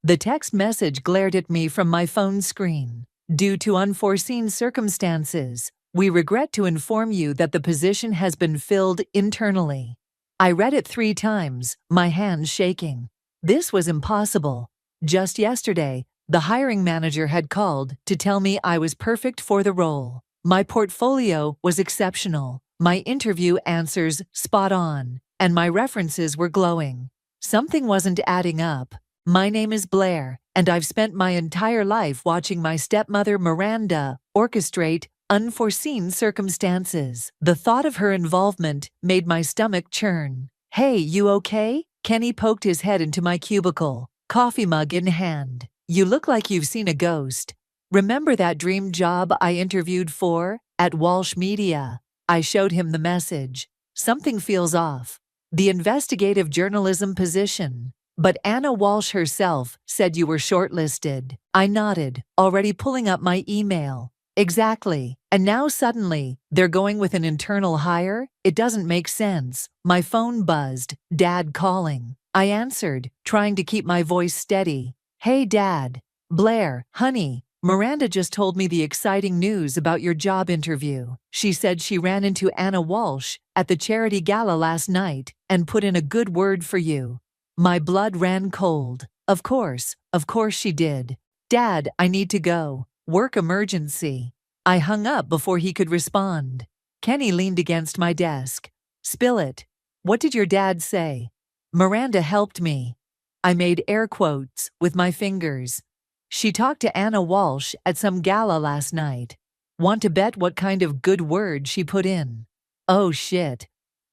The text message glared at me from my phone screen. Due to unforeseen circumstances, we regret to inform you that the position has been filled internally. I read it 3 times, my hands shaking. This was impossible. Just yesterday, the hiring manager had called to tell me I was perfect for the role. My portfolio was exceptional, my interview answers spot on, and my references were glowing. Something wasn't adding up. My name is Blair, and I've spent my entire life watching my stepmother Miranda orchestrate unforeseen circumstances. The thought of her involvement made my stomach churn. "Hey, you okay?" Kenny poked his head into my cubicle, coffee mug in hand. "You look like you've seen a ghost. Remember that dream job I interviewed for at Walsh Media?" I showed him the message. "Something feels off. The investigative journalism position. But Anna Walsh herself said you were shortlisted." I nodded, already pulling up my email. "Exactly. And now suddenly, they're going with an internal hire? It doesn't make sense." My phone buzzed. Dad calling. I answered, trying to keep my voice steady. "Hey, Dad." "Blair, honey, Miranda just told me the exciting news about your job interview. She said she ran into Anna Walsh at the charity gala last night and put in a good word for you." My blood ran cold. Of course she did. "Dad, I need to go. Work emergency." I hung up before he could respond. Kenny leaned against my desk. "Spill it. What did your dad say?" "Miranda helped me." I made air quotes with my fingers. "She talked to Anna Walsh at some gala last night. Want to bet what kind of good word she put in?" Oh shit.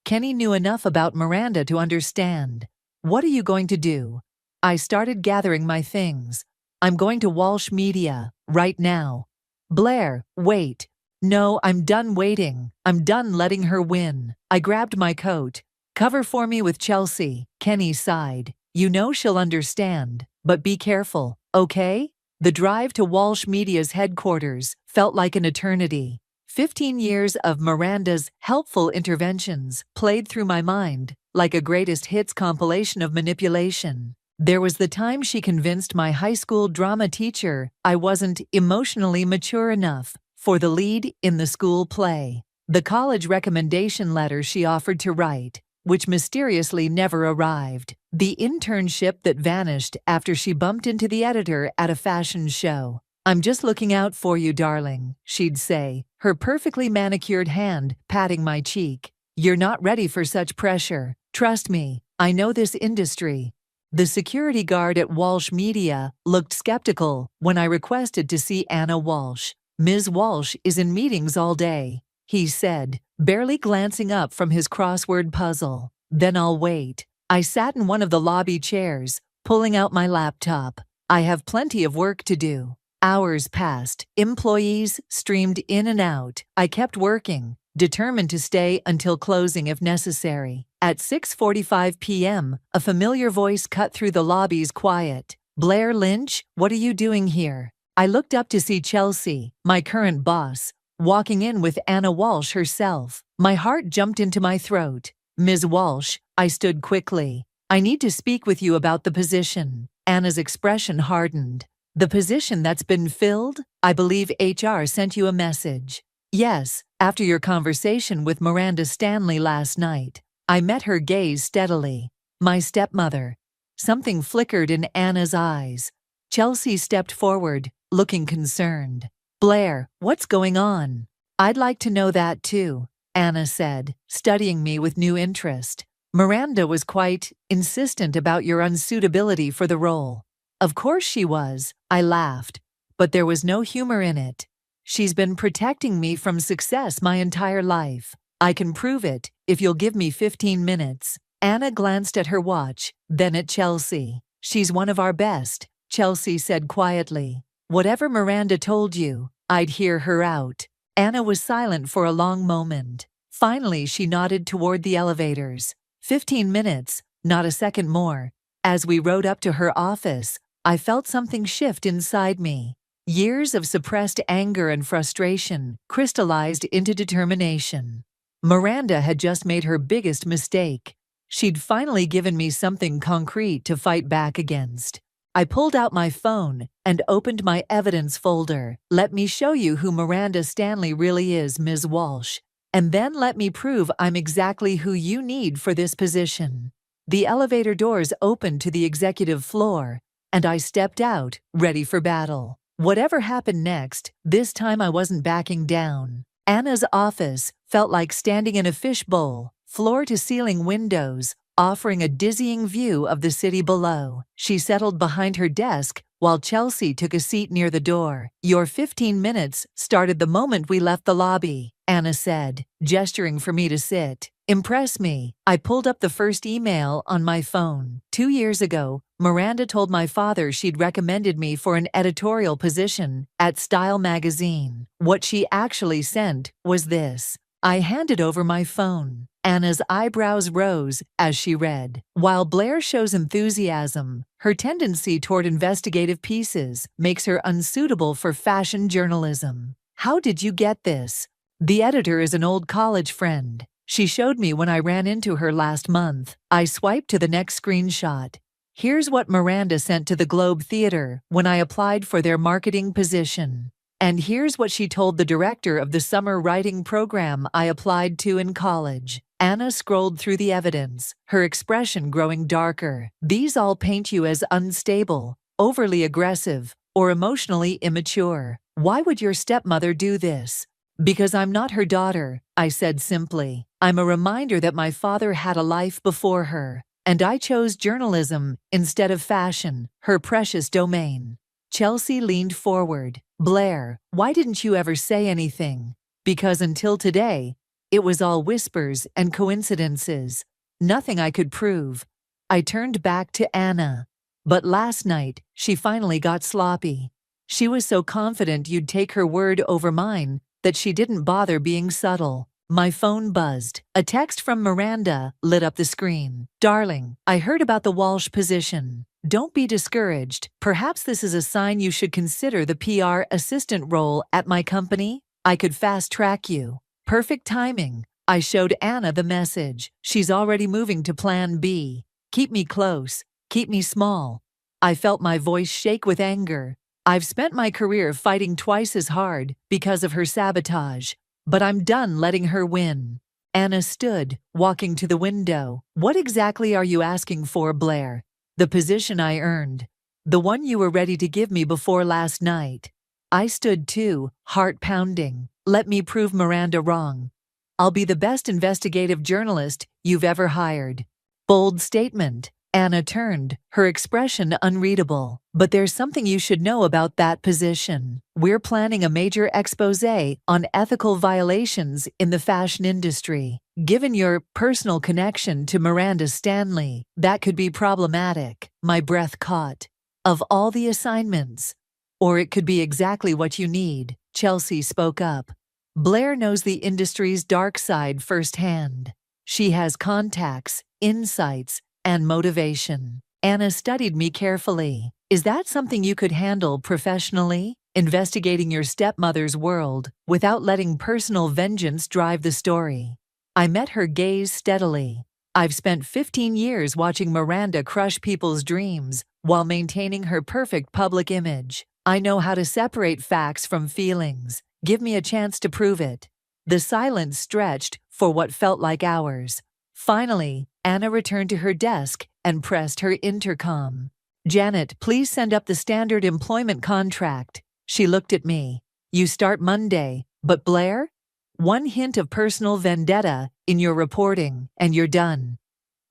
Kenny knew enough about Miranda to understand. "What are you going to do?" I started gathering my things. "I'm going to Walsh Media, right now." "Blair, wait." "No, I'm done waiting. I'm done letting her win." I grabbed my coat. "Cover for me with Chelsea," Kenny sighed. "You know she'll understand, but be careful, okay?" The drive to Walsh Media's headquarters felt like an eternity. 15 years of Miranda's helpful interventions played through my mind, like a greatest hits compilation of manipulation. There was the time she convinced my high school drama teacher I wasn't emotionally mature enough for the lead in the school play. The college recommendation letter she offered to write, which mysteriously never arrived. The internship that vanished after she bumped into the editor at a fashion show. "I'm just looking out for you, darling," she'd say, her perfectly manicured hand patting my cheek. "You're not ready for such pressure. Trust me, I know this industry." The security guard at Walsh Media looked skeptical when I requested to see Anna Walsh. "Ms. Walsh is in meetings all day," he said, barely glancing up from his crossword puzzle. "Then I'll wait." I sat in one of the lobby chairs, pulling out my laptop. I have plenty of work to do. Hours passed. Employees streamed in and out. I kept working, determined to stay until closing if necessary. At 6:45 p.m., a familiar voice cut through the lobby's quiet. "Blair Lynch, what are you doing here?" I looked up to see Chelsea, my current boss, walking in with Anna Walsh herself. My heart jumped into my throat. "Ms. Walsh," I stood quickly. "I need to speak with you about the position." Anna's expression hardened. "The position that's been filled? I believe HR sent you a message." "Yes, after your conversation with Miranda Stanley last night." I met her gaze steadily. "My stepmother." Something flickered in Anna's eyes. Chelsea stepped forward, looking concerned. "Blair, what's going on?" "I'd like to know that too," Anna said, studying me with new interest. "Miranda was quite insistent about your unsuitability for the role." "Of course she was," I laughed, but there was no humor in it. "She's been protecting me from success my entire life. I can prove it if you'll give me 15 minutes. Anna glanced at her watch, then at Chelsea. "She's one of our best," Chelsea said quietly. "Whatever Miranda told you, I'd hear her out." Anna was silent for a long moment. Finally, she nodded toward the elevators. 15 minutes, not a second more. As we rode up to her office, I felt something shift inside me. Years of suppressed anger and frustration crystallized into determination. Miranda had just made her biggest mistake. She'd finally given me something concrete to fight back against. I pulled out my phone and opened my evidence folder. Let me show you who Miranda Stanley really is, Ms. Walsh. And then let me prove I'm exactly who you need for this position. The elevator doors opened to the executive floor, and I stepped out, ready for battle. Whatever happened next, this time I wasn't backing down. Anna's office felt like standing in a fishbowl, floor-to-ceiling windows, offering a dizzying view of the city below. She settled behind her desk while Chelsea took a seat near the door. "Your 15 minutes started the moment we left the lobby," Anna said, gesturing for me to sit. "Impress me." I pulled up the first email on my phone. 2 years ago, Miranda told my father she'd recommended me for an editorial position at Style magazine. What she actually sent was this. I handed over my phone. Anna's eyebrows rose as she read. While Blair shows enthusiasm, her tendency toward investigative pieces makes her unsuitable for fashion journalism. How did you get this? The editor is an old college friend. She showed me when I ran into her last month. I swiped to the next screenshot. Here's what Miranda sent to the Globe Theater when I applied for their marketing position. And here's what she told the director of the summer writing program I applied to in college. Anna scrolled through the evidence, her expression growing darker. These all paint you as unstable, overly aggressive, or emotionally immature. Why would your stepmother do this? Because I'm not her daughter, I said simply. I'm a reminder that my father had a life before her, and I chose journalism instead of fashion, her precious domain. Chelsea leaned forward. Blair, why didn't you ever say anything? Because until today, it was all whispers and coincidences. Nothing I could prove. I turned back to Anna. But last night, she finally got sloppy. She was so confident you'd take her word over mine that she didn't bother being subtle. My phone buzzed. A text from Miranda lit up the screen. "Darling, I heard about the Walsh position. Don't be discouraged. Perhaps this is a sign you should consider the PR assistant role at my company. I could fast-track you." Perfect timing. I showed Anna the message. She's already moving to Plan B. Keep me close. Keep me small. I felt my voice shake with anger. I've spent my career fighting twice as hard because of her sabotage, but I'm done letting her win. Anna stood, walking to the window. "What exactly are you asking for, Blair?" "The position I earned. The one you were ready to give me before last night." I stood too, heart pounding. "Let me prove Miranda wrong. I'll be the best investigative journalist you've ever hired." Bold statement. Anna turned, her expression unreadable. "But there's something you should know about that position. We're planning a major exposé on ethical violations in the fashion industry. Given your personal connection to Miranda Stanley, that could be problematic." My breath caught. "Of all the assignments. Or it could be exactly what you need," Chelsea spoke up. "Blair knows the industry's dark side firsthand. She has contacts, insights, and motivation." Anna studied me carefully. "Is that something you could handle professionally? Investigating your stepmother's world without letting personal vengeance drive the story?" I met her gaze steadily. "I've spent 15 years watching Miranda crush people's dreams while maintaining her perfect public image. I know how to separate facts from feelings. Give me a chance to prove it." The silence stretched for what felt like hours. Finally, Anna returned to her desk and pressed her intercom. "Janet, please send up the standard employment contract." She looked at me. "You start Monday, but Blair? One hint of personal vendetta in your reporting, and you're done."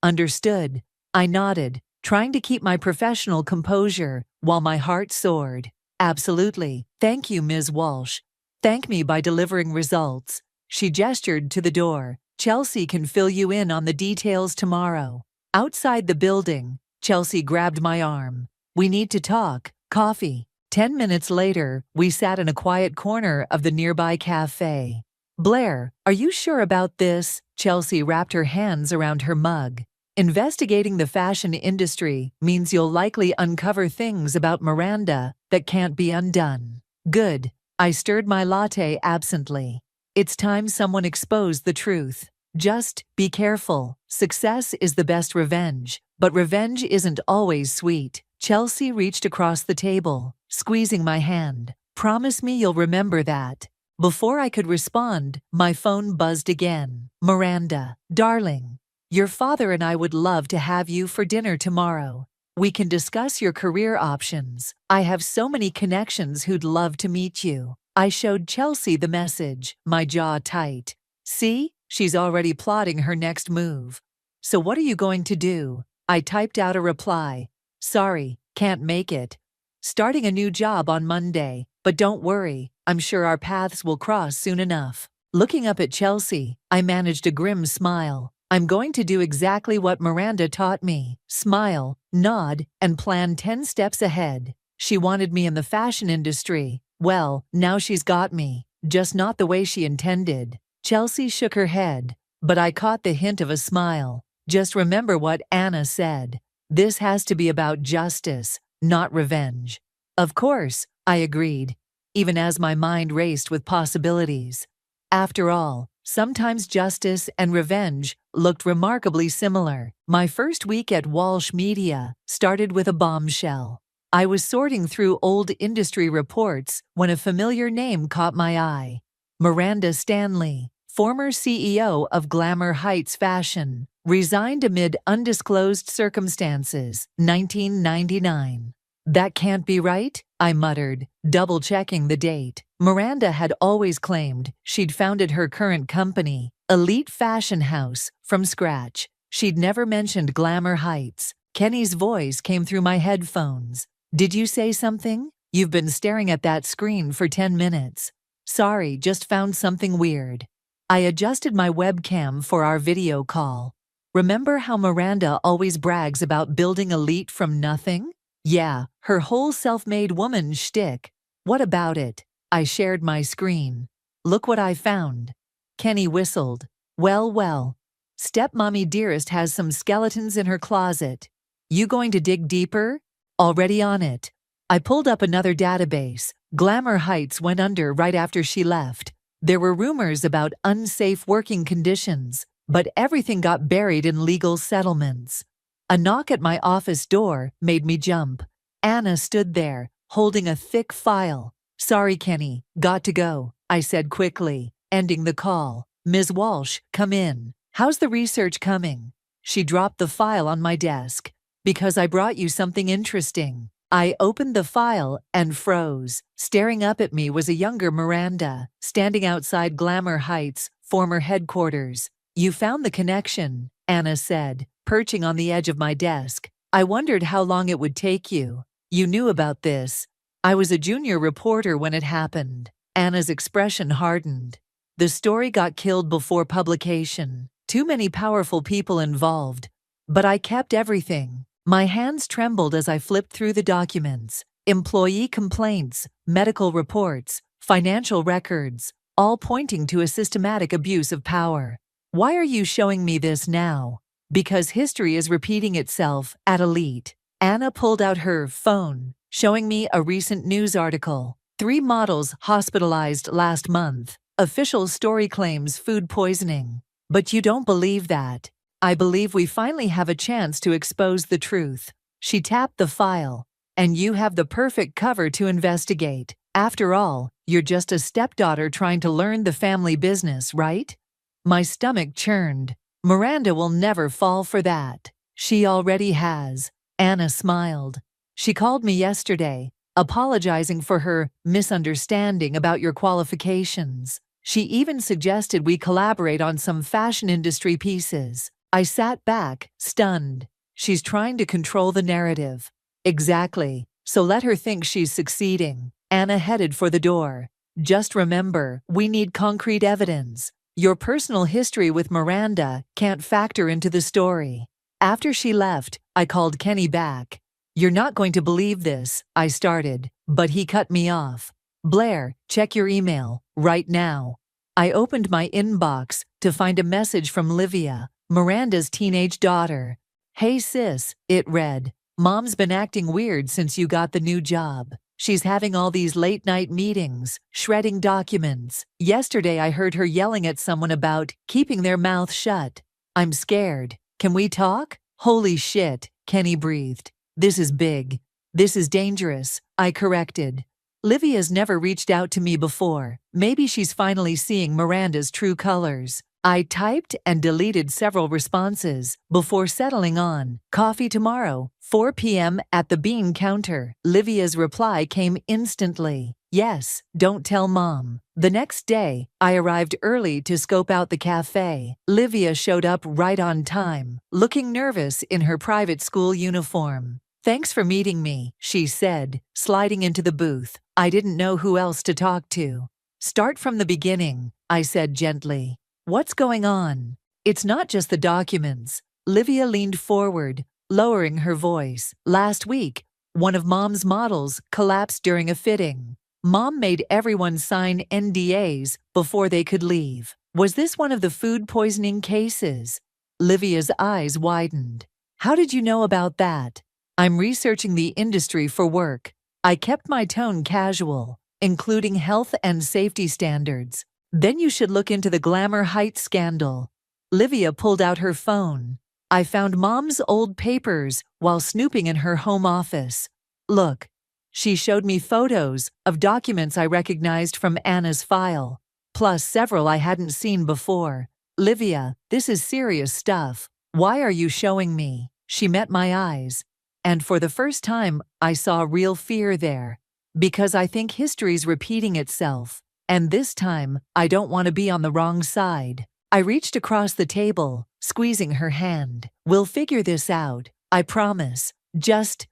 "Understood." I nodded, trying to keep my professional composure while my heart soared. "Absolutely. Thank you, Ms. Walsh. Thank me by delivering results." She gestured to the door. "Chelsea can fill you in on the details tomorrow." Outside the building, Chelsea grabbed my arm. "We need to talk. Coffee." 10 minutes later, we sat in a quiet corner of the nearby cafe. "Blair, are you sure about this?" Chelsea wrapped her hands around her mug. "Investigating the fashion industry means you'll likely uncover things about Miranda that can't be undone." "Good." I stirred my latte absently. "It's time someone exposed the truth. Just be careful. Success is the best revenge, but revenge isn't always sweet." Chelsea reached across the table, squeezing my hand. Promise me you'll remember that. Before I could respond, my phone buzzed again. Miranda, darling, your father and I would love to have you for dinner tomorrow. We can discuss your career options. I have so many connections who'd love to meet you. I showed Chelsea the message, my jaw tight. See, she's already plotting her next move. So what are you going to do? I typed out a reply. Sorry, can't make it. Starting a new job on Monday, but don't worry, I'm sure our paths will cross soon enough. Looking up at Chelsea, I managed a grim smile. I'm going to do exactly what Miranda taught me. Smile, nod, and plan 10 steps ahead. She wanted me in the fashion industry. Well, now she's got me, just not the way she intended. Chelsea shook her head, but I caught the hint of a smile. Just remember what Anna said. This has to be about justice, not revenge. Of course, I agreed, even as my mind raced with possibilities. After all, sometimes justice and revenge looked remarkably similar. My first week at Walsh Media started with a bombshell. I was sorting through old industry reports when a familiar name caught my eye. Miranda Stanley, former CEO of Glamour Heights Fashion, resigned amid undisclosed circumstances, 1999. That can't be right, I muttered, double-checking the date. Miranda had always claimed she'd founded her current company, Elite Fashion House, from scratch. She'd never mentioned Glamour Heights. Kenny's voice came through my headphones. Did you say something? You've been staring at that screen for 10 minutes. Sorry, just found something weird. I adjusted my webcam for our video call. Remember how Miranda always brags about building Elite from nothing? Yeah, her whole self-made woman shtick. What about it? I shared my screen. Look what I found. Kenny whistled. Well. Stepmommy dearest has some skeletons in her closet. You going to dig deeper? Already on it. I pulled up another database. Glamour Heights went under right after she left. There were rumors about unsafe working conditions, but everything got buried in legal settlements. A knock at my office door made me jump. Anna stood there, holding a thick file. Sorry, Kenny, got to go, I said quickly, ending the call. Ms. Walsh, come in. How's the research coming? She dropped the file on my desk. Because I brought you something interesting. I opened the file and froze. Staring up at me was a younger Miranda, standing outside Glamour Heights' former headquarters. You found the connection, Anna said, perching on the edge of my desk. I wondered how long it would take you. You knew about this. I was a junior reporter when it happened. Anna's expression hardened. The story got killed before publication. Too many powerful people involved. But I kept everything. My hands trembled as I flipped through the documents. Employee complaints, medical reports, financial records, all pointing to a systematic abuse of power. Why are you showing me this now? Because history is repeating itself at Elite. Anna pulled out her phone, showing me a recent news article. 3 models hospitalized last month. Official story claims food poisoning. But you don't believe that. I believe we finally have a chance to expose the truth. She tapped the file. And you have the perfect cover to investigate. After all, you're just a stepdaughter trying to learn the family business, right? My stomach churned. Miranda will never fall for that. She already has. Anna smiled. She called me yesterday, apologizing for her misunderstanding about your qualifications. She even suggested we collaborate on some fashion industry pieces. I sat back, stunned. She's trying to control the narrative. Exactly. So let her think she's succeeding. Anna headed for the door. Just remember, we need concrete evidence. Your personal history with Miranda can't factor into the story. After she left, I called Kenny back. You're not going to believe this, I started, but he cut me off. Blair, check your email, right now. I opened my inbox to find a message from Livia, Miranda's teenage daughter. Hey sis, it read. Mom's been acting weird since you got the new job. She's having all these late-night meetings, shredding documents. Yesterday I heard her yelling at someone about keeping their mouth shut. I'm scared. Can we talk? Holy shit, Kenny breathed. This is big. This is dangerous, I corrected. Livia's never reached out to me before. Maybe she's finally seeing Miranda's true colors. I typed and deleted several responses before settling on coffee tomorrow, 4 p.m. at the bean counter. Livia's reply came instantly. Yes, don't tell Mom. The next day, I arrived early to scope out the cafe. Livia showed up right on time, looking nervous in her private school uniform. Thanks for meeting me, she said, sliding into the booth. I didn't know who else to talk to. Start from the beginning, I said gently. What's going on? It's not just the documents. Livia leaned forward, lowering her voice. Last week, one of Mom's models collapsed during a fitting. Mom made everyone sign NDAs before they could leave. Was this one of the food poisoning cases? Livia's eyes widened. How did you know about that? I'm researching the industry for work. I kept my tone casual, including health and safety standards. Then you should look into the Glamour Heights scandal. Livia pulled out her phone. I found Mom's old papers while snooping in her home office. Look. She showed me photos of documents I recognized from Anna's file, plus several I hadn't seen before. Livia, this is serious stuff. Why are you showing me? She met my eyes. And for the first time, I saw real fear there. Because I think history's repeating itself. And this time, I don't want to be on the wrong side. I reached across the table, squeezing her hand. We'll figure this out, I promise. Just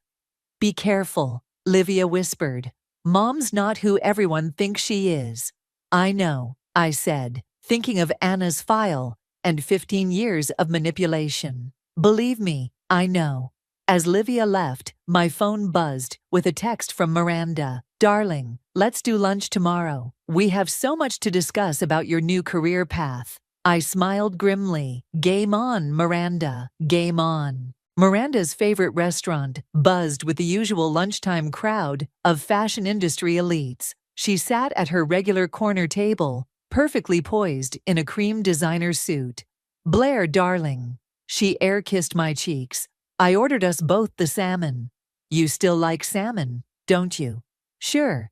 be careful, Livia whispered. Mom's not who everyone thinks she is. I know, I said, thinking of Anna's file and 15 years of manipulation. Believe me, I know. As Livia left, my phone buzzed with a text from Miranda. Darling, let's do lunch tomorrow. We have so much to discuss about your new career path. I smiled grimly. Game on, Miranda. Game on. Miranda's favorite restaurant buzzed with the usual lunchtime crowd of fashion industry elites. She sat at her regular corner table, perfectly poised in a cream designer suit. Blair, darling. She air-kissed my cheeks. I ordered us both the salmon. You still like salmon, don't you? Sure.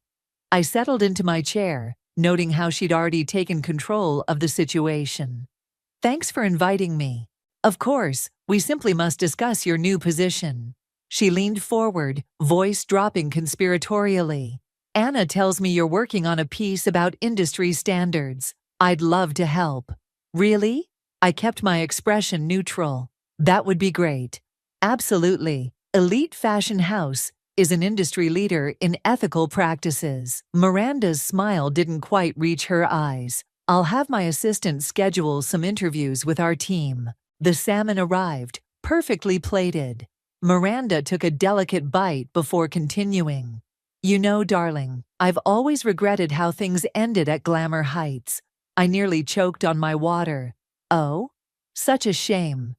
I settled into my chair, noting how she'd already taken control of the situation. Thanks for inviting me. Of course, we simply must discuss your new position. She leaned forward, voice dropping conspiratorially. Anna tells me you're working on a piece about industry standards. I'd love to help. Really? I kept my expression neutral. That would be great. Absolutely. Elite Fashion House is an industry leader in ethical practices. Miranda's smile didn't quite reach her eyes. I'll have my assistant schedule some interviews with our team. The salmon arrived, perfectly plated. Miranda took a delicate bite before continuing. You know, darling, I've always regretted how things ended at Glamour Heights. I nearly choked on my water. Oh? Such a shame.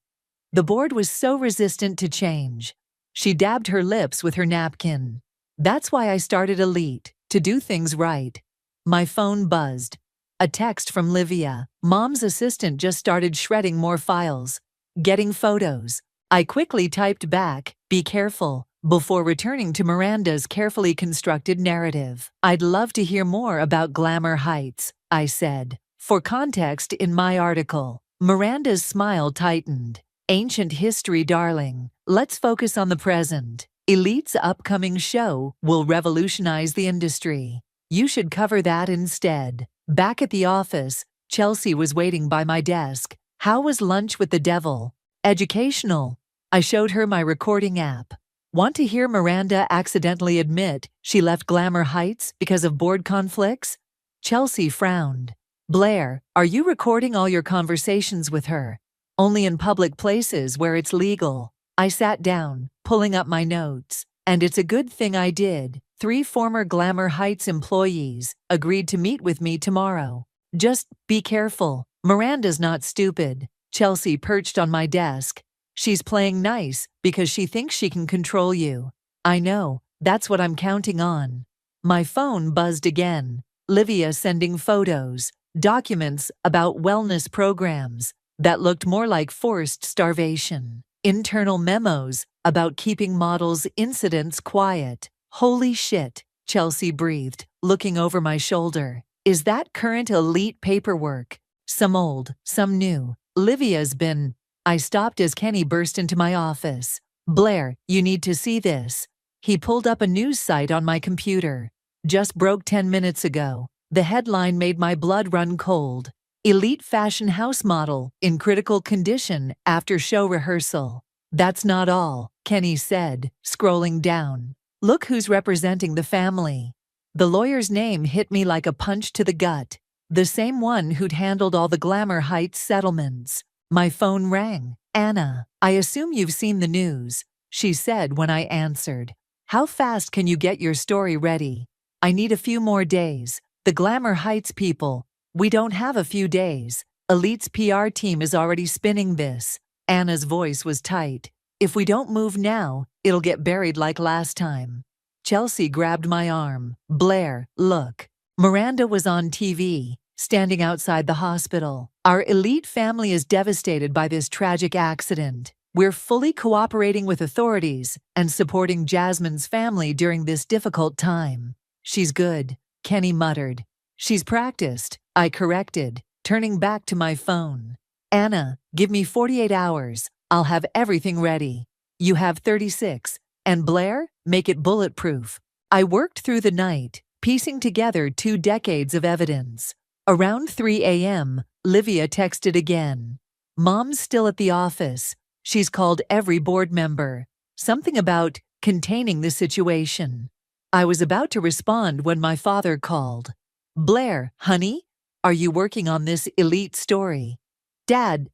The board was so resistant to change. She dabbed her lips with her napkin. That's why I started Elite, to do things right. My phone buzzed. A text from Livia. Mom's assistant just started shredding more files. Getting photos. I quickly typed back, be careful, before returning to Miranda's carefully constructed narrative. I'd love to hear more about Glamour Heights, I said. For context in my article. Miranda's smile tightened. Ancient history, darling. Let's focus on the present. Elite's upcoming show will revolutionize the industry. You should cover that instead. Back at the office, Chelsea was waiting by my desk. How was lunch with the devil? Educational. I showed her my recording app. Want to hear Miranda accidentally admit she left Glamour Heights because of board conflicts? Chelsea frowned. Blair, are you recording all your conversations with her? Only in public places where it's legal. I sat down, pulling up my notes. And it's a good thing I did. 3 former Glamour Heights employees agreed to meet with me tomorrow. Just be careful. Miranda's not stupid. Chelsea perched on my desk. She's playing nice because she thinks she can control you. I know, that's what I'm counting on. My phone buzzed again. Livia sending photos, documents about wellness programs that looked more like forced starvation. internal memos about keeping models' incidents quiet. Holy shit, Chelsea breathed, looking over my shoulder. Is that current elite paperwork? Some old, some new. Livia's been. I stopped as Kenny burst into my office. Blair, you need to see this. He pulled up a news site on my computer. Just broke 10 minutes ago. The headline made my blood run cold. Elite fashion house model in critical condition after show rehearsal. That's not all, Kenny said, scrolling down. Look who's representing the family. The lawyer's name hit me like a punch to the gut. The same one who'd handled all the Glamour Heights settlements. My phone rang. Anna, I assume you've seen the news, she said when I answered. How fast can you get your story ready? I need a few more days. The Glamour Heights people. We don't have a few days. Elite's PR team is already spinning this. Anna's voice was tight. If we don't move now, it'll get buried like last time. Chelsea grabbed my arm. Blair, look. Miranda was on TV, standing outside the hospital. Our elite family is devastated by this tragic accident. We're fully cooperating with authorities and supporting Jasmine's family during this difficult time. She's good, Kenny muttered. She's practiced, I corrected, turning back to my phone. Anna, give me 48 hours. I'll have everything ready. You have 36. And Blair, make it bulletproof. I worked through the night, piecing together 2 decades of evidence. Around 3 a.m., Livia texted again. Mom's still at the office. She's called every board member. Something about containing the situation. I was about to respond when my father called. Blair, honey, are you working on this elite story? Dad,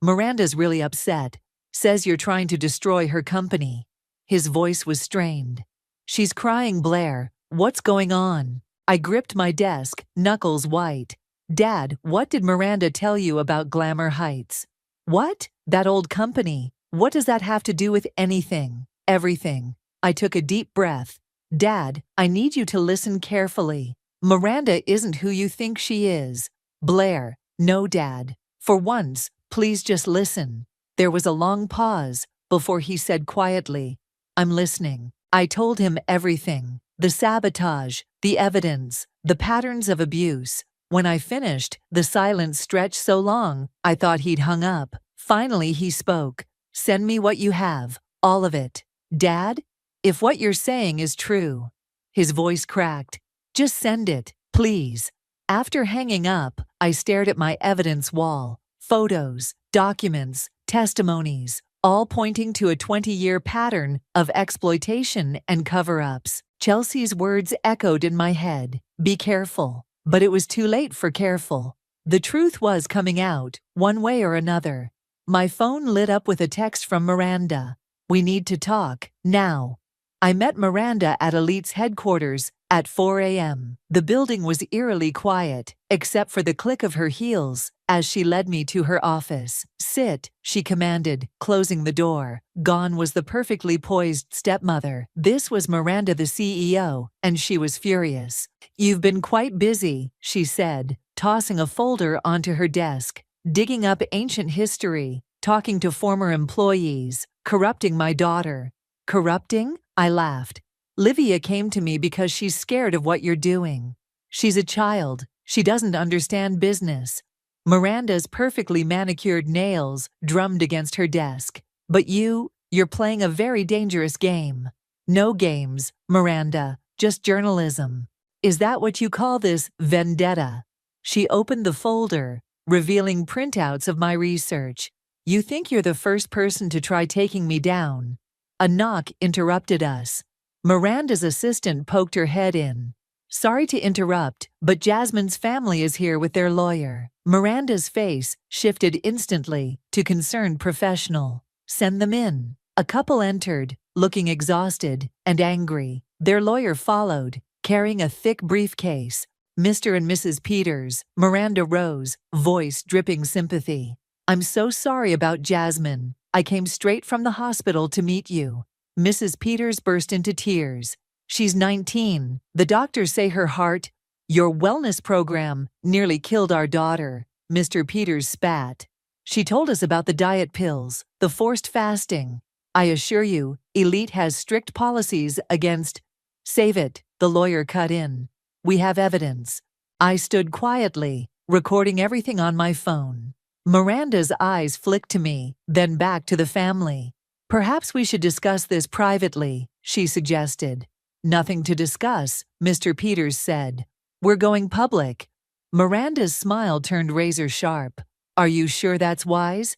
Miranda's really upset. Says you're trying to destroy her company. His voice was strained. She's crying, Blair. What's going on? I gripped my desk, knuckles white. Dad, what did Miranda tell you about Glamour Heights? What? That old company. What does that have to do with anything? Everything. I took a deep breath. Dad, I need you to listen carefully. Miranda isn't who you think she is. Blair, no, Dad. For once, please just listen. There was a long pause before he said quietly, I'm listening. I told him everything. The sabotage, the evidence, the patterns of abuse. When I finished, the silence stretched so long, I thought he'd hung up. Finally, he spoke. Send me what you have, all of it. Dad, if what you're saying is true. His voice cracked. Just send it, please. After hanging up, I stared at my evidence wall. Photos, documents, testimonies, all pointing to a 20-year pattern of exploitation and cover-ups. Chelsea's words echoed in my head. Be careful. But it was too late for careful. The truth was coming out, one way or another. My phone lit up with a text from Miranda. We need to talk, now. I met Miranda at Elite's headquarters at 4 a.m. The building was eerily quiet, except for the click of her heels as she led me to her office. Sit, she commanded, closing the door. Gone was the perfectly poised stepmother. This was Miranda, the CEO, and she was furious. You've been quite busy, she said, tossing a folder onto her desk, digging up ancient history, talking to former employees, corrupting my daughter. Corrupting? I laughed. Livia came to me because she's scared of what you're doing. She's a child. She doesn't understand business. Miranda's perfectly manicured nails drummed against her desk. But you're playing a very dangerous game. No games, Miranda, just journalism. Is that what you call this vendetta? She opened the folder, revealing printouts of my research. You think you're the first person to try taking me down. A knock interrupted us. Miranda's assistant poked her head in. Sorry to interrupt, but Jasmine's family is here with their lawyer. Miranda's face shifted instantly to concerned professional. Send them in. A couple entered, looking exhausted and angry. Their lawyer followed, carrying a thick briefcase. Mr. and Mrs. Peters, Miranda rose, voice dripping sympathy. I'm so sorry about Jasmine. I came straight from the hospital to meet you. Mrs. Peters burst into tears. She's 19. The doctors say her heart. Your wellness program nearly killed our daughter. Mr. Peters spat. She told us about the diet pills, the forced fasting. I assure you, Elite has strict policies against— Save it, the lawyer cut in. We have evidence. I stood quietly, recording everything on my phone. Miranda's eyes flicked to me, then back to the family. Perhaps we should discuss this privately, she suggested. Nothing to discuss, Mr. Peters said. We're going public. Miranda's smile turned razor sharp. Are you sure that's wise?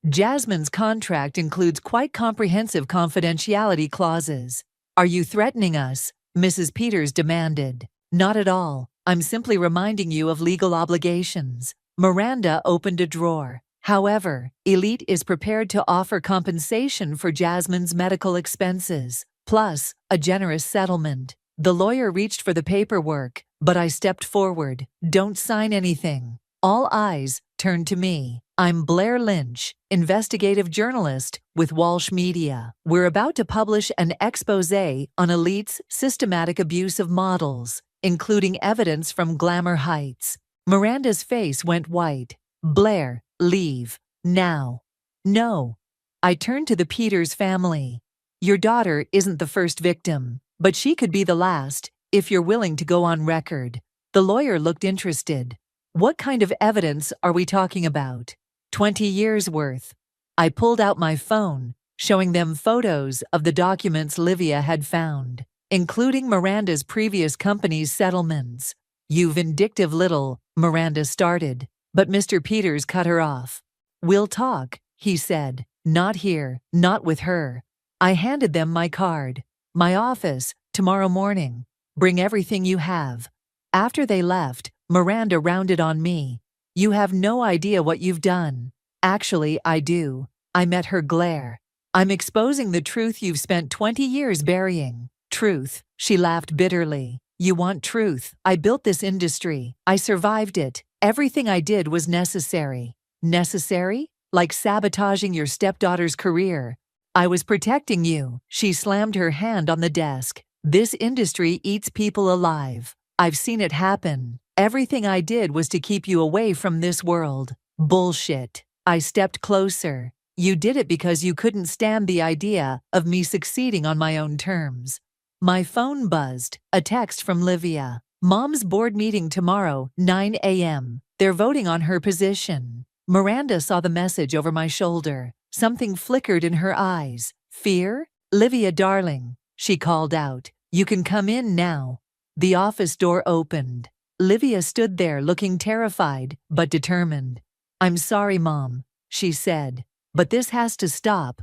Jasmine's contract includes quite comprehensive confidentiality clauses. Are you threatening us? Mrs. Peters demanded. Not at all. I'm simply reminding you of legal obligations. Miranda opened a drawer. However, Elite is prepared to offer compensation for Jasmine's medical expenses, plus a generous settlement. The lawyer reached for the paperwork, but I stepped forward. Don't sign anything. All eyes turned to me. I'm Blair Lynch, investigative journalist with Walsh Media. We're about to publish an expose on Elite's systematic abuse of models, including evidence from Glamour Heights. Miranda's face went white. Blair, leave. Now. No. I turned to the Peters family. Your daughter isn't the first victim, but she could be the last, if you're willing to go on record. The lawyer looked interested. What kind of evidence are we talking about? 20 years worth. I pulled out my phone, showing them photos of the documents Livia had found, including Miranda's previous company's settlements. You vindictive little— Miranda started, but Mr. Peters cut her off. We'll talk, he said. Not here, not with her. I handed them my card. My office, tomorrow morning. Bring everything you have. After they left, Miranda rounded on me. You have no idea what you've done. Actually, I do. I met her glare. I'm exposing the truth you've spent 20 years burying. Truth, she laughed bitterly. You want truth. I built this industry. I survived it. Everything I did was necessary. Necessary? Like sabotaging your stepdaughter's career. I was protecting you. She slammed her hand on the desk. This industry eats people alive. I've seen it happen. Everything I did was to keep you away from this world. Bullshit. I stepped closer. You did it because you couldn't stand the idea of me succeeding on my own terms. My phone buzzed. A text from Livia. Mom's board meeting tomorrow, 9 a.m. They're voting on her position. Miranda saw the message over my shoulder. Something flickered in her eyes. Fear? Livia, darling, she called out. You can come in now. The office door opened. Livia stood there looking terrified, but determined. I'm sorry, Mom, she said, but this has to stop.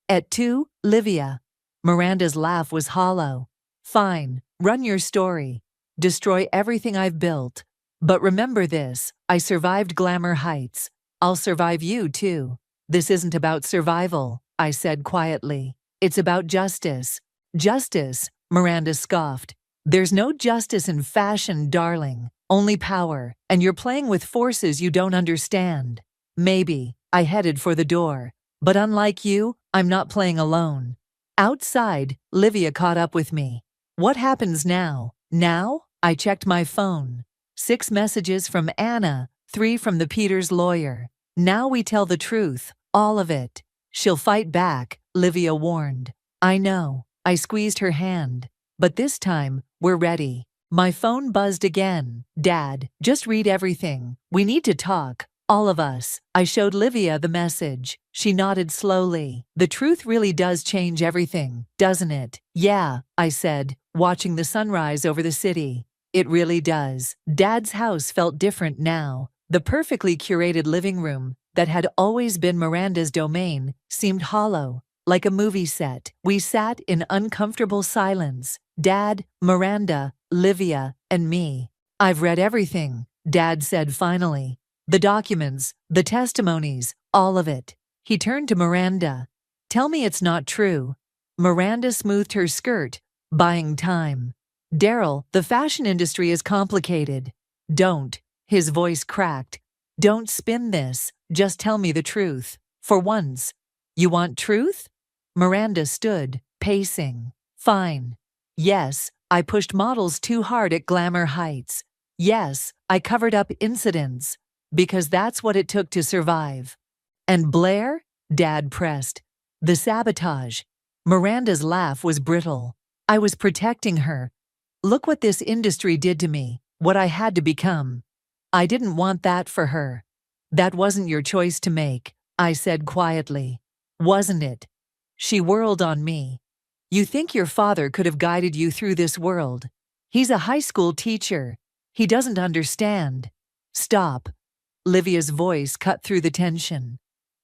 At 2, Livia. Miranda's laugh was hollow. Fine, run your story. Destroy everything I've built. But remember this, I survived Glamour Heights. I'll survive you too. This isn't about survival, I said quietly. It's about justice. Justice, Miranda scoffed. There's no justice in fashion, darling. Only power, and you're playing with forces you don't understand. Maybe. I headed for the door. But unlike you, I'm not playing alone. Outside, Livia caught up with me. What happens now? Now? I checked my phone. 6 messages from Anna, 3 from the Peters lawyer. Now we tell the truth, all of it. She'll fight back, Livia warned. I know. I squeezed her hand. But this time, we're ready. My phone buzzed again. Dad, just read everything. We need to talk. All of us. I showed Livia the message. She nodded slowly. The truth really does change everything, doesn't it? Yeah, I said, watching the sunrise over the city. It really does. Dad's house felt different now. The perfectly curated living room that had always been Miranda's domain seemed hollow, like a movie set. We sat in uncomfortable silence. Dad, Miranda, Livia, and me. I've read everything, Dad said finally. The documents, the testimonies, all of it. He turned to Miranda. Tell me it's not true. Miranda smoothed her skirt, buying time. Daryl, the fashion industry is complicated. Don't. His voice cracked. Don't spin this. Just tell me the truth. For once. You want truth? Miranda stood, pacing. Fine. Yes, I pushed models too hard at Glamour Heights. Yes, I covered up incidents. Because that's what it took to survive. And Blair? Dad pressed. The sabotage. Miranda's laugh was brittle. I was protecting her. Look what this industry did to me, what I had to become. I didn't want that for her. That wasn't your choice to make, I said quietly. Wasn't it? She whirled on me. You think your father could have guided you through this world? He's a high school teacher. He doesn't understand. Stop. Livia's voice cut through the tension.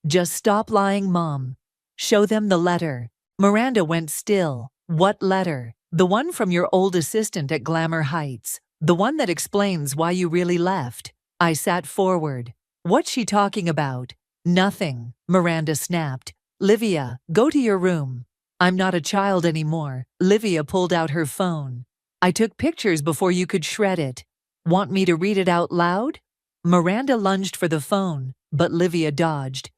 Just stop lying, Mom. Show them the letter. Miranda went still. What letter? The one from your old assistant at Glamour Heights. The one that explains why you really left. I sat forward. What's she talking about? Nothing, Miranda snapped. Livia, go to your room. I'm not a child anymore. Livia pulled out her phone. I took pictures before you could shred it. Want me to read it out loud? Miranda lunged for the phone, but Livia dodged.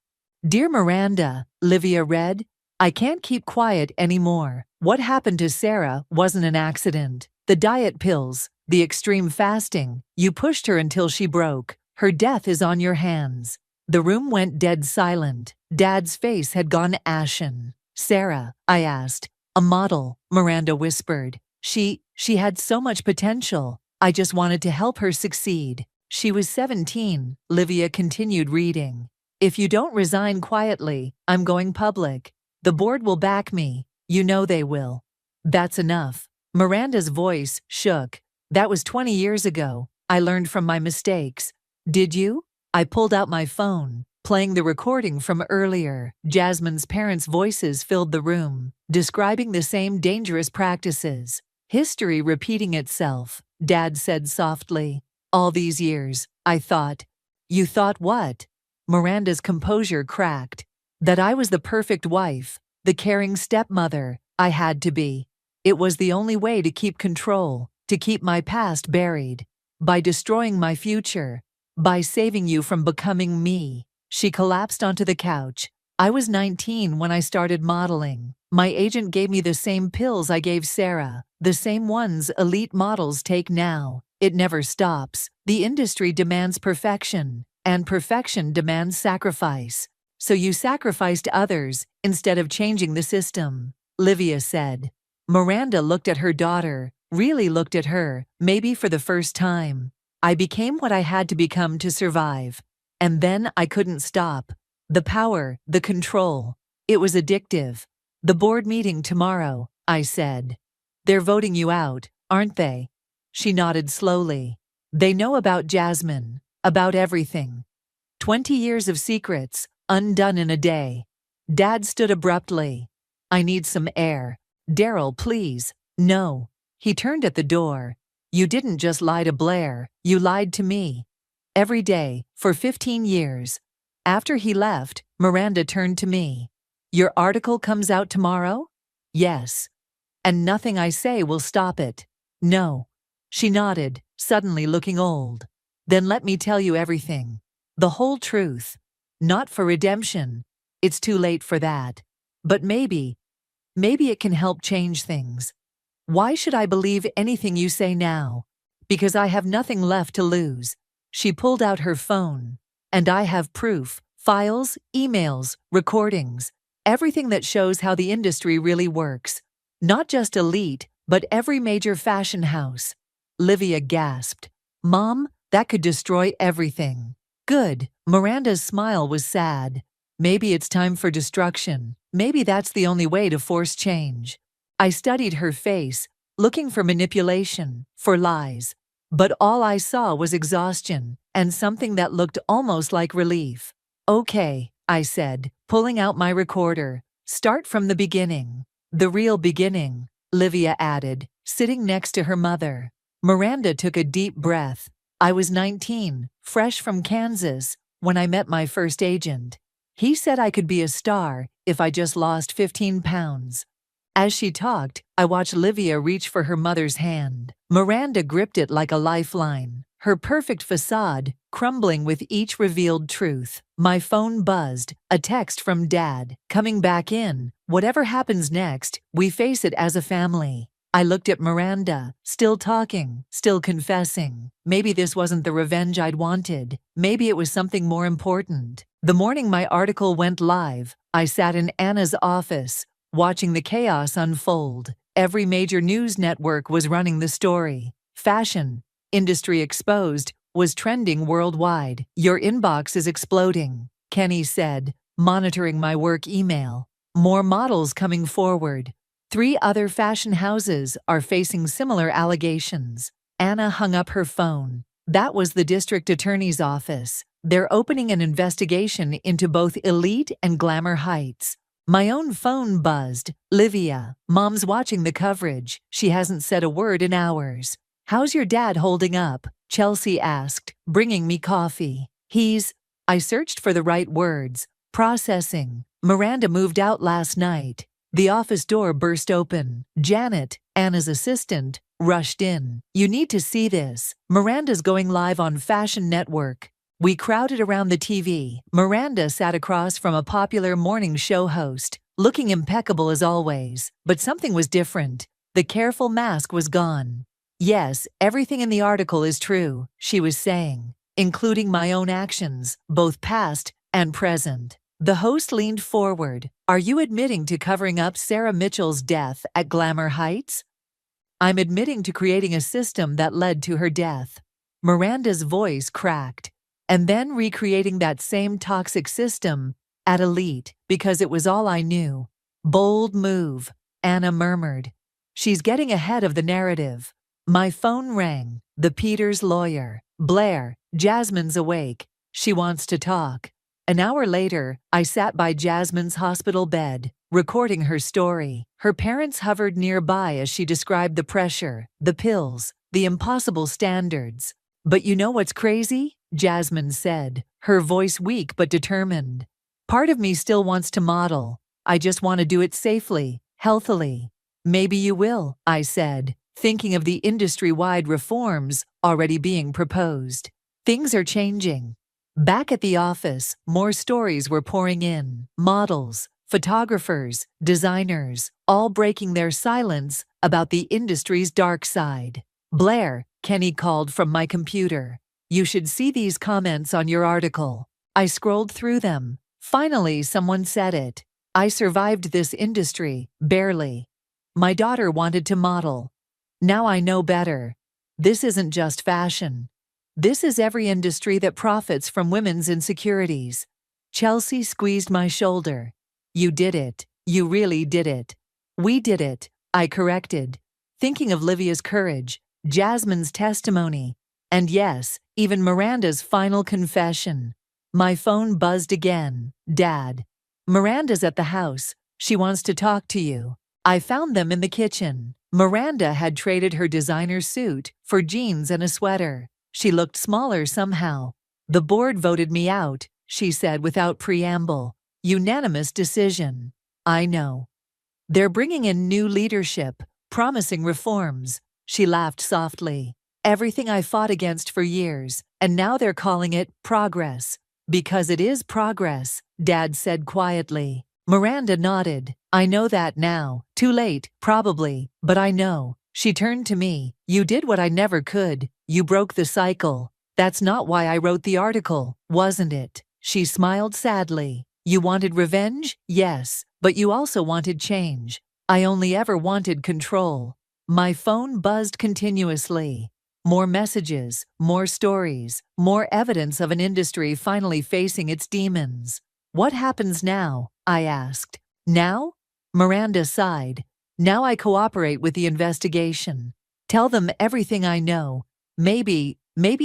Dear Miranda, Livia read, I can't keep quiet anymore. What happened to Sarah wasn't an accident. The diet pills, the extreme fasting, you pushed her until she broke. Her death is on your hands. The room went dead silent. Dad's face had gone ashen. Sarah, I asked. A model, Miranda whispered. She had so much potential. I just wanted to help her succeed. She was 17, Livia continued reading. If you don't resign quietly, I'm going public. The board will back me. You know they will. That's enough. Miranda's voice shook. That was 20 years ago. I learned from my mistakes. Did you? I pulled out my phone, playing the recording from earlier. Jasmine's parents' voices filled the room, describing the same dangerous practices. History repeating itself, Dad said softly. All these years, I thought. You thought what? Miranda's composure cracked. That I was the perfect wife, the caring stepmother. I had to be. It was the only way to keep control, to keep my past buried. By destroying my future. By saving you from becoming me. She collapsed onto the couch. I was 19 when I started modeling. My agent gave me the same pills I gave Sarah, the same ones elite models take now. It never stops. The industry demands perfection, and perfection demands sacrifice. So you sacrificed others instead of changing the system, Livia said. Miranda looked at her daughter, really looked at her, maybe for the first time. I became what I had to become to survive. And then I couldn't stop. The power, the control. It was addictive. The board meeting tomorrow, I said. They're voting you out, aren't they? She nodded slowly. They know about Jasmine, about everything. 20 years of secrets, undone in a day. Dad stood abruptly. I need some air. Daryl, please. No. He turned at the door. You didn't just lie to Blair, you lied to me. Every day, for 15 years. After he left, Miranda turned to me. Your article comes out tomorrow? Yes. And nothing I say will stop it. No. She nodded, suddenly looking old. Then let me tell you everything. The whole truth. Not for redemption. It's too late for that. But maybe it can help change things. Why should I believe anything you say now? Because I have nothing left to lose. She pulled out her phone. And I have proof, files, emails, recordings, everything that shows how the industry really works. Not just elite, but every major fashion house. Livia gasped. Mom, that could destroy everything. Good. Miranda's smile was sad. Maybe it's time for destruction. Maybe that's the only way to force change. I studied her face, looking for manipulation, for lies. But all I saw was exhaustion, and something that looked almost like relief. Okay, I said, pulling out my recorder. Start from the beginning. The real beginning, Livia added, sitting next to her mother. Miranda took a deep breath. I was 19, fresh from Kansas, when I met my first agent. He said I could be a star if I just lost 15 pounds. As she talked, I watched Livia reach for her mother's hand. Miranda gripped it like a lifeline, her perfect facade crumbling with each revealed truth. My phone buzzed, a text from Dad. Coming back in. Whatever happens next, we face it as a family. I looked at Miranda, still talking, still confessing. Maybe this wasn't the revenge I'd wanted. Maybe it was something more important. The morning my article went live, I sat in Anna's office, watching the chaos unfold. Every major news network was running the story. Fashion, industry exposed, was trending worldwide. Your inbox is exploding, Kenny said, monitoring my work email. More models coming forward. 3 other fashion houses are facing similar allegations. Anna hung up her phone. That was the district attorney's office. They're opening an investigation into both Elite and Glamour Heights. My own phone buzzed. Livia, Mom's watching the coverage. She hasn't said a word in hours. How's your dad holding up? Chelsea asked, bringing me coffee. I searched for the right words. Processing. Miranda moved out last night. The office door burst open. Janet, Anna's assistant, rushed in. You need to see this. Miranda's going live on Fashion Network. We crowded around the TV. Miranda sat across from a popular morning show host, looking impeccable as always. But something was different. The careful mask was gone. Yes, everything in the article is true, she was saying, including my own actions, both past and present. The host leaned forward. Are you admitting to covering up Sarah Mitchell's death at Glamour Heights? I'm admitting to creating a system that led to her death. Miranda's voice cracked. And then recreating that same toxic system at Elite because it was all I knew. Bold move, Anna murmured. She's getting ahead of the narrative. My phone rang. The Peters lawyer. Blair, Jasmine's awake. She wants to talk. An hour later, I sat by Jasmine's hospital bed, recording her story. Her parents hovered nearby as she described the pressure, the pills, the impossible standards. But you know what's crazy? Jasmine said, her voice weak but determined. Part of me still wants to model. I just want to do it safely, healthily. Maybe you will, I said, thinking of the industry-wide reforms already being proposed. Things are changing. Back at the office, more stories were pouring in. Models, photographers, designers, all breaking their silence about the industry's dark side. Blair, Kenny called from my computer. You should see these comments on your article. I scrolled through them. Finally, someone said it. I survived this industry, barely. My daughter wanted to model. Now I know better. This isn't just fashion. This is every industry that profits from women's insecurities. Chelsea squeezed my shoulder. You did it. You really did it. We did it, I corrected, thinking of Livia's courage, Jasmine's testimony, and yes, even Miranda's final confession. My phone buzzed again. Dad. Miranda's at the house. She wants to talk to you. I found them in the kitchen. Miranda had traded her designer suit for jeans and a sweater. She looked smaller somehow. The board voted me out, she said without preamble. Unanimous decision. I know. They're bringing in new leadership, promising reforms. She laughed softly. Everything I fought against for years, and now they're calling it progress. Because it is progress, Dad said quietly. Miranda nodded. I know that now. Too late, probably, but I know. She turned to me. You did what I never could. You broke the cycle. That's not why I wrote the article, wasn't it? She smiled sadly. You wanted revenge? Yes, but you also wanted change. I only ever wanted control. My phone buzzed continuously. More messages, more stories, more evidence of an industry finally facing its demons. What happens now? I asked. Now? Miranda sighed. Now I cooperate with the investigation. Tell them everything I know. Maybe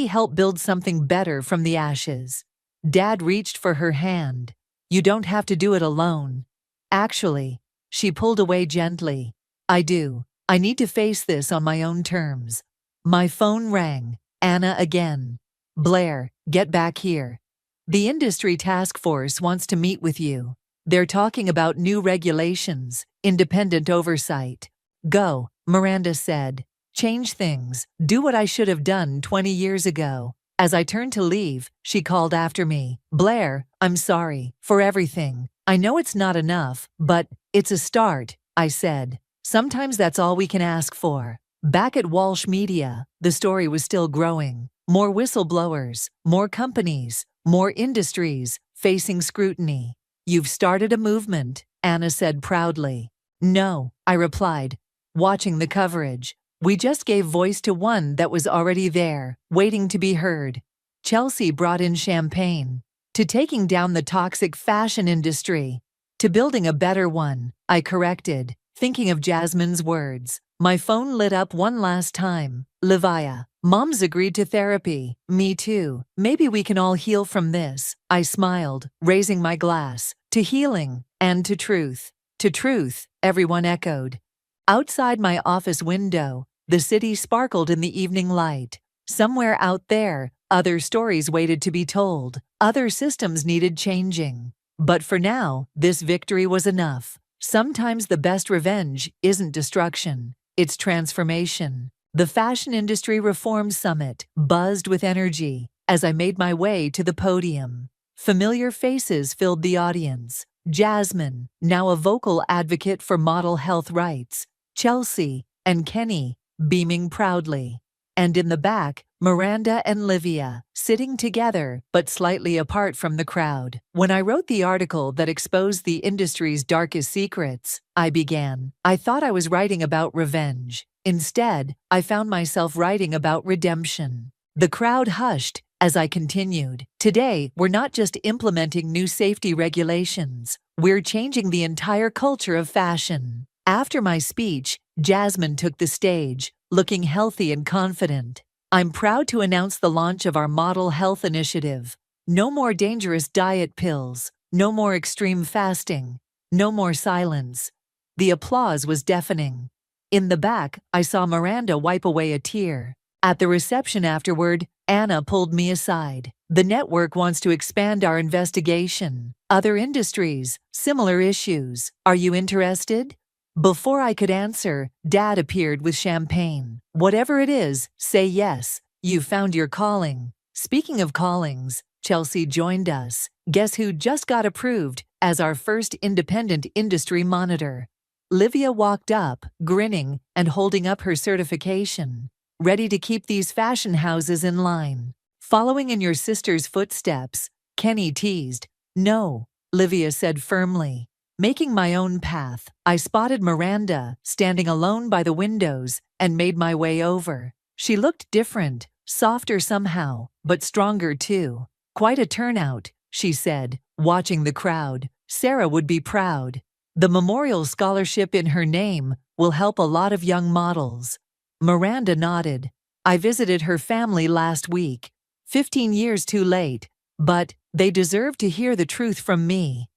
help build something better from the ashes. Dad reached for her hand. You don't have to do it alone. Actually, she pulled away gently. I do. I need to face this on my own terms. My phone rang. Anna again. Blair, get back here. The industry task force wants to meet with you. They're talking about new regulations, independent oversight. Go, Miranda said. Change things. Do what I should have done 20 years ago. As I turned to leave, she called after me. Blair, I'm sorry for everything. I know it's not enough, but it's a start, I said. Sometimes that's all we can ask for. Back at Walsh Media, the story was still growing. More whistleblowers, more companies, more industries, facing scrutiny. "You've started a movement," Anna said proudly. "No," I replied, watching the coverage. "We just gave voice to one that was already there, waiting to be heard." Chelsea brought in champagne. "To taking down the toxic fashion industry. To building a better one," I corrected, thinking of Jasmine's words. My phone lit up one last time. "Livia, Mom's agreed to therapy." "Me too. Maybe we can all heal from this." I smiled, raising my glass. "To healing, and to truth." "To truth," everyone echoed. Outside my office window, the city sparkled in the evening light. Somewhere out there, other stories waited to be told. Other systems needed changing. But for now, this victory was enough. Sometimes the best revenge isn't destruction, it's transformation. The Fashion Industry Reform Summit buzzed with energy as I made my way to the podium. Familiar faces filled the audience. Jasmine, now a vocal advocate for model health rights, Chelsea, and Kenny, beaming proudly. And in the back, Miranda and Livia, sitting together but slightly apart from the crowd. "When I wrote the article that exposed the industry's darkest secrets," I began, "I thought I was writing about revenge. Instead, I found myself writing about redemption." The crowd hushed as I continued. "Today, we're not just implementing new safety regulations, we're changing the entire culture of fashion." After my speech, Jasmine took the stage, looking healthy and confident. "I'm proud to announce the launch of our Model Health Initiative. No more dangerous diet pills, no more extreme fasting, no more silence." The applause was deafening. In the back, I saw Miranda wipe away a tear. At the reception afterward, Anna pulled me aside. "The network wants to expand our investigation. Other industries, similar issues. Are you interested?" Before I could answer, Dad appeared with champagne. "Whatever it is, say yes. You found your calling." Speaking of callings, Chelsea joined us. Guess who just got approved as our first independent industry monitor? Livia walked up, grinning and holding up her certification. "Ready to keep these fashion houses in line." "Following in your sister's footsteps," Kenny teased. "No," Livia said firmly. Making my own path, I spotted Miranda standing alone by the windows and made my way over. She looked different, softer somehow, but stronger too. "Quite a turnout," she said, watching the crowd. "Sarah would be proud. The memorial scholarship in her name will help a lot of young models." Miranda nodded. "I visited her family last week. 15 years too late, but they deserve to hear the truth from me."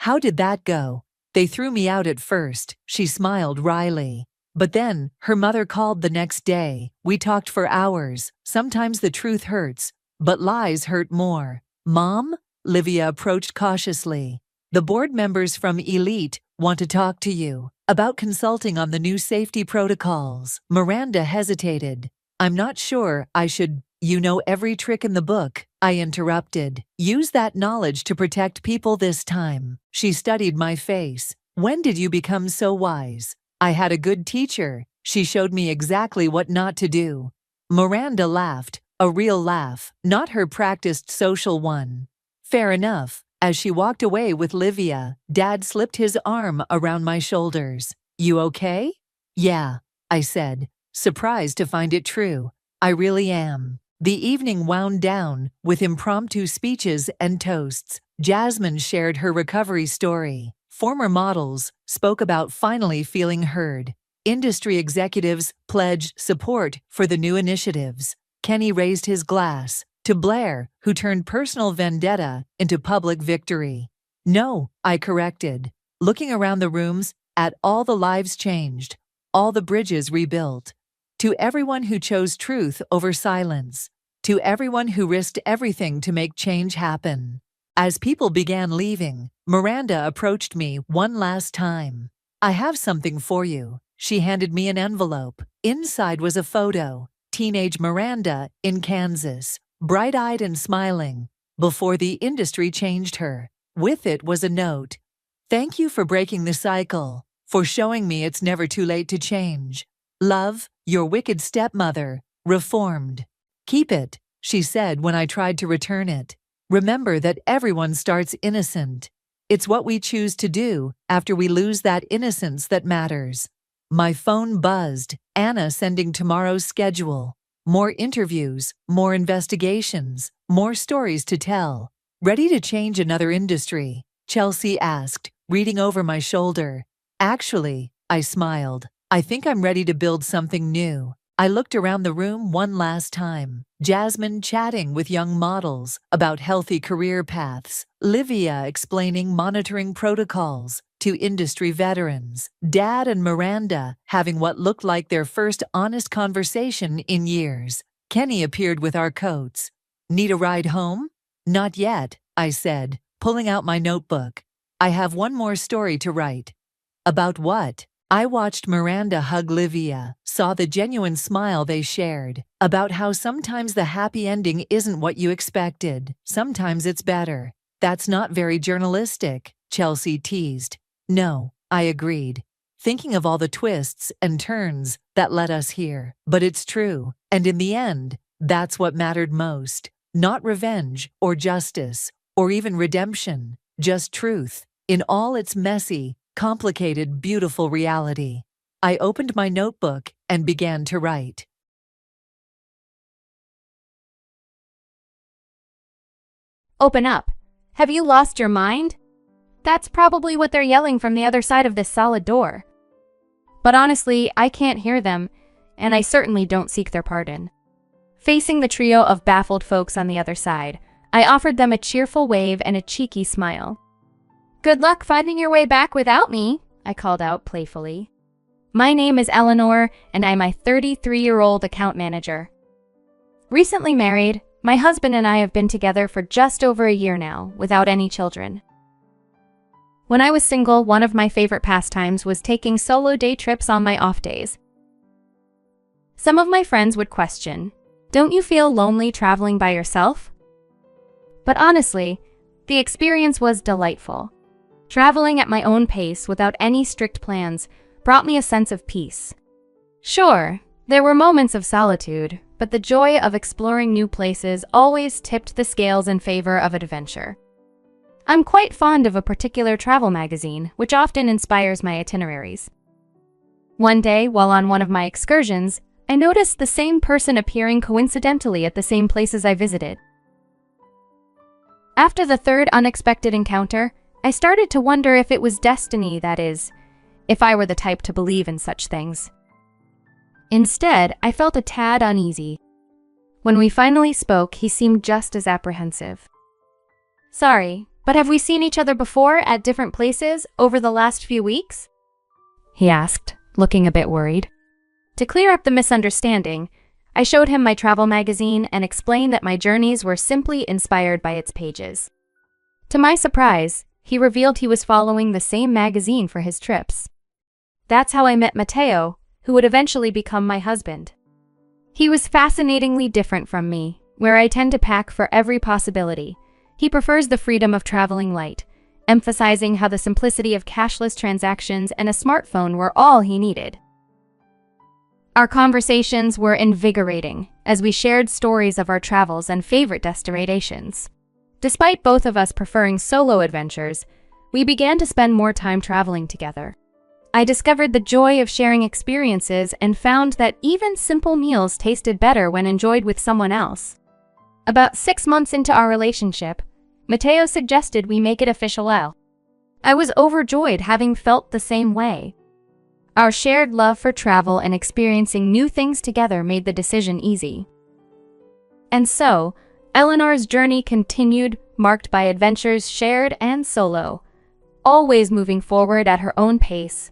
"How did that go?" "They threw me out at first," she smiled wryly. "But then, her mother called the next day. We talked for hours. Sometimes the truth hurts, but lies hurt more." "Mom?" Livia approached cautiously. "The board members from Elite want to talk to you about consulting on the new safety protocols." Miranda hesitated. "I'm not sure I should." "You know every trick in the book," I interrupted. "Use that knowledge to protect people this time." She studied my face. "When did you become so wise?" "I had a good teacher. She showed me exactly what not to do." Miranda laughed, a real laugh, not her practiced social one. "Fair enough." As she walked away with Livia, Dad slipped his arm around my shoulders. "You okay?" "Yeah," I said, surprised to find it true. "I really am." The evening wound down with impromptu speeches and toasts. Jasmine shared her recovery story. Former models spoke about finally feeling heard. Industry executives pledged support for the new initiatives. Kenny raised his glass to Blair, who turned personal vendetta into public victory. "No," I corrected, looking around the rooms at all the lives changed, all the bridges rebuilt. To everyone who chose truth over silence. To everyone who risked everything to make change happen. As people began leaving, Miranda approached me one last time. "I have something for you." She handed me an envelope. Inside was a photo. Teenage Miranda in Kansas, bright-eyed and smiling, before the industry changed her. With it was a note. "Thank you for breaking the cycle, for showing me it's never too late to change. Love, your wicked stepmother, reformed." "Keep it," she said when I tried to return it. Remember that everyone starts innocent. It's what we choose to do after we lose that innocence that matters. My phone buzzed. Anna sending tomorrow's schedule. More interviews, more investigations, more stories to tell. Ready to change another industry? Chelsea asked, reading over my shoulder. Actually, I smiled. I think I'm ready to build something new. I looked around the room one last time. Jasmine chatting with young models about healthy career paths. Livia explaining monitoring protocols to industry veterans. Dad and Miranda having what looked like their first honest conversation in years. Kenny appeared with our coats. Need a ride home? Not yet, I said, pulling out my notebook. I have one more story to write. About what? I watched Miranda hug Livia, saw the genuine smile they shared, about how sometimes the happy ending isn't what you expected. Sometimes it's better. That's not very journalistic, Chelsea teased. No, I agreed, thinking of all the twists and turns that led us here. But it's true, and in the end, that's what mattered most. Not revenge or justice or even redemption, just truth in all its messy, complicated, beautiful reality. I opened my notebook and began to write. Open up. Have you lost your mind? That's probably what they're yelling from the other side of this solid door. But honestly, I can't hear them, and I certainly don't seek their pardon. Facing the trio of baffled folks on the other side, I offered them a cheerful wave and a cheeky smile. Good luck finding your way back without me, I called out playfully. My name is Eleanor, and I'm a 33-year-old account manager. Recently married, my husband and I have been together for just over a year now, without any children. When I was single, one of my favorite pastimes was taking solo day trips on my off days. Some of my friends would question, "Don't you feel lonely traveling by yourself?" But honestly, the experience was delightful. Traveling at my own pace without any strict plans brought me a sense of peace. Sure, there were moments of solitude, but the joy of exploring new places always tipped the scales in favor of adventure. I'm quite fond of a particular travel magazine, which often inspires my itineraries. One day, while on one of my excursions, I noticed the same person appearing coincidentally at the same places I visited. After the third unexpected encounter, I started to wonder if it was destiny, that is, if I were the type to believe in such things. Instead, I felt a tad uneasy. When we finally spoke, he seemed just as apprehensive. Sorry, but have we seen each other before at different places over the last few weeks? He asked, looking a bit worried. To clear up the misunderstanding, I showed him my travel magazine and explained that my journeys were simply inspired by its pages. To my surprise, he revealed he was following the same magazine for his trips. That's how I met Matteo, who would eventually become my husband. He was fascinatingly different from me, where I tend to pack for every possibility. He prefers the freedom of traveling light, emphasizing how the simplicity of cashless transactions and a smartphone were all he needed. Our conversations were invigorating as we shared stories of our travels and favorite destinations. Despite both of us preferring solo adventures, we began to spend more time traveling together. I discovered the joy of sharing experiences and found that even simple meals tasted better when enjoyed with someone else. About 6 months into our relationship, Matteo suggested we make it official. I was overjoyed, having felt the same way. Our shared love for travel and experiencing new things together made the decision easy. And so, Eleanor's journey continued, marked by adventures shared and solo, always moving forward at her own pace,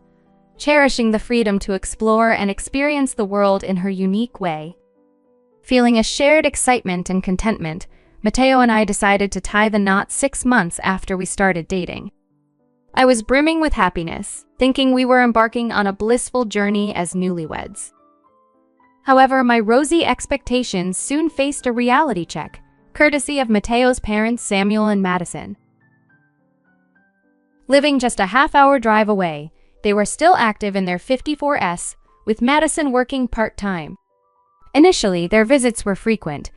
cherishing the freedom to explore and experience the world in her unique way. Feeling a shared excitement and contentment, Matteo and I decided to tie the knot 6 months after we started dating. I was brimming with happiness, thinking we were embarking on a blissful journey as newlyweds. However, my rosy expectations soon faced a reality check, courtesy of Matteo's parents, Samuel and Madison. Living just a half-hour drive away, they were still active in their 54S, with Madison working part-time. Initially, their visits were frequent,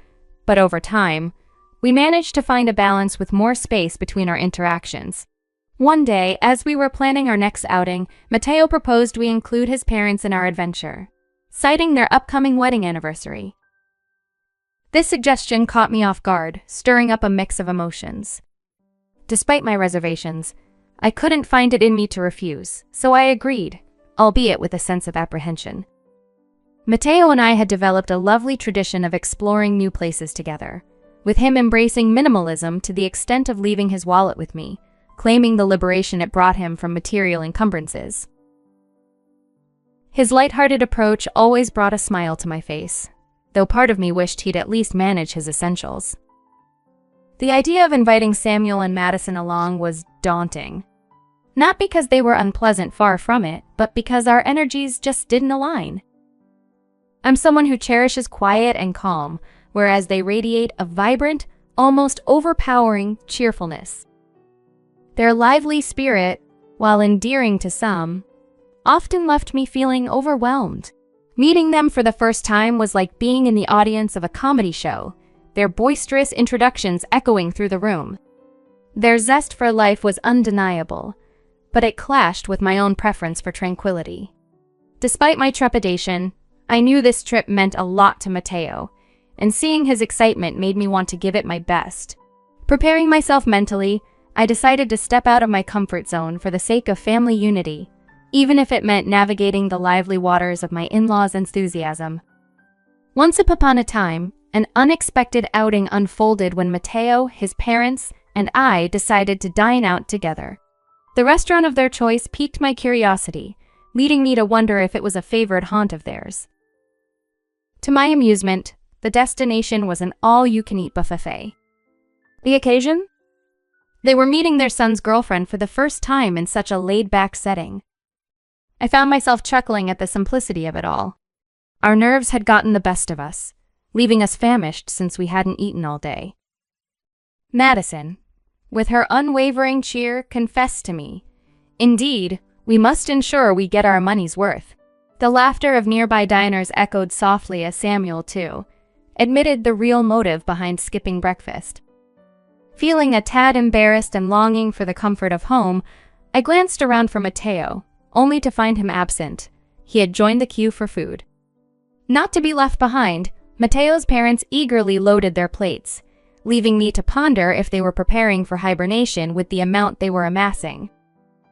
but over time, We managed to find a balance with more space between our interactions. One day, as we were planning our next outing, Matteo proposed we include his parents in our adventure, citing their upcoming wedding anniversary. This suggestion caught me off guard, stirring up a mix of emotions. Despite my reservations, I couldn't find it in me to refuse, so I agreed, albeit with a sense of apprehension. Matteo and I had developed a lovely tradition of exploring new places together, with him embracing minimalism to the extent of leaving his wallet with me, claiming the liberation it brought him from material encumbrances. His lighthearted approach always brought a smile to my face, though part of me wished he'd at least manage his essentials. The idea of inviting Samuel and Madison along was daunting. Not because they were unpleasant, far from it, but because our energies just didn't align. I'm someone who cherishes quiet and calm, whereas they radiate a vibrant, almost overpowering cheerfulness. Their lively spirit, while endearing to some, often left me feeling overwhelmed. Meeting them for the first time was like being in the audience of a comedy show, their boisterous introductions echoing through the room. Their zest for life was undeniable, but it clashed with my own preference for tranquility. Despite my trepidation, I knew this trip meant a lot to Matteo, and seeing his excitement made me want to give it my best. Preparing myself mentally, I decided to step out of my comfort zone for the sake of family unity, even if it meant navigating the lively waters of my in-laws' enthusiasm. Once upon a time, an unexpected outing unfolded when Matteo, his parents, and I decided to dine out together. The restaurant of their choice piqued my curiosity, leading me to wonder if it was a favorite haunt of theirs. To my amusement, the destination was an all-you-can-eat buffet. The occasion? They were meeting their son's girlfriend for the first time in such a laid-back setting. I found myself chuckling at the simplicity of it all. Our nerves had gotten the best of us, leaving us famished since we hadn't eaten all day. Madison, with her unwavering cheer, confessed to me, "Indeed, we must ensure we get our money's worth." The laughter of nearby diners echoed softly as Samuel, too, admitted the real motive behind skipping breakfast. Feeling a tad embarrassed and longing for the comfort of home, I glanced around for Matteo, only to find him absent. He had joined the queue for food. Not to be left behind, Matteo's parents eagerly loaded their plates, leaving me to ponder if they were preparing for hibernation with the amount they were amassing.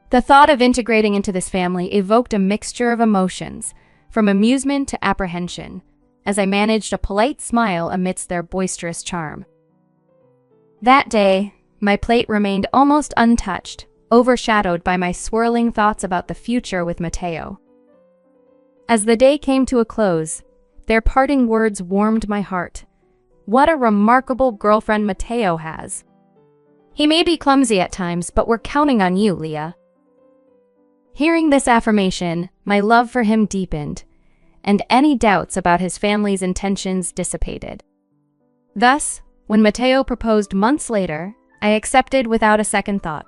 The thought of integrating into this family evoked a mixture of emotions, from amusement to apprehension, as I managed a polite smile amidst their boisterous charm. That day, my plate remained almost untouched, overshadowed by my swirling thoughts about the future with Matteo. As the day came to a close, their parting words warmed my heart. What a remarkable girlfriend Matteo has. He may be clumsy at times, but we're counting on you, Leah. Hearing this affirmation, my love for him deepened, and any doubts about his family's intentions dissipated. Thus, when Matteo proposed months later, I accepted without a second thought.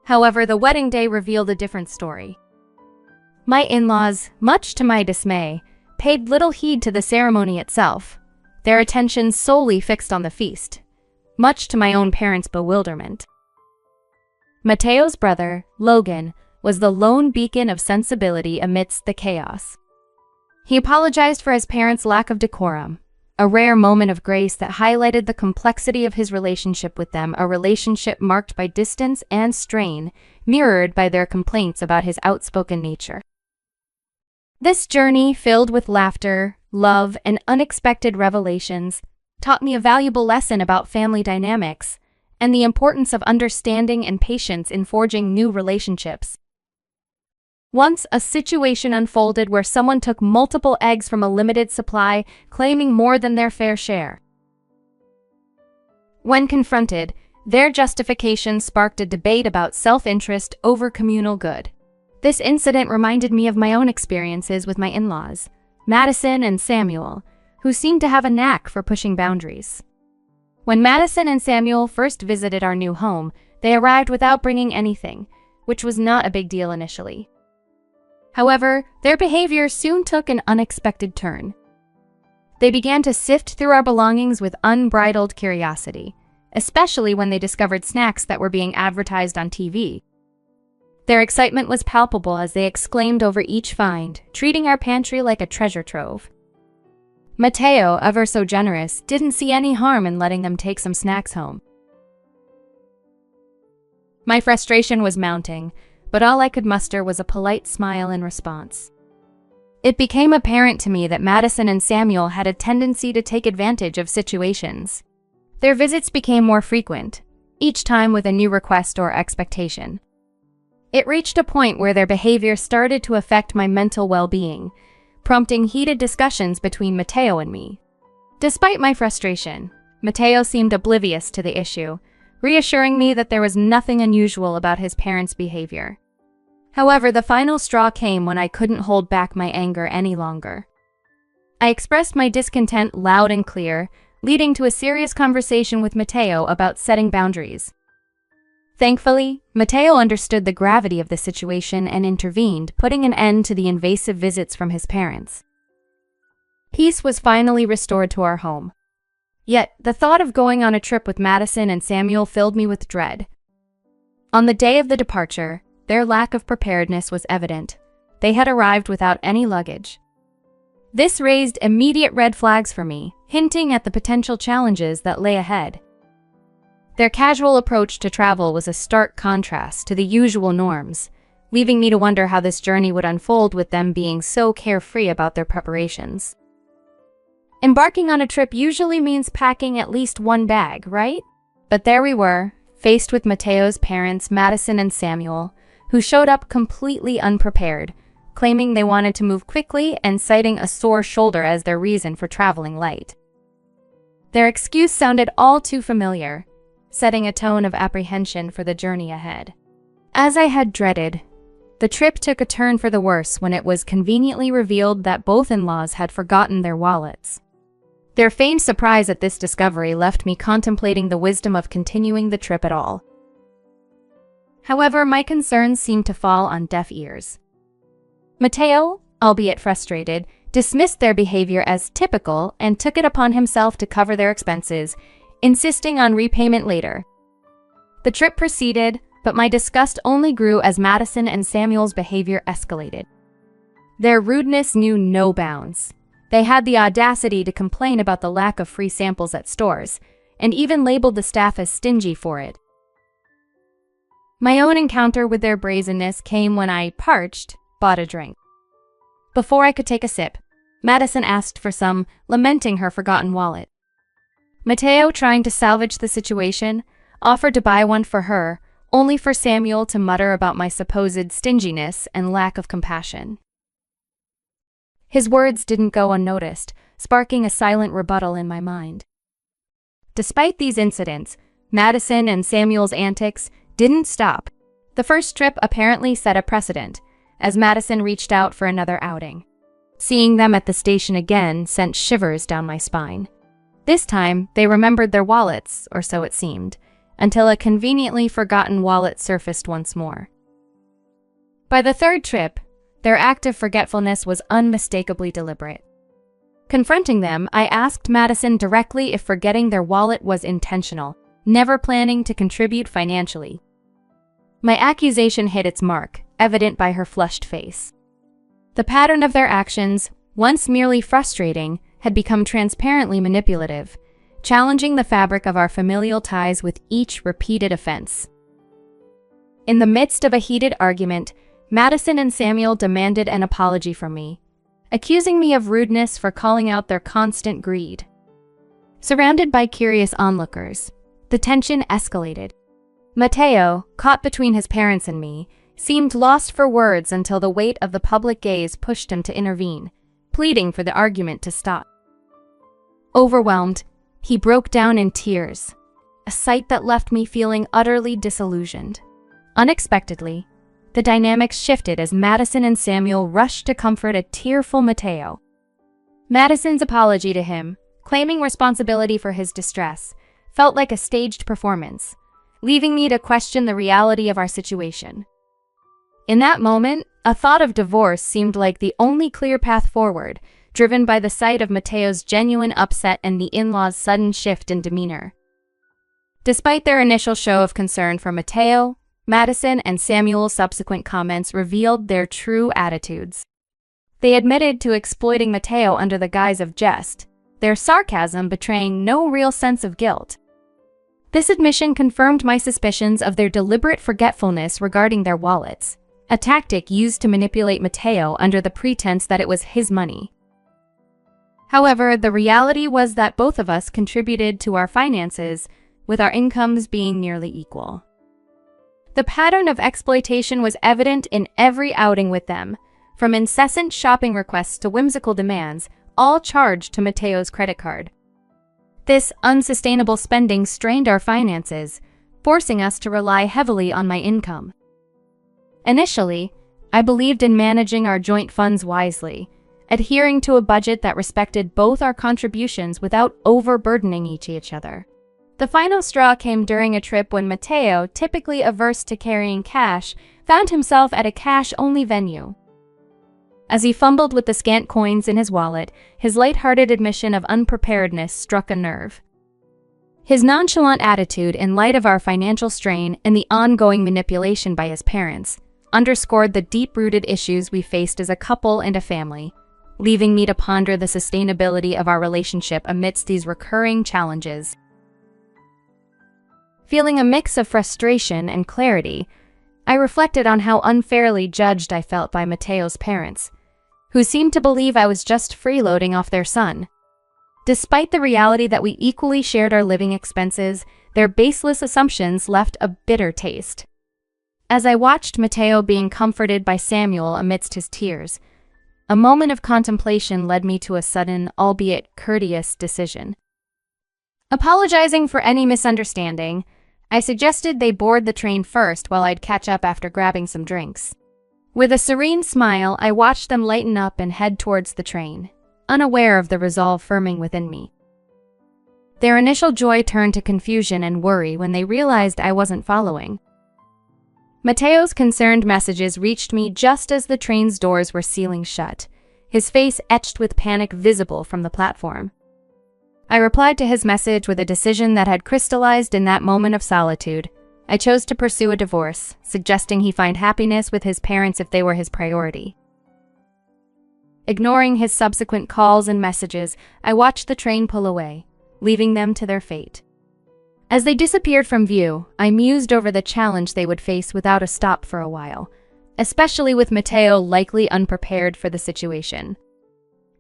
However, the wedding day revealed a different story. My in-laws, much to my dismay, paid little heed to the ceremony itself, their attention solely fixed on the feast, much to my own parents' bewilderment. Matteo's brother, Logan, was the lone beacon of sensibility amidst the chaos. He apologized for his parents' lack of decorum, a rare moment of grace that highlighted the complexity of his relationship with them, a relationship marked by distance and strain, mirrored by their complaints about his outspoken nature. This journey, filled with laughter, love, and unexpected revelations, taught me a valuable lesson about family dynamics and the importance of understanding and patience in forging new relationships. Once, a situation unfolded where someone took multiple eggs from a limited supply, claiming more than their fair share. When confronted, their justification sparked a debate about self-interest over communal good. This incident reminded me of my own experiences with my in-laws, Madison and Samuel, who seemed to have a knack for pushing boundaries. When Madison and Samuel first visited our new home, they arrived without bringing anything, which was not a big deal initially. However, their behavior soon took an unexpected turn. They began to sift through our belongings with unbridled curiosity, especially when they discovered snacks that were being advertised on TV. Their excitement was palpable as they exclaimed over each find, treating our pantry like a treasure trove. Mateo, ever so generous, didn't see any harm in letting them take some snacks home. My frustration was mounting, but all I could muster was a polite smile in response. It became apparent to me that Madison and Samuel had a tendency to take advantage of situations. Their visits became more frequent, each time with a new request or expectation. It reached a point where their behavior started to affect my mental well-being, prompting heated discussions between Mateo and me. Despite my frustration, Mateo seemed oblivious to the issue, reassuring me that there was nothing unusual about his parents' behavior. However, the final straw came when I couldn't hold back my anger any longer. I expressed my discontent loud and clear, leading to a serious conversation with Mateo about setting boundaries. Thankfully, Mateo understood the gravity of the situation and intervened, putting an end to the invasive visits from his parents. Peace was finally restored to our home. Yet, the thought of going on a trip with Madison and Samuel filled me with dread. On the day of the departure, their lack of preparedness was evident. They had arrived without any luggage. This raised immediate red flags for me, hinting at the potential challenges that lay ahead. Their casual approach to travel was a stark contrast to the usual norms, leaving me to wonder how this journey would unfold with them being so carefree about their preparations. Embarking on a trip usually means packing at least one bag, right? But there we were, faced with Mateo's parents, Madison and Samuel, who showed up completely unprepared, claiming they wanted to move quickly and citing a sore shoulder as their reason for traveling light. Their excuse sounded all too familiar, setting a tone of apprehension for the journey ahead. As I had dreaded, the trip took a turn for the worse when it was conveniently revealed that both in-laws had forgotten their wallets. Their feigned surprise at this discovery left me contemplating the wisdom of continuing the trip at all. However, my concerns seemed to fall on deaf ears. Mateo, albeit frustrated, dismissed their behavior as typical and took it upon himself to cover their expenses, insisting on repayment later. The trip proceeded, but my disgust only grew as Madison and Samuel's behavior escalated. Their rudeness knew no bounds. They had the audacity to complain about the lack of free samples at stores, and even labeled the staff as stingy for it. My own encounter with their brazenness came when I, parched, bought a drink. Before I could take a sip, Madison asked for some, lamenting her forgotten wallet. Mateo, trying to salvage the situation, offered to buy one for her, only for Samuel to mutter about my supposed stinginess and lack of compassion. His words didn't go unnoticed, sparking a silent rebuttal in my mind. Despite these incidents, Madison and Samuel's antics didn't stop. The first trip apparently set a precedent, as Madison reached out for another outing. Seeing them at the station again sent shivers down my spine. This time, they remembered their wallets, or so it seemed, until a conveniently forgotten wallet surfaced once more. By the third trip, their act of forgetfulness was unmistakably deliberate. Confronting them, I asked Madison directly if forgetting their wallet was intentional, never planning to contribute financially. My accusation hit its mark, evident by her flushed face. The pattern of their actions, once merely frustrating, had become transparently manipulative, challenging the fabric of our familial ties with each repeated offense. In the midst of a heated argument, Madison and Samuel demanded an apology from me, accusing me of rudeness for calling out their constant greed. Surrounded by curious onlookers, the tension escalated. Mateo, caught between his parents and me, seemed lost for words until the weight of the public gaze pushed him to intervene, pleading for the argument to stop. Overwhelmed, he broke down in tears, a sight that left me feeling utterly disillusioned. Unexpectedly, the dynamics shifted as Madison and Samuel rushed to comfort a tearful Mateo. Madison's apology to him, claiming responsibility for his distress, felt like a staged performance, leaving me to question the reality of our situation. In that moment, a thought of divorce seemed like the only clear path forward, driven by the sight of Mateo's genuine upset and the in-laws' sudden shift in demeanor. Despite their initial show of concern for Mateo, Madison and Samuel's subsequent comments revealed their true attitudes. They admitted to exploiting Mateo under the guise of jest, their sarcasm betraying no real sense of guilt. This admission confirmed my suspicions of their deliberate forgetfulness regarding their wallets, a tactic used to manipulate Mateo under the pretense that it was his money. However, the reality was that both of us contributed to our finances, with our incomes being nearly equal. The pattern of exploitation was evident in every outing with them, from incessant shopping requests to whimsical demands, all charged to Mateo's credit card. This unsustainable spending strained our finances, forcing us to rely heavily on my income. Initially, I believed in managing our joint funds wisely, adhering to a budget that respected both our contributions without overburdening each other. The final straw came during a trip when Mateo, typically averse to carrying cash, found himself at a cash-only venue. As he fumbled with the scant coins in his wallet, his light-hearted admission of unpreparedness struck a nerve. His nonchalant attitude in light of our financial strain and the ongoing manipulation by his parents underscored the deep-rooted issues we faced as a couple and a family, leaving me to ponder the sustainability of our relationship amidst these recurring challenges. Feeling a mix of frustration and clarity, I reflected on how unfairly judged I felt by Mateo's parents, who seemed to believe I was just freeloading off their son. Despite the reality that we equally shared our living expenses, their baseless assumptions left a bitter taste. As I watched Mateo being comforted by Samuel amidst his tears, a moment of contemplation led me to a sudden, albeit courteous, decision. Apologizing for any misunderstanding, I suggested they board the train first while I'd catch up after grabbing some drinks. With a serene smile, I watched them lighten up and head towards the train, unaware of the resolve firming within me. Their initial joy turned to confusion and worry when they realized I wasn't following. Mateo's concerned messages reached me just as the train's doors were sealing shut, his face etched with panic visible from the platform. I replied to his message with a decision that had crystallized in that moment of solitude. I chose to pursue a divorce, suggesting he find happiness with his parents if they were his priority. Ignoring his subsequent calls and messages, I watched the train pull away, leaving them to their fate. As they disappeared from view, I mused over the challenge they would face without a stop for a while, especially with Mateo likely unprepared for the situation.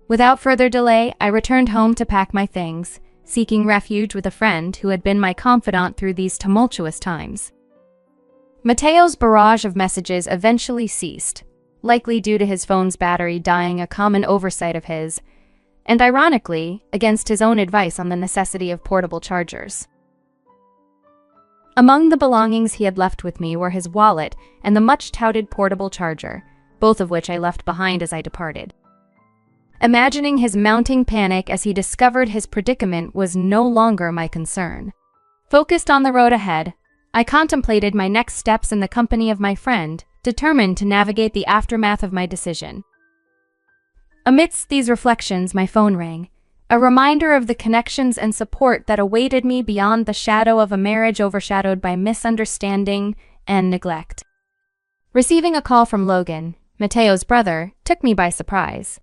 Without further delay, I returned home to pack my things, seeking refuge with a friend who had been my confidant through these tumultuous times. Mateo's barrage of messages eventually ceased, likely due to his phone's battery dying, a common oversight of his, and ironically, against his own advice on the necessity of portable chargers. Among the belongings he had left with me were his wallet and the much-touted portable charger, both of which I left behind as I departed. Imagining his mounting panic as he discovered his predicament was no longer my concern. Focused on the road ahead, I contemplated my next steps in the company of my friend, determined to navigate the aftermath of my decision. Amidst these reflections, my phone rang, a reminder of the connections and support that awaited me beyond the shadow of a marriage overshadowed by misunderstanding and neglect. Receiving a call from Logan, Mateo's brother, took me by surprise.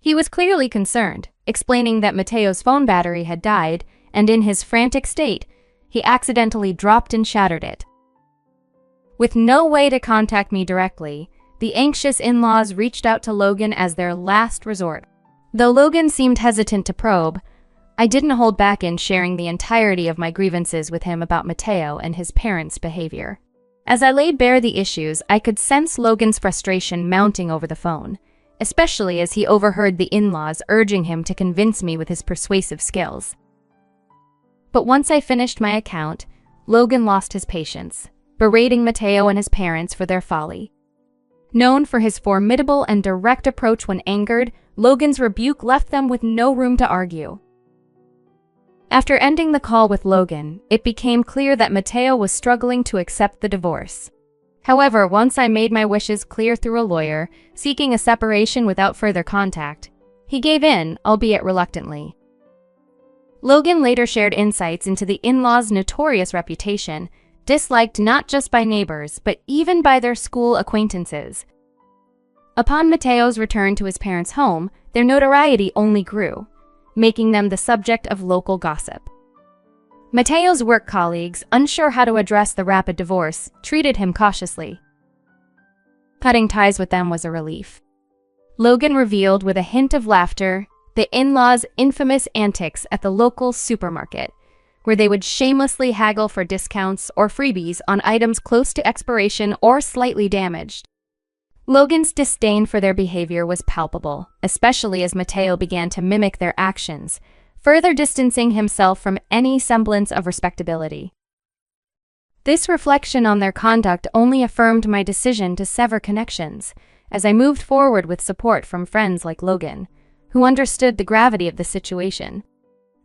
He was clearly concerned, explaining that Mateo's phone battery had died, and in his frantic state, he accidentally dropped and shattered it. With no way to contact me directly, the anxious in-laws reached out to Logan as their last resort. Though Logan seemed hesitant to probe, I didn't hold back in sharing the entirety of my grievances with him about Mateo and his parents' behavior. As I laid bare the issues, I could sense Logan's frustration mounting over the phone, especially as he overheard the in-laws urging him to convince me with his persuasive skills. But once I finished my account, Logan lost his patience, berating Mateo and his parents for their folly. Known for his formidable and direct approach when angered, Logan's rebuke left them with no room to argue. After ending the call with Logan, it became clear that Mateo was struggling to accept the divorce. However, once I made my wishes clear through a lawyer, seeking a separation without further contact, He gave in, albeit reluctantly. Logan later shared insights into the in-laws' notorious reputation, disliked not just by neighbors, but even by their school acquaintances. Upon Mateo's return to his parents' home, their notoriety only grew, making them the subject of local gossip. Mateo's work colleagues, unsure how to address the rapid divorce, treated him cautiously. Cutting ties with them was a relief. Logan revealed with a hint of laughter the in-laws' infamous antics at the local supermarket, where they would shamelessly haggle for discounts or freebies on items close to expiration or slightly damaged. Logan's disdain for their behavior was palpable, especially as Mateo began to mimic their actions, further distancing himself from any semblance of respectability. This reflection on their conduct only affirmed my decision to sever connections, as I moved forward with support from friends like Logan, who understood the gravity of the situation.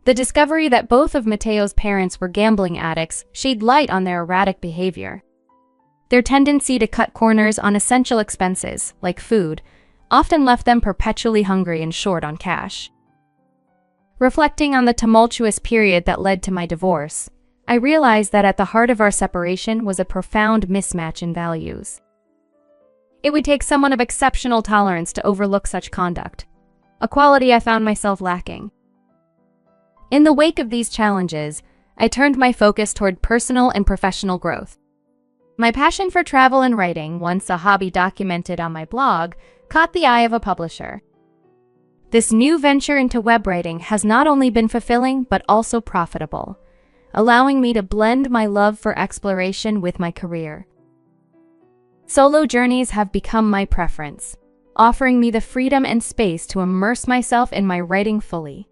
The discovery that both of Mateo's parents were gambling addicts shed light on their erratic behavior. Their tendency to cut corners on essential expenses, like food, often left them perpetually hungry and short on cash. Reflecting on the tumultuous period that led to my divorce, I realized that at the heart of our separation was a profound mismatch in values. It would take someone of exceptional tolerance to overlook such conduct, a quality I found myself lacking. In the wake of these challenges, I turned my focus toward personal and professional growth. My passion for travel and writing, once a hobby documented on my blog, caught the eye of a publisher. This new venture into web writing has not only been fulfilling but also profitable, allowing me to blend my love for exploration with my career. Solo journeys have become my preference, offering me the freedom and space to immerse myself in my writing fully.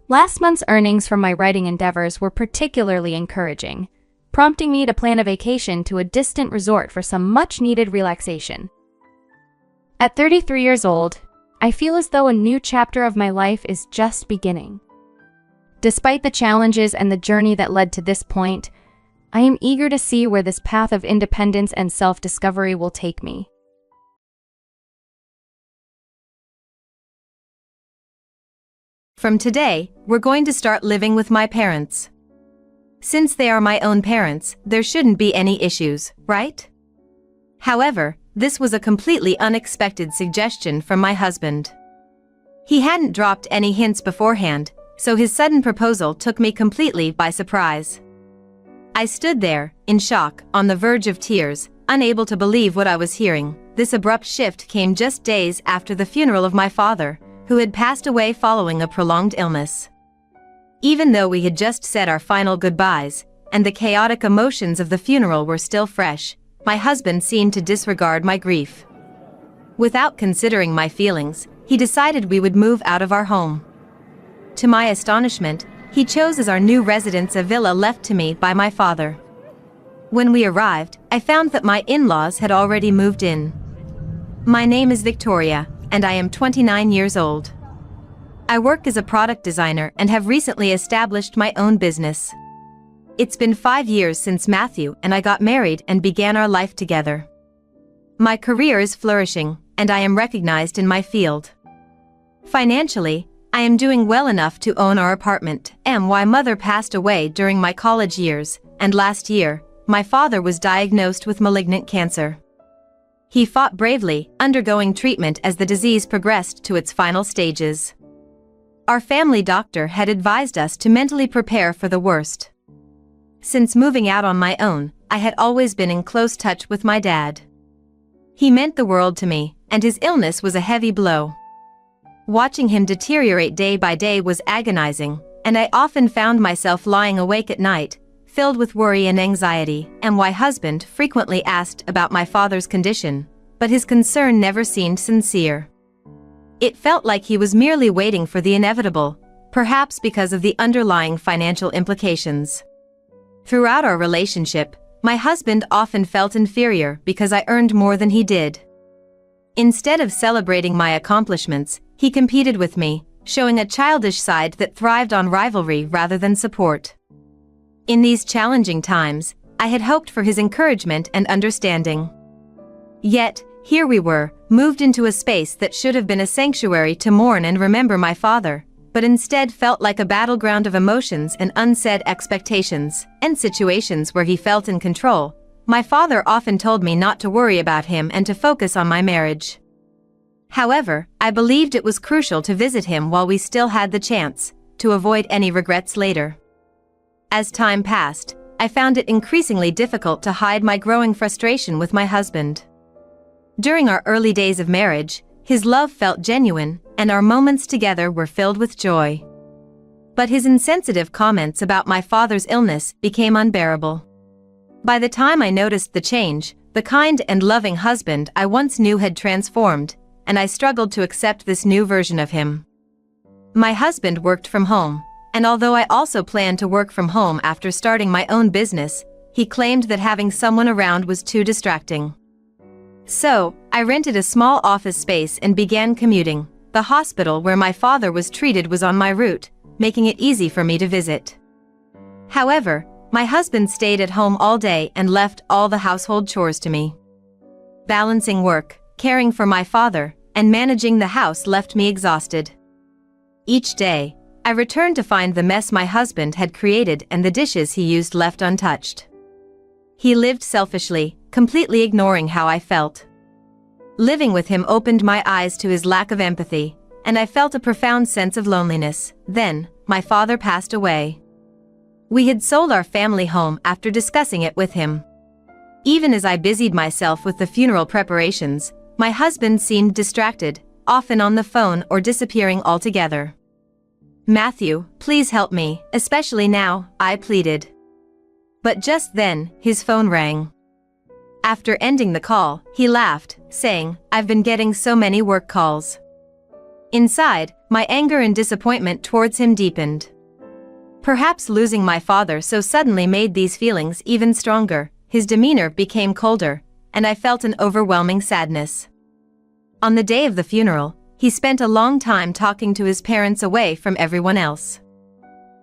Last month's earnings from my writing endeavors were particularly encouraging, prompting me to plan a vacation to a distant resort for some much-needed relaxation. At 33 years old, I feel as though a new chapter of my life is just beginning. Despite the challenges and the journey that led to this point, I am eager to see where this path of independence and self-discovery will take me. From today, we're going to start living with my parents. Since they are my own parents, there shouldn't be any issues, right? However, this was a completely unexpected suggestion from my husband. He hadn't dropped any hints beforehand, so his sudden proposal took me completely by surprise. I stood there, in shock, on the verge of tears, unable to believe what I was hearing. This abrupt shift came just days after the funeral of my father, who had passed away following a prolonged illness. Even though we had just said our final goodbyes, and the chaotic emotions of the funeral were still fresh, my husband seemed to disregard my grief. Without considering my feelings, he decided we would move out of our home. To my astonishment, he chose as our new residence a villa left to me by my father. When we arrived, I found that my in-laws had already moved in. My name is Victoria, and I am 29 years old. I work as a product designer and have recently established my own business. It's been 5 years since Matthew and I got married and began our life together. My career is flourishing, and I am recognized in my field. Financially, I am doing well enough to own our apartment. My mother passed away during my college years, and last year, my father was diagnosed with malignant cancer. He fought bravely, undergoing treatment as the disease progressed to its final stages. Our family doctor had advised us to mentally prepare for the worst. Since moving out on my own, I had always been in close touch with my dad. He meant the world to me, and his illness was a heavy blow. Watching him deteriorate day by day was agonizing, and I often found myself lying awake at night, filled with worry and anxiety. My husband frequently asked about my father's condition, but his concern never seemed sincere. It felt like he was merely waiting for the inevitable, perhaps because of the underlying financial implications. Throughout our relationship, my husband often felt inferior because I earned more than he did. Instead of celebrating my accomplishments, he competed with me, showing a childish side that thrived on rivalry rather than support. In these challenging times, I had hoped for his encouragement and understanding. Yet, here we were, moved into a space that should have been a sanctuary to mourn and remember my father, but instead felt like a battleground of emotions and unsaid expectations, and situations where he felt in control. My father often told me not to worry about him and to focus on my marriage. However, I believed it was crucial to visit him while we still had the chance, to avoid any regrets later. As time passed, I found it increasingly difficult to hide my growing frustration with my husband. During our early days of marriage, his love felt genuine, and our moments together were filled with joy. But his insensitive comments about my father's illness became unbearable. By the time I noticed the change, the kind and loving husband I once knew had transformed, and I struggled to accept this new version of him. My husband worked from home, and although I also planned to work from home after starting my own business, he claimed that having someone around was too distracting. So, I rented a small office space and began commuting. The hospital where my father was treated was on my route, making it easy for me to visit. However, my husband stayed at home all day and left all the household chores to me. Balancing work, caring for my father, and managing the house left me exhausted. Each day, I returned to find the mess my husband had created and the dishes he used left untouched. He lived selfishly, completely ignoring how I felt. Living with him opened my eyes to his lack of empathy, and I felt a profound sense of loneliness. Then, my father passed away. We had sold our family home after discussing it with him. Even as I busied myself with the funeral preparations, my husband seemed distracted, often on the phone or disappearing altogether. "Matthew, please help me, especially now," I pleaded. But just then, his phone rang. After ending the call, he laughed, saying, "I've been getting so many work calls." Inside, my anger and disappointment towards him deepened. Perhaps losing my father so suddenly made these feelings even stronger. His demeanor became colder, and I felt an overwhelming sadness. On the day of the funeral, he spent a long time talking to his parents away from everyone else.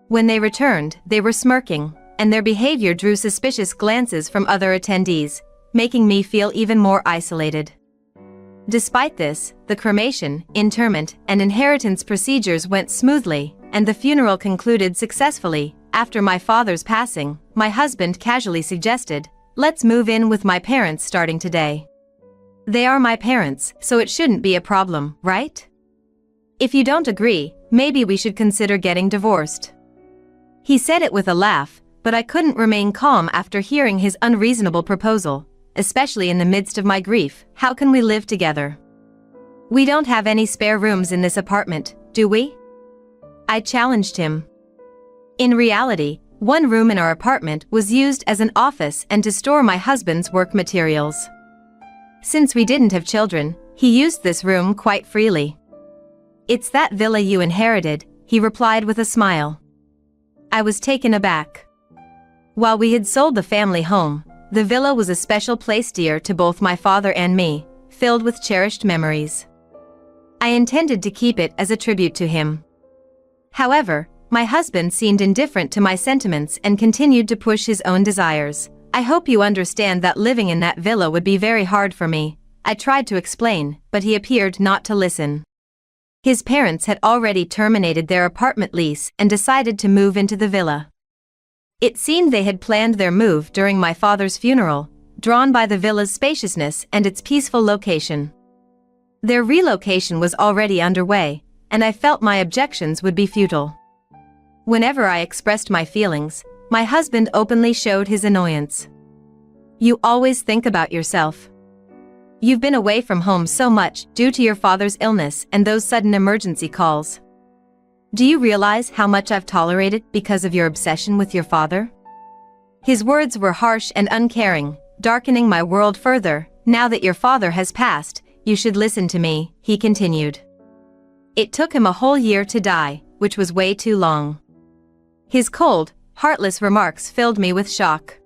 When they returned, they were smirking, and their behavior drew suspicious glances from other attendees, making me feel even more isolated. Despite this, the cremation, interment, and inheritance procedures went smoothly, and the funeral concluded successfully. After my father's passing, my husband casually suggested, "Let's move in with my parents starting today. They are my parents, so it shouldn't be a problem, right? If you don't agree, maybe we should consider getting divorced." He said it with a laugh, but I couldn't remain calm after hearing his unreasonable proposal, especially in the midst of my grief. "How can we live together? We don't have any spare rooms in this apartment, do we?" I challenged him. In reality, one room in our apartment was used as an office and to store my husband's work materials. Since we didn't have children, he used this room quite freely. "It's that villa you inherited," he replied with a smile. I was taken aback. While we had sold the family home, the villa was a special place dear to both my father and me, filled with cherished memories. I intended to keep it as a tribute to him. However, my husband seemed indifferent to my sentiments and continued to push his own desires. "I hope you understand that living in that villa would be very hard for me," I tried to explain, but he appeared not to listen. His parents had already terminated their apartment lease and decided to move into the villa. It seemed they had planned their move during my father's funeral, drawn by the villa's spaciousness and its peaceful location. Their relocation was already underway, and I felt my objections would be futile. Whenever I expressed my feelings, my husband openly showed his annoyance. "You always think about yourself. You've been away from home so much due to your father's illness and those sudden emergency calls. Do you realize how much I've tolerated because of your obsession with your father?" His words were harsh and uncaring, darkening my world further. "Now that your father has passed, you should listen to me," he continued. "It took him a whole year to die, which was way too long." His cold, heartless remarks filled me with shock.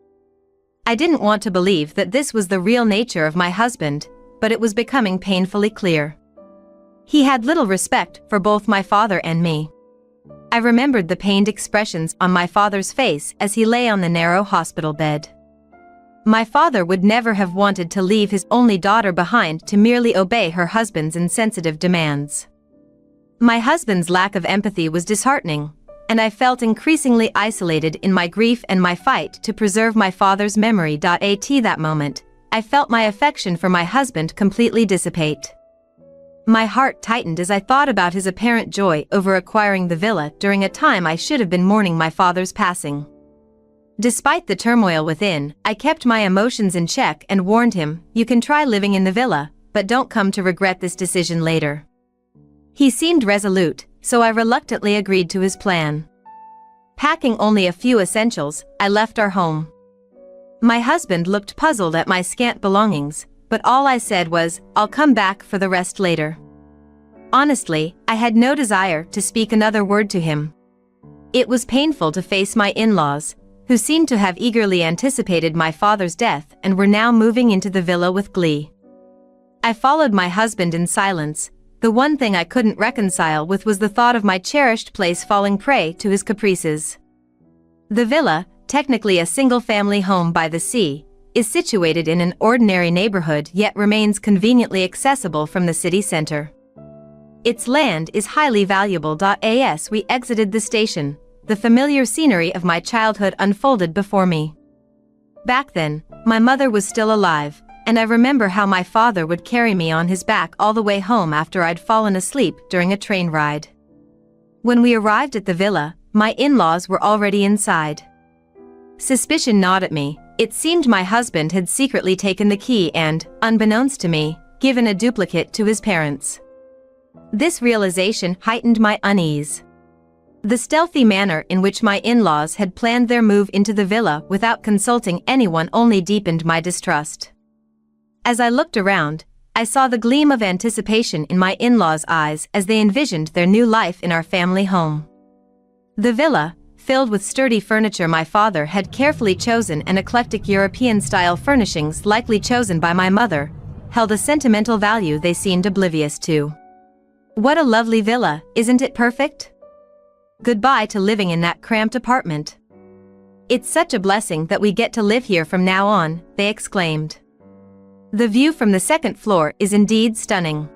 I didn't want to believe that this was the real nature of my husband, but it was becoming painfully clear. He had little respect for both my father and me. I remembered the pained expressions on my father's face as he lay on the narrow hospital bed. My father would never have wanted to leave his only daughter behind to merely obey her husband's insensitive demands. My husband's lack of empathy was disheartening, and I felt increasingly isolated in my grief and my fight to preserve my father's memory. At that moment, I felt my affection for my husband completely dissipate. My heart tightened as I thought about his apparent joy over acquiring the villa during a time I should have been mourning my father's passing. Despite the turmoil within, I kept my emotions in check and warned him, "You can try living in the villa, but don't come to regret this decision later." He seemed resolute, so I reluctantly agreed to his plan. Packing only a few essentials, I left our home. My husband looked puzzled at my scant belongings, but all I said was, "I'll come back for the rest later." Honestly, I had no desire to speak another word to him. It was painful to face my in-laws, who seemed to have eagerly anticipated my father's death and were now moving into the villa with glee. I followed my husband in silence. The one thing I couldn't reconcile with was the thought of my cherished place falling prey to his caprices. The villa, technically a single-family home by the sea, is situated in an ordinary neighborhood yet remains conveniently accessible from the city center. Its land is highly valuable. As we exited the station, the familiar scenery of my childhood unfolded before me. Back then, my mother was still alive, and I remember how my father would carry me on his back all the way home after I'd fallen asleep during a train ride. When we arrived at the villa, my in-laws were already inside. Suspicion gnawed at me. It seemed my husband had secretly taken the key and, unbeknownst to me, given a duplicate to his parents. This realization heightened my unease. The stealthy manner in which my in-laws had planned their move into the villa without consulting anyone only deepened my distrust. As I looked around, I saw the gleam of anticipation in my in-laws' eyes as they envisioned their new life in our family home. The villa, filled with sturdy furniture my father had carefully chosen and eclectic European-style furnishings likely chosen by my mother, held a sentimental value they seemed oblivious to. "What a lovely villa, isn't it perfect? Goodbye to living in that cramped apartment. It's such a blessing that we get to live here from now on," they exclaimed. The view from the second floor is indeed stunning.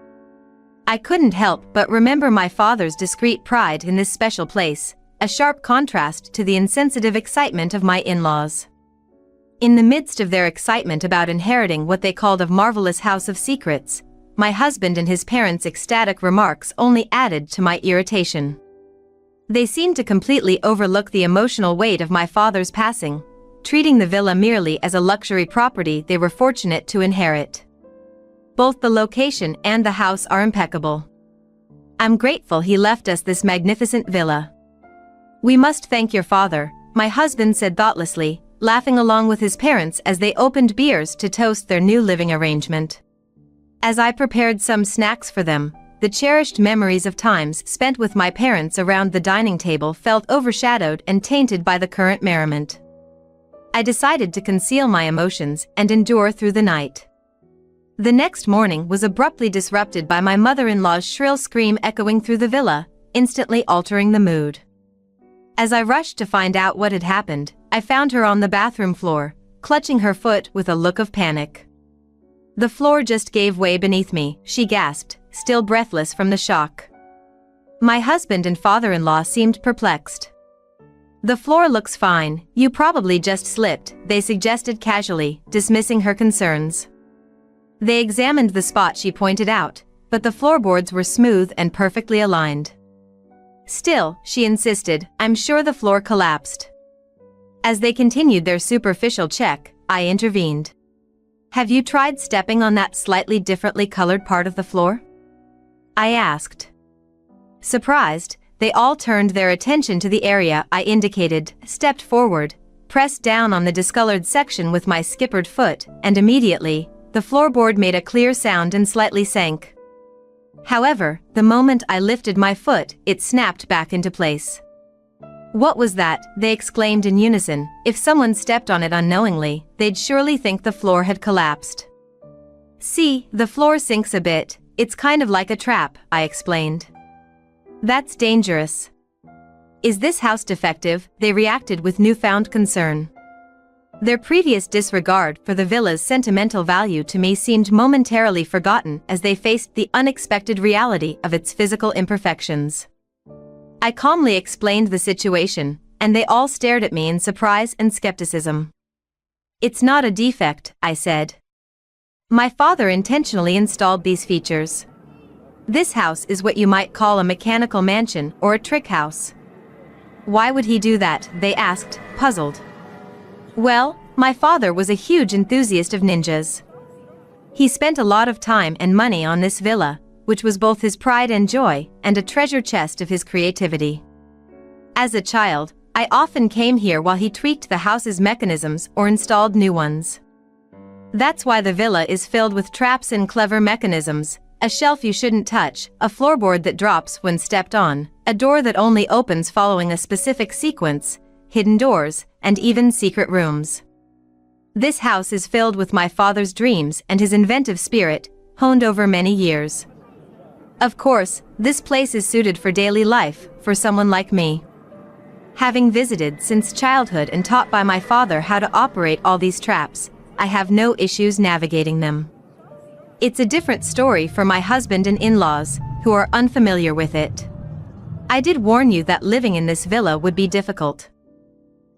I couldn't help but remember my father's discreet pride in this special place, a sharp contrast to the insensitive excitement of my in-laws. In the midst of their excitement about inheriting what they called a marvelous house of secrets, my husband and his parents' ecstatic remarks only added to my irritation. They seemed to completely overlook the emotional weight of my father's passing, treating the villa merely as a luxury property they were fortunate to inherit. Both the location and the house are impeccable. I'm grateful he left us this magnificent villa. "We must thank your father," my husband said thoughtlessly, laughing along with his parents as they opened beers to toast their new living arrangement. As I prepared some snacks for them, the cherished memories of times spent with my parents around the dining table felt overshadowed and tainted by the current merriment. I decided to conceal my emotions and endure through the night. The next morning was abruptly disrupted by my mother-in-law's shrill scream echoing through the villa, instantly altering the mood. As I rushed to find out what had happened, I found her on the bathroom floor, clutching her foot with a look of panic. "The floor just gave way beneath me," she gasped, still breathless from the shock. My husband and father-in-law seemed perplexed. "The floor looks fine, you probably just slipped," they suggested casually, dismissing her concerns. They examined the spot she pointed out, but the floorboards were smooth and perfectly aligned. "Still," she insisted, "I'm sure the floor collapsed." As they continued their superficial check, I intervened. "Have you tried stepping on that slightly differently colored part of the floor?" I asked. Surprised, they all turned their attention to the area I indicated, stepped forward, pressed down on the discolored section with my skippered foot, and immediately, the floorboard made a clear sound and slightly sank. However, the moment I lifted my foot, it snapped back into place. "What was that?" they exclaimed in unison. If someone stepped on it unknowingly, they'd surely think the floor had collapsed. "See, the floor sinks a bit, it's kind of like a trap," I explained. "That's dangerous." "Is this house defective?" they reacted with newfound concern. Their previous disregard for the villa's sentimental value to me seemed momentarily forgotten as they faced the unexpected reality of its physical imperfections. I calmly explained the situation, and they all stared at me in surprise and skepticism. "It's not a defect," I said. "My father intentionally installed these features. This house is what you might call a mechanical mansion or a trick house." "Why would he do that?" they asked, puzzled. "Well, my father was a huge enthusiast of ninjas. He spent a lot of time and money on this villa, which was both his pride and joy, and a treasure chest of his creativity. As a child, I often came here while he tweaked the house's mechanisms or installed new ones. That's why the villa is filled with traps and clever mechanisms, a shelf you shouldn't touch, a floorboard that drops when stepped on, a door that only opens following a specific sequence, hidden doors, and even secret rooms. This house is filled with my father's dreams and his inventive spirit, honed over many years. Of course, this place is suited for daily life, for someone like me. Having visited since childhood and taught by my father how to operate all these traps, I have no issues navigating them. It's a different story for my husband and in-laws, who are unfamiliar with it. I did warn you that living in this villa would be difficult.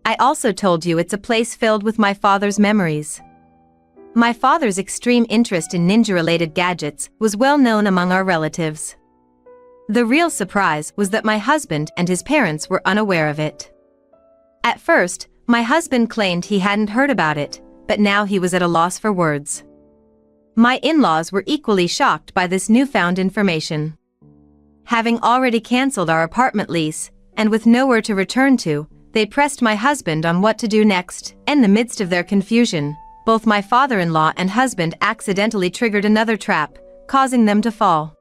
I also told you it's a place filled with my father's memories. My father's extreme interest in ninja-related gadgets was well known among our relatives. The real surprise was that my husband and his parents were unaware of it. At first, my husband claimed he hadn't heard about it, but now he was at a loss for words. My in-laws were equally shocked by this newfound information. Having already cancelled our apartment lease, and with nowhere to return to, they pressed my husband on what to do next. In the midst of their confusion, both my father-in-law and husband accidentally triggered another trap, causing them to fall.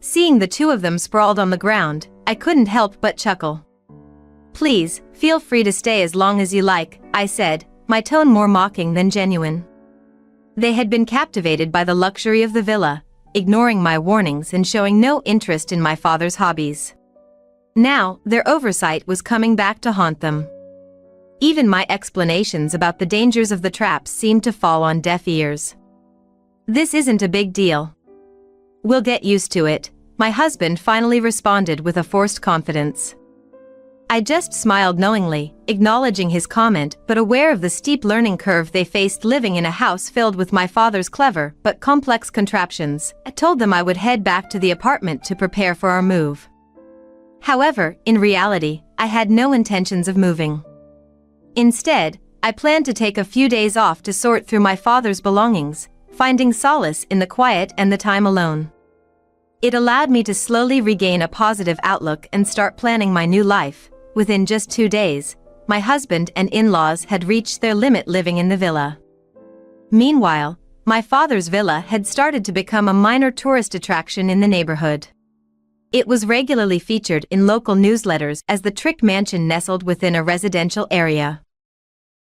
Seeing the two of them sprawled on the ground, I couldn't help but chuckle. "Please, feel free to stay as long as you like," I said, my tone more mocking than genuine. They had been captivated by the luxury of the villa, ignoring my warnings and showing no interest in my father's hobbies. Now, their oversight was coming back to haunt them. Even my explanations about the dangers of the traps seemed to fall on deaf ears. "This isn't a big deal. We'll get used to it," my husband finally responded with a forced confidence. I just smiled knowingly, acknowledging his comment but aware of the steep learning curve they faced living in a house filled with my father's clever but complex contraptions. I told them I would head back to the apartment to prepare for our move. However, in reality, I had no intentions of moving. Instead, I planned to take a few days off to sort through my father's belongings, finding solace in the quiet and the time alone. It allowed me to slowly regain a positive outlook and start planning my new life. Within just 2 days, my husband and in-laws had reached their limit living in the villa. Meanwhile, my father's villa had started to become a minor tourist attraction in the neighborhood. It was regularly featured in local newsletters as the trick mansion nestled within a residential area.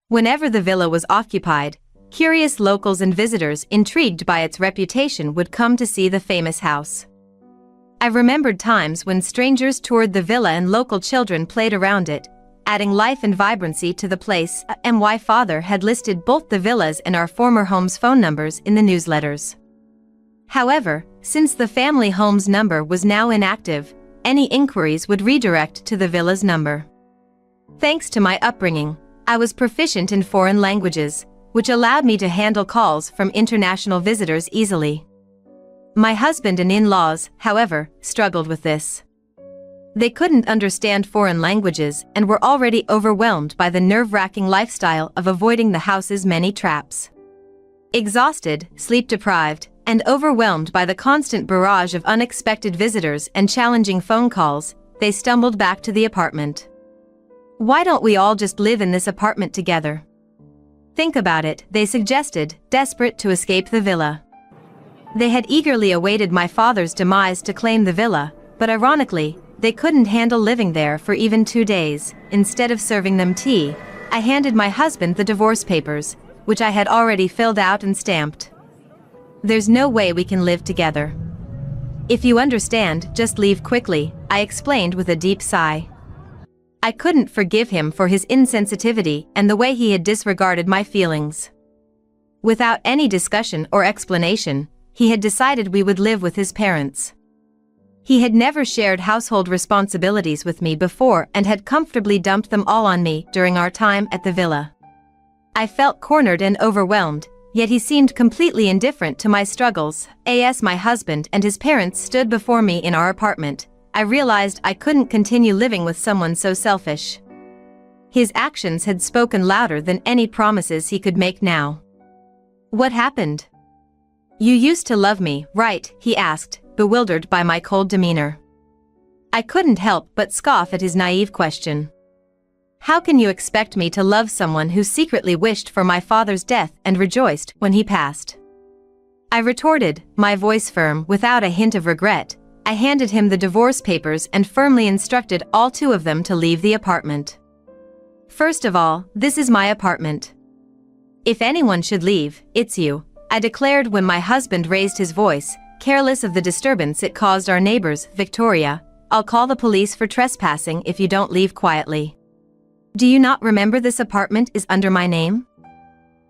Whenever the villa was occupied, curious locals and visitors intrigued by its reputation would come to see the famous house. I remembered times when strangers toured the villa and local children played around it, adding life and vibrancy to the place. My father had listed both the villas and our former home's phone numbers in the newsletters. However, since the family home's number was now inactive, any inquiries would redirect to the villa's number. Thanks to my upbringing, I was proficient in foreign languages, which allowed me to handle calls from international visitors easily. My husband and in-laws, however, struggled with this. They couldn't understand foreign languages and were already overwhelmed by the nerve-wracking lifestyle of avoiding the house's many traps. Exhausted, sleep-deprived, and overwhelmed by the constant barrage of unexpected visitors and challenging phone calls, they stumbled back to the apartment. "Why don't we all just live in this apartment together?" "Think about it," they suggested, desperate to escape the villa. They had eagerly awaited my father's demise to claim the villa, but ironically, they couldn't handle living there for even 2 days. Instead of serving them tea, I handed my husband the divorce papers, which I had already filled out and stamped. "There's no way we can live together. If you understand, just leave quickly," I explained with a deep sigh. I couldn't forgive him for his insensitivity and the way he had disregarded my feelings. Without any discussion or explanation, he had decided we would live with his parents. He had never shared household responsibilities with me before and had comfortably dumped them all on me during our time at the villa. I felt cornered and overwhelmed, yet he seemed completely indifferent to my struggles. As my husband and his parents stood before me in our apartment, I realized I couldn't continue living with someone so selfish. His actions had spoken louder than any promises he could make now. What happened? You used to love me, right? He asked, bewildered by my cold demeanor. I couldn't help but scoff at his naive question. How can you expect me to love someone who secretly wished for my father's death and rejoiced when he passed? I retorted, my voice firm without a hint of regret. I handed him the divorce papers and firmly instructed all two of them to leave the apartment. First of all, this is my apartment. If anyone should leave, it's you, I declared when my husband raised his voice, careless of the disturbance it caused our neighbors. Victoria, I'll call the police for trespassing if you don't leave quietly. Do you not remember this apartment is under my name?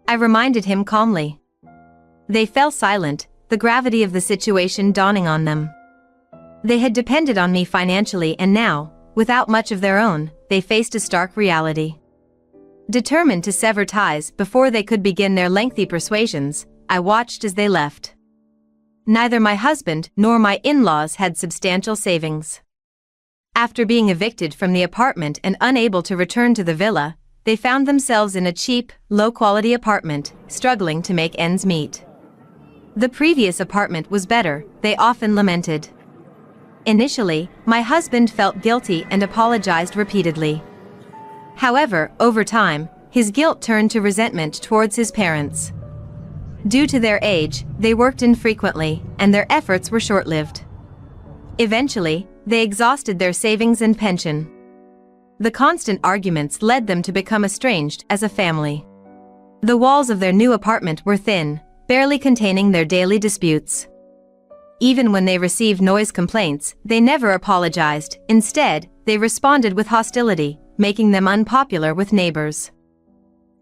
I reminded him calmly. They fell silent, the gravity of the situation dawning on them. They had depended on me financially and now, without much of their own, they faced a stark reality. Determined to sever ties before they could begin their lengthy persuasions, I watched as they left. Neither my husband nor my in-laws had substantial savings. After being evicted from the apartment and unable to return to the villa, they found themselves in a cheap, low-quality apartment, struggling to make ends meet. The previous apartment was better, they often lamented. Initially, my husband felt guilty and apologized repeatedly. However, over time, his guilt turned to resentment towards his parents. Due to their age, they worked infrequently, and their efforts were short-lived. Eventually, they exhausted their savings and pension. The constant arguments led them to become estranged as a family. The walls of their new apartment were thin, barely containing their daily disputes. Even when they received noise complaints, they never apologized. Instead, they responded with hostility, making them unpopular with neighbors.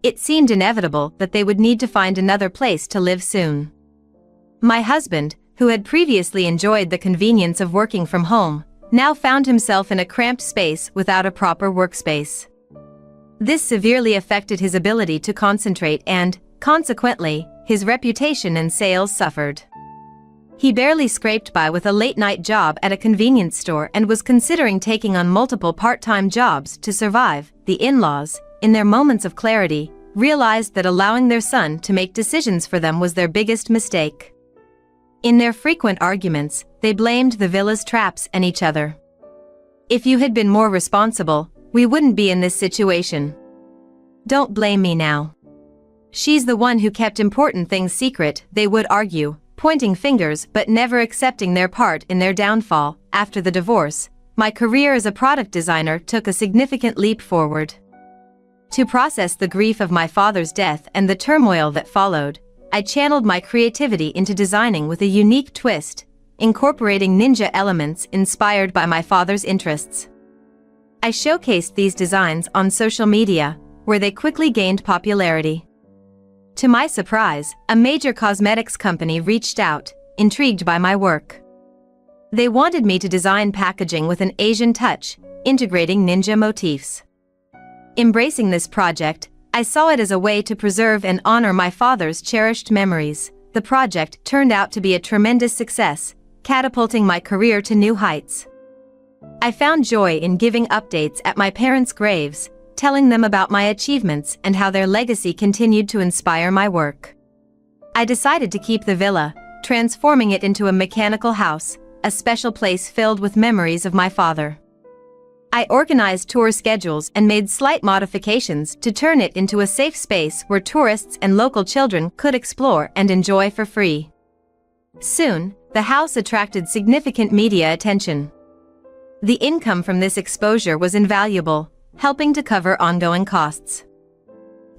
It seemed inevitable that they would need to find another place to live soon. My husband, who had previously enjoyed the convenience of working from home, now found himself in a cramped space without a proper workspace. This severely affected his ability to concentrate and, consequently, his reputation and sales suffered. He barely scraped by with a late-night job at a convenience store and was considering taking on multiple part-time jobs to survive. The in-laws, in their moments of clarity, realized that allowing their son to make decisions for them was their biggest mistake. In their frequent arguments, they blamed the villa's traps and each other. If you had been more responsible, we wouldn't be in this situation. Don't blame me now. She's the one who kept important things secret, they would argue, pointing fingers but never accepting their part in their downfall. After the divorce, my career as a product designer took a significant leap forward. To process the grief of my father's death and the turmoil that followed, I channeled my creativity into designing with a unique twist, incorporating ninja elements inspired by my father's interests. I showcased these designs on social media, where they quickly gained popularity. To my surprise, a major cosmetics company reached out, intrigued by my work. They wanted me to design packaging with an Asian touch, integrating ninja motifs. Embracing this project, I saw it as a way to preserve and honor my father's cherished memories. The project turned out to be a tremendous success, catapulting my career to new heights. I found joy in giving updates at my parents' graves, telling them about my achievements and how their legacy continued to inspire my work. I decided to keep the villa, transforming it into a mechanical house, a special place filled with memories of my father. I organized tour schedules and made slight modifications to turn it into a safe space where tourists and local children could explore and enjoy for free. Soon, the house attracted significant media attention. The income from this exposure was invaluable, helping to cover ongoing costs.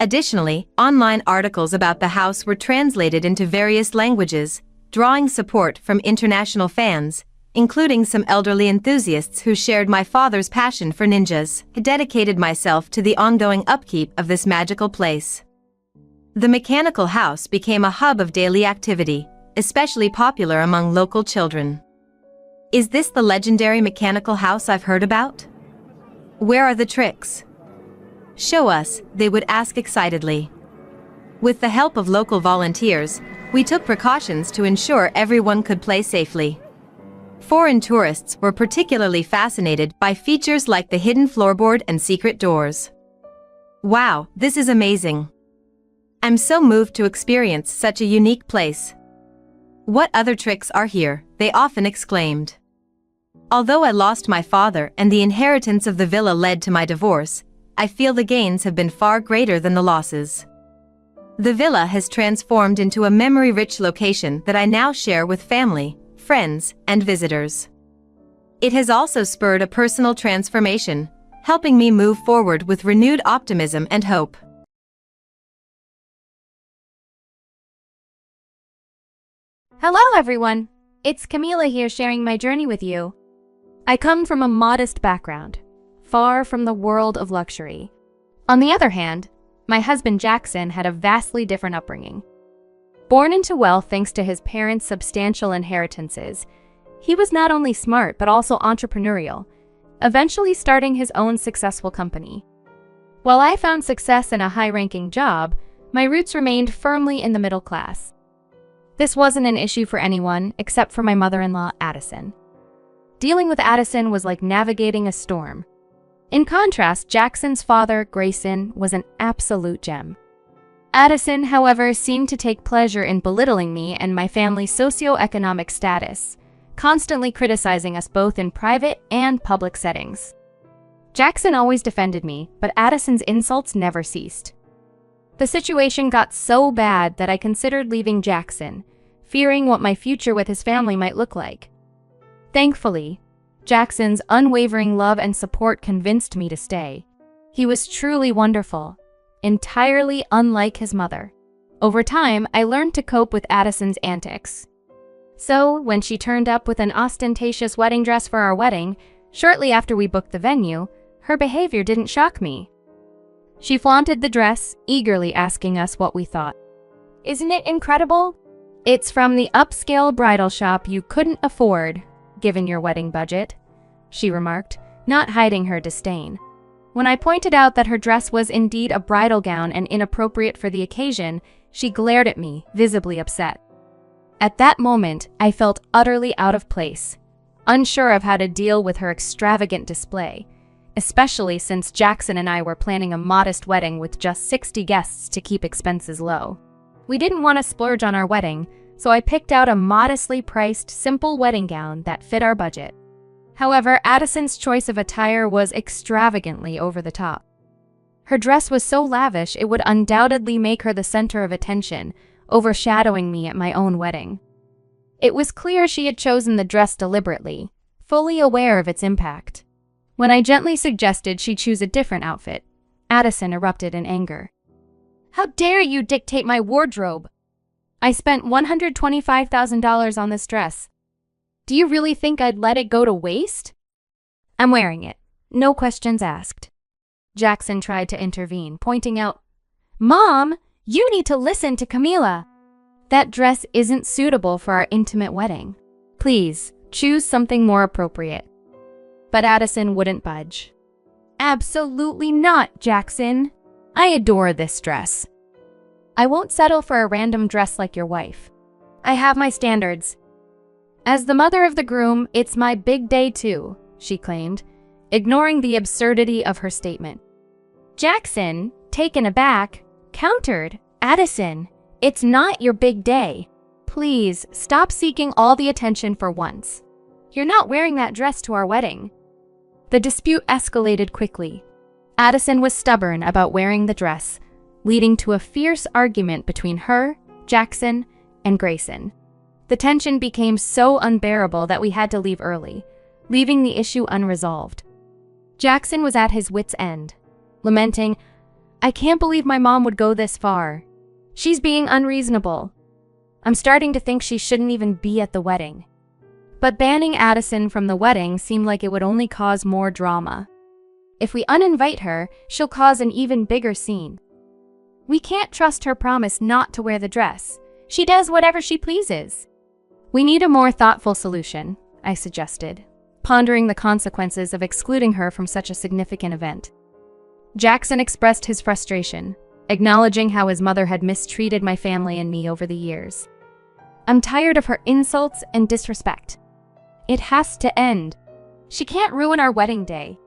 Additionally, online articles about the house were translated into various languages, drawing support from international fans. including some elderly enthusiasts who shared my father's passion for ninjas. I dedicated myself to the ongoing upkeep of this magical place. The mechanical house became a hub of daily activity, especially popular among local children. Is this the legendary mechanical house I've heard about? Where are the tricks? Show us, they would ask excitedly. With the help of local volunteers, we took precautions to ensure everyone could play safely. Foreign tourists were particularly fascinated by features like the hidden floorboard and secret doors. Wow, this is amazing. I'm so moved to experience such a unique place. What other tricks are here? They often exclaimed. Although I lost my father and the inheritance of the villa led to my divorce, I feel the gains have been far greater than the losses. The villa has transformed into a memory-rich location that I now share with family, friends, and visitors. It has also spurred a personal transformation, helping me move forward with renewed optimism and hope. Hello everyone! It's Camila here sharing my journey with you. I come from a modest background, far from the world of luxury. On the other hand, my husband Jackson had a vastly different upbringing. Born into wealth thanks to his parents' substantial inheritances, he was not only smart but also entrepreneurial, eventually starting his own successful company. While I found success in a high-ranking job, my roots remained firmly in the middle class. This wasn't an issue for anyone except for my mother-in-law, Addison. Dealing with Addison was like navigating a storm. In contrast, Jackson's father, Grayson, was an absolute gem. Addison, however, seemed to take pleasure in belittling me and my family's socioeconomic status, constantly criticizing us both in private and public settings. Jackson always defended me, but Addison's insults never ceased. The situation got so bad that I considered leaving Jackson, fearing what my future with his family might look like. Thankfully, Jackson's unwavering love and support convinced me to stay. He was truly wonderful, entirely unlike his mother. Over time, I learned to cope with Addison's antics. So, when she turned up with an ostentatious wedding dress for our wedding, shortly after we booked the venue, her behavior didn't shock me. She flaunted the dress, eagerly asking us what we thought. "Isn't it incredible? It's from the upscale bridal shop you couldn't afford, given your wedding budget," she remarked, not hiding her disdain. When I pointed out that her dress was indeed a bridal gown and inappropriate for the occasion, she glared at me, visibly upset. At that moment, I felt utterly out of place, unsure of how to deal with her extravagant display, especially since Jackson and I were planning a modest wedding with just 60 guests to keep expenses low. We didn't want to splurge on our wedding, so I picked out a modestly priced, simple wedding gown that fit our budget. However, Addison's choice of attire was extravagantly over the top. Her dress was so lavish it would undoubtedly make her the center of attention, overshadowing me at my own wedding. It was clear she had chosen the dress deliberately, fully aware of its impact. When I gently suggested she choose a different outfit, Addison erupted in anger. "How dare you dictate my wardrobe? I spent $125,000 on this dress. Do you really think I'd let it go to waste? I'm wearing it. No questions asked." Jackson tried to intervene, pointing out, "Mom, you need to listen to Camila. That dress isn't suitable for our intimate wedding. Please, choose something more appropriate." But Addison wouldn't budge. "Absolutely not, Jackson. I adore this dress. I won't settle for a random dress like your wife. I have my standards. As the mother of the groom, it's my big day too," she claimed, ignoring the absurdity of her statement. Jackson, taken aback, countered, "Addison, it's not your big day. Please, stop seeking all the attention for once. You're not wearing that dress to our wedding." The dispute escalated quickly. Addison was stubborn about wearing the dress, leading to a fierce argument between her, Jackson, and Grayson. The tension became so unbearable that we had to leave early, leaving the issue unresolved. Jackson was at his wit's end, lamenting, "I can't believe my mom would go this far. She's being unreasonable. I'm starting to think she shouldn't even be at the wedding." But banning Addison from the wedding seemed like it would only cause more drama. If we uninvite her, she'll cause an even bigger scene. We can't trust her promise not to wear the dress. She does whatever she pleases. We need a more thoughtful solution, I suggested, pondering the consequences of excluding her from such a significant event. Jackson expressed his frustration, acknowledging how his mother had mistreated my family and me over the years. I'm tired of her insults and disrespect. It has to end. She can't ruin our wedding day.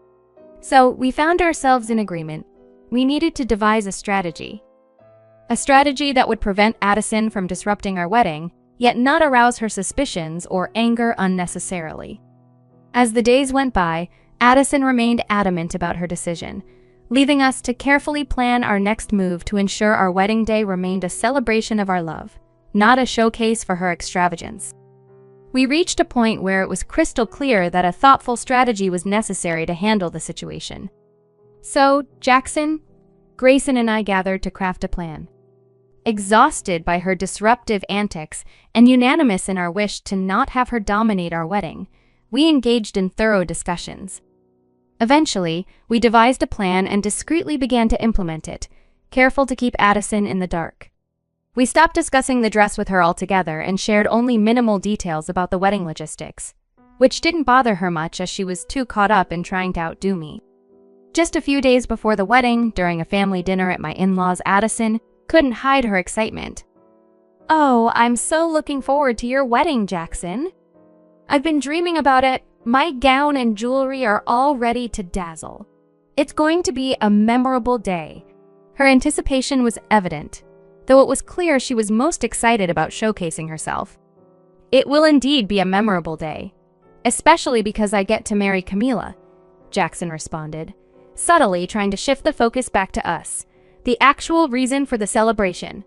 So we found ourselves in agreement. We needed to devise a strategy. A strategy that would prevent Addison from disrupting our wedding, yet not arouse her suspicions or anger unnecessarily. As the days went by, Addison remained adamant about her decision, leaving us to carefully plan our next move to ensure our wedding day remained a celebration of our love, not a showcase for her extravagance. We reached a point where it was crystal clear that a thoughtful strategy was necessary to handle the situation. So, Jackson, Grayson, and I gathered to craft a plan. Exhausted by her disruptive antics and unanimous in our wish to not have her dominate our wedding, we engaged in thorough discussions. Eventually, we devised a plan and discreetly began to implement it, careful to keep Addison in the dark. We stopped discussing the dress with her altogether and shared only minimal details about the wedding logistics, which didn't bother her much as she was too caught up in trying to outdo me. Just a few days before the wedding, during a family dinner at my in-laws, Addison couldn't hide her excitement. "Oh, I'm so looking forward to your wedding, Jackson. I've been dreaming about it. My gown and jewelry are all ready to dazzle. It's going to be a memorable day." Her anticipation was evident, though it was clear she was most excited about showcasing herself. "It will indeed be a memorable day, especially because I get to marry Camila," Jackson responded, subtly trying to shift the focus back to us, the actual reason for the celebration.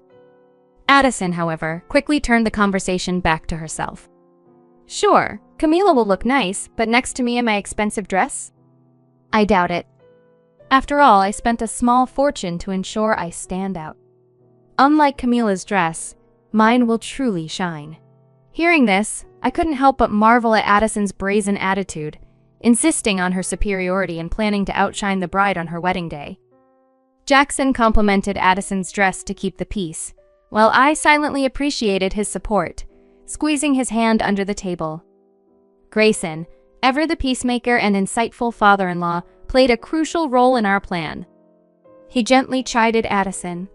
Addison, however, quickly turned the conversation back to herself. "Sure, Camila will look nice, but next to me in my expensive dress? I doubt it. After all, I spent a small fortune to ensure I stand out. Unlike Camila's dress, mine will truly shine." Hearing this, I couldn't help but marvel at Addison's brazen attitude, insisting on her superiority and planning to outshine the bride on her wedding day. Jackson complimented Addison's dress to keep the peace, while I silently appreciated his support, squeezing his hand under the table. Grayson, ever the peacemaker and insightful father-in-law, played a crucial role in our plan. He gently chided Addison,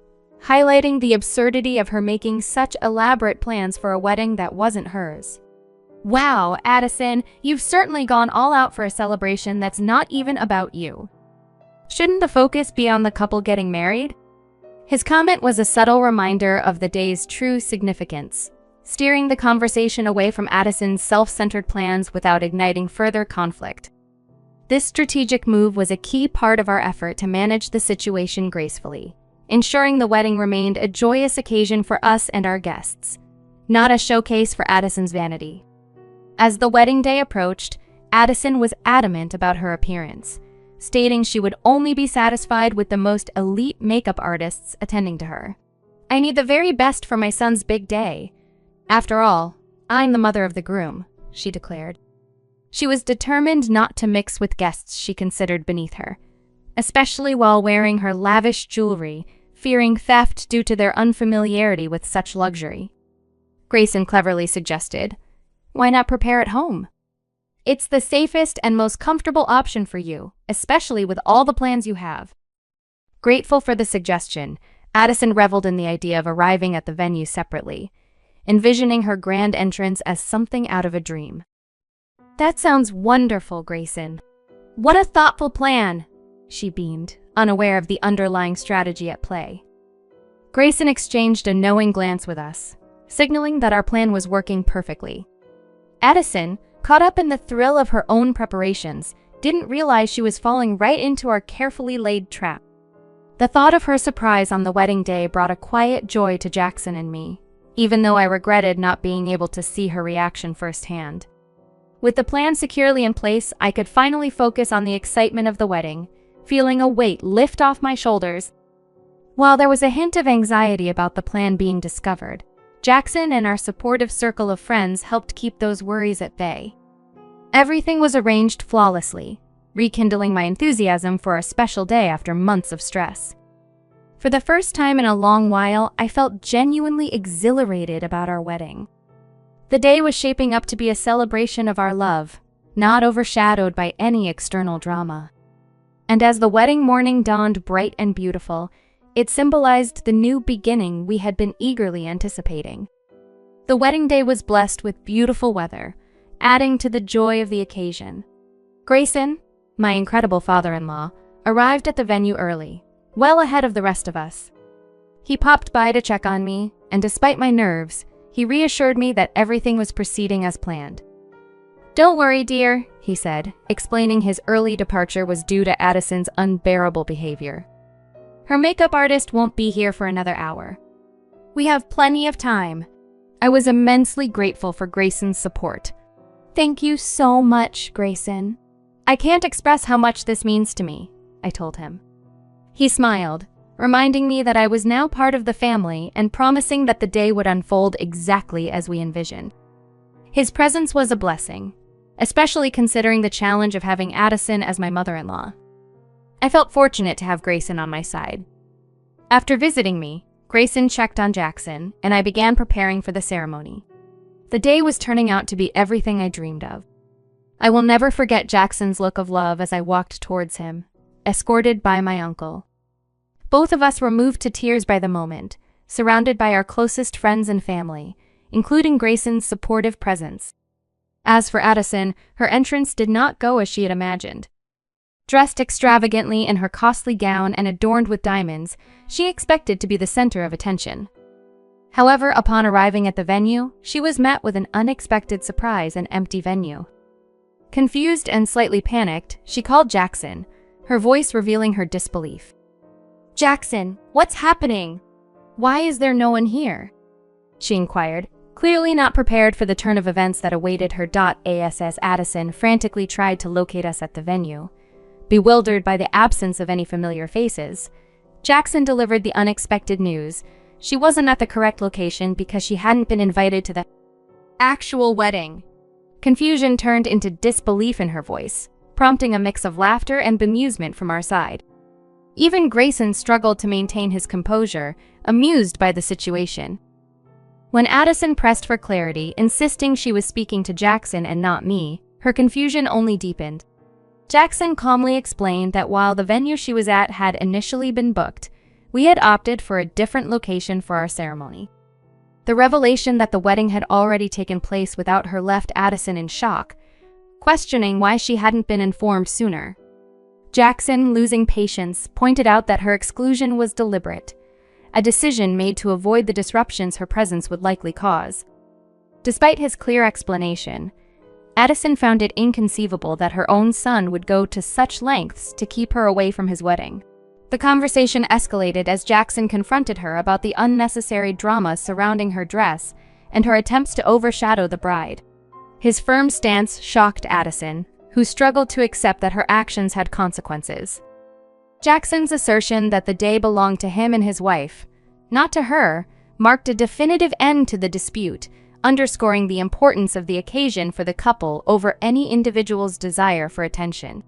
highlighting the absurdity of her making such elaborate plans for a wedding that wasn't hers. "Wow, Addison, you've certainly gone all out for a celebration that's not even about you. Shouldn't the focus be on the couple getting married?" His comment was a subtle reminder of the day's true significance, steering the conversation away from Addison's self-centered plans without igniting further conflict. This strategic move was a key part of our effort to manage the situation gracefully, ensuring the wedding remained a joyous occasion for us and our guests, not a showcase for Addison's vanity. As the wedding day approached, Addison was adamant about her appearance, stating she would only be satisfied with the most elite makeup artists attending to her. "I need the very best for my son's big day. After all, I'm the mother of the groom," she declared. She was determined not to mix with guests she considered beneath her, especially while wearing her lavish jewelry, fearing theft due to their unfamiliarity with such luxury. Grayson cleverly suggested, "Why not prepare at home? It's the safest and most comfortable option for you, especially with all the plans you have." Grateful for the suggestion, Addison reveled in the idea of arriving at the venue separately, envisioning her grand entrance as something out of a dream. "That sounds wonderful, Grayson. What a thoughtful plan," she beamed, unaware of the underlying strategy at play. Grayson exchanged a knowing glance with us, signaling that our plan was working perfectly. Addison, caught up in the thrill of her own preparations, didn't realize she was falling right into our carefully laid trap. The thought of her surprise on the wedding day brought a quiet joy to Jackson and me, even though I regretted not being able to see her reaction firsthand. With the plan securely in place, I could finally focus on the excitement of the wedding, feeling a weight lift off my shoulders. While there was a hint of anxiety about the plan being discovered, Jackson and our supportive circle of friends helped keep those worries at bay. Everything was arranged flawlessly, rekindling my enthusiasm for a special day after months of stress. For the first time in a long while, I felt genuinely exhilarated about our wedding. The day was shaping up to be a celebration of our love, not overshadowed by any external drama. And as the wedding morning dawned bright and beautiful, it symbolized the new beginning we had been eagerly anticipating. The wedding day was blessed with beautiful weather, adding to the joy of the occasion. Grayson, my incredible father-in-law, arrived at the venue early, well ahead of the rest of us. He popped by to check on me, and despite my nerves, he reassured me that everything was proceeding as planned. "Don't worry, dear," he said, explaining his early departure was due to Addison's unbearable behavior. "Her makeup artist won't be here for another hour. We have plenty of time." I was immensely grateful for Grayson's support. "Thank you so much, Grayson. I can't express how much this means to me," I told him. He smiled, reminding me that I was now part of the family and promising that the day would unfold exactly as we envisioned. His presence was a blessing, especially considering the challenge of having Addison as my mother-in-law. I felt fortunate to have Grayson on my side. After visiting me, Grayson checked on Jackson, and I began preparing for the ceremony. The day was turning out to be everything I dreamed of. I will never forget Jackson's look of love as I walked towards him, escorted by my uncle. Both of us were moved to tears by the moment, surrounded by our closest friends and family, including Grayson's supportive presence. As for Addison, her entrance did not go as she had imagined. Dressed extravagantly in her costly gown and adorned with diamonds, she expected to be the center of attention. However, upon arriving at the venue, she was met with an unexpected surprise: an empty venue. Confused and slightly panicked, she called Jackson, her voice revealing her disbelief. "Jackson, what's happening? Why is there no one here?" she inquired, clearly not prepared for the turn of events that awaited her. As Addison frantically tried to locate us at the venue, bewildered by the absence of any familiar faces, Jackson delivered the unexpected news. She wasn't at the correct location because she hadn't been invited to the actual wedding. Confusion turned into disbelief in her voice, prompting a mix of laughter and bemusement from our side. Even Grayson struggled to maintain his composure, amused by the situation. When Addison pressed for clarity, insisting she was speaking to Jackson and not me, her confusion only deepened. Jackson calmly explained that while the venue she was at had initially been booked, we had opted for a different location for our ceremony. The revelation that the wedding had already taken place without her left Addison in shock, questioning why she hadn't been informed sooner. Jackson, losing patience, pointed out that her exclusion was deliberate, a decision made to avoid the disruptions her presence would likely cause. Despite his clear explanation, Addison found it inconceivable that her own son would go to such lengths to keep her away from his wedding. The conversation escalated as Jackson confronted her about the unnecessary drama surrounding her dress and her attempts to overshadow the bride. His firm stance shocked Addison, who struggled to accept that her actions had consequences. Jackson's assertion that the day belonged to him and his wife, not to her, marked a definitive end to the dispute, underscoring the importance of the occasion for the couple over any individual's desire for attention.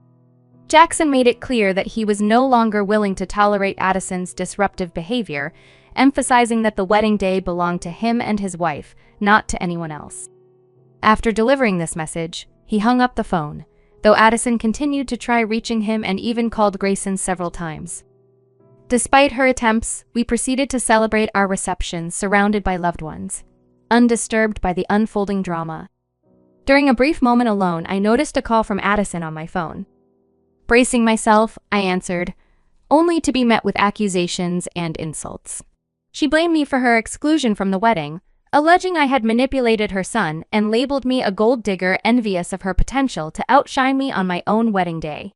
Jackson made it clear that he was no longer willing to tolerate Addison's disruptive behavior, emphasizing that the wedding day belonged to him and his wife, not to anyone else. After delivering this message, he hung up the phone, though Addison continued to try reaching him and even called Grayson several times. Despite her attempts, we proceeded to celebrate our reception surrounded by loved ones, undisturbed by the unfolding drama. During a brief moment alone, I noticed a call from Addison on my phone. Bracing myself, I answered, only to be met with accusations and insults. She blamed me for her exclusion from the wedding, alleging I had manipulated her son and labeled me a gold digger envious of her potential to outshine me on my own wedding day.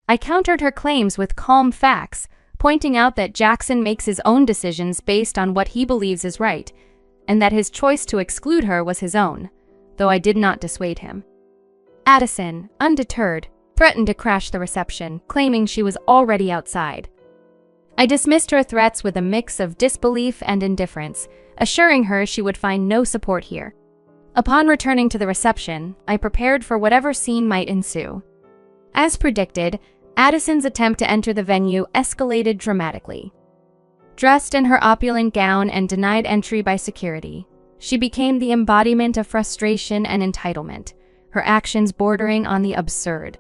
I countered her claims with calm facts, pointing out that Jackson makes his own decisions based on what he believes is right, and that his choice to exclude her was his own, though I did not dissuade him. Addison, undeterred, threatened to crash the reception, claiming she was already outside. I dismissed her threats with a mix of disbelief and indifference, assuring her she would find no support here. Upon returning to the reception, I prepared for whatever scene might ensue. As predicted, Addison's attempt to enter the venue escalated dramatically. Dressed in her opulent gown and denied entry by security, she became the embodiment of frustration and entitlement, her actions bordering on the absurd.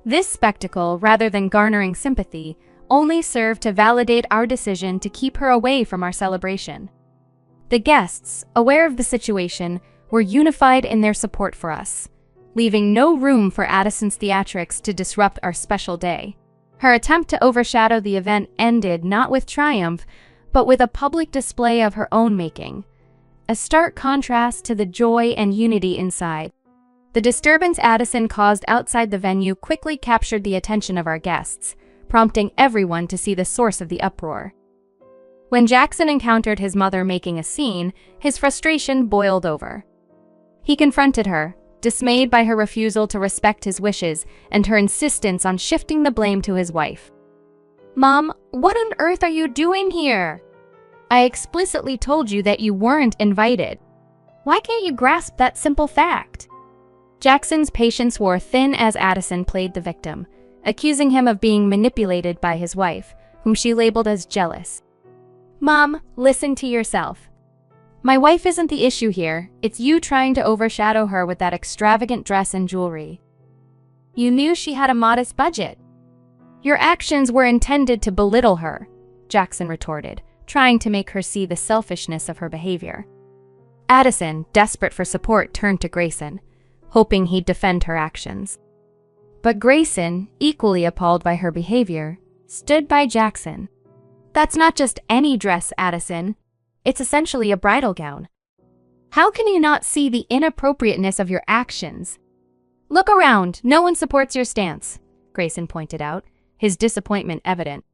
This spectacle, rather than garnering sympathy, only served to validate our decision to keep her away from our celebration. The guests, aware of the situation, were unified in their support for us, leaving no room for Addison's theatrics to disrupt our special day. Her attempt to overshadow the event ended not with triumph, but with a public display of her own making, a stark contrast to the joy and unity inside. The disturbance Addison caused outside the venue quickly captured the attention of our guests, prompting everyone to see the source of the uproar. When Jackson encountered his mother making a scene, his frustration boiled over. He confronted her, dismayed by her refusal to respect his wishes and her insistence on shifting the blame to his wife. "Mom, what on earth are you doing here? I explicitly told you that you weren't invited. Why can't you grasp that simple fact?" Jackson's patience wore thin as Addison played the victim, accusing him of being manipulated by his wife, whom she labeled as jealous. "Mom, listen to yourself. My wife isn't the issue here, it's you trying to overshadow her with that extravagant dress and jewelry. You knew she had a modest budget. Your actions were intended to belittle her," Jackson retorted, trying to make her see the selfishness of her behavior. Addison, desperate for support, turned to Grayson, hoping he'd defend her actions. But Grayson, equally appalled by her behavior, stood by Jackson. "That's not just any dress, Addison. It's essentially a bridal gown. How can you not see the inappropriateness of your actions? Look around, no one supports your stance," Grayson pointed out, his disappointment evident.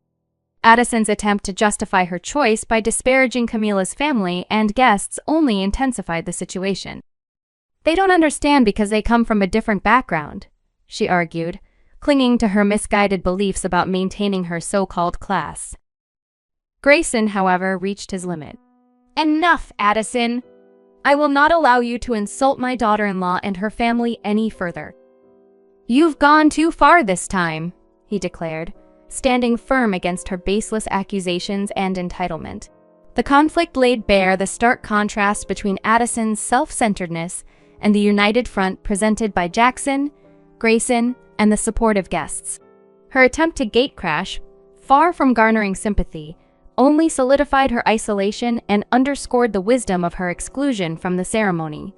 Addison's attempt to justify her choice by disparaging Camila's family and guests only intensified the situation. "They don't understand because they come from a different background," she argued, clinging to her misguided beliefs about maintaining her so-called class. Grayson, however, reached his limit. "Enough, Addison! I will not allow you to insult my daughter-in-law and her family any further." "You've gone too far this time," he declared, standing firm against her baseless accusations and entitlement. The conflict laid bare the stark contrast between Addison's self-centeredness and the united front presented by Jackson, Grayson, and the supportive guests. Her attempt to gatecrash, far from garnering sympathy, only solidified her isolation and underscored the wisdom of her exclusion from the ceremony.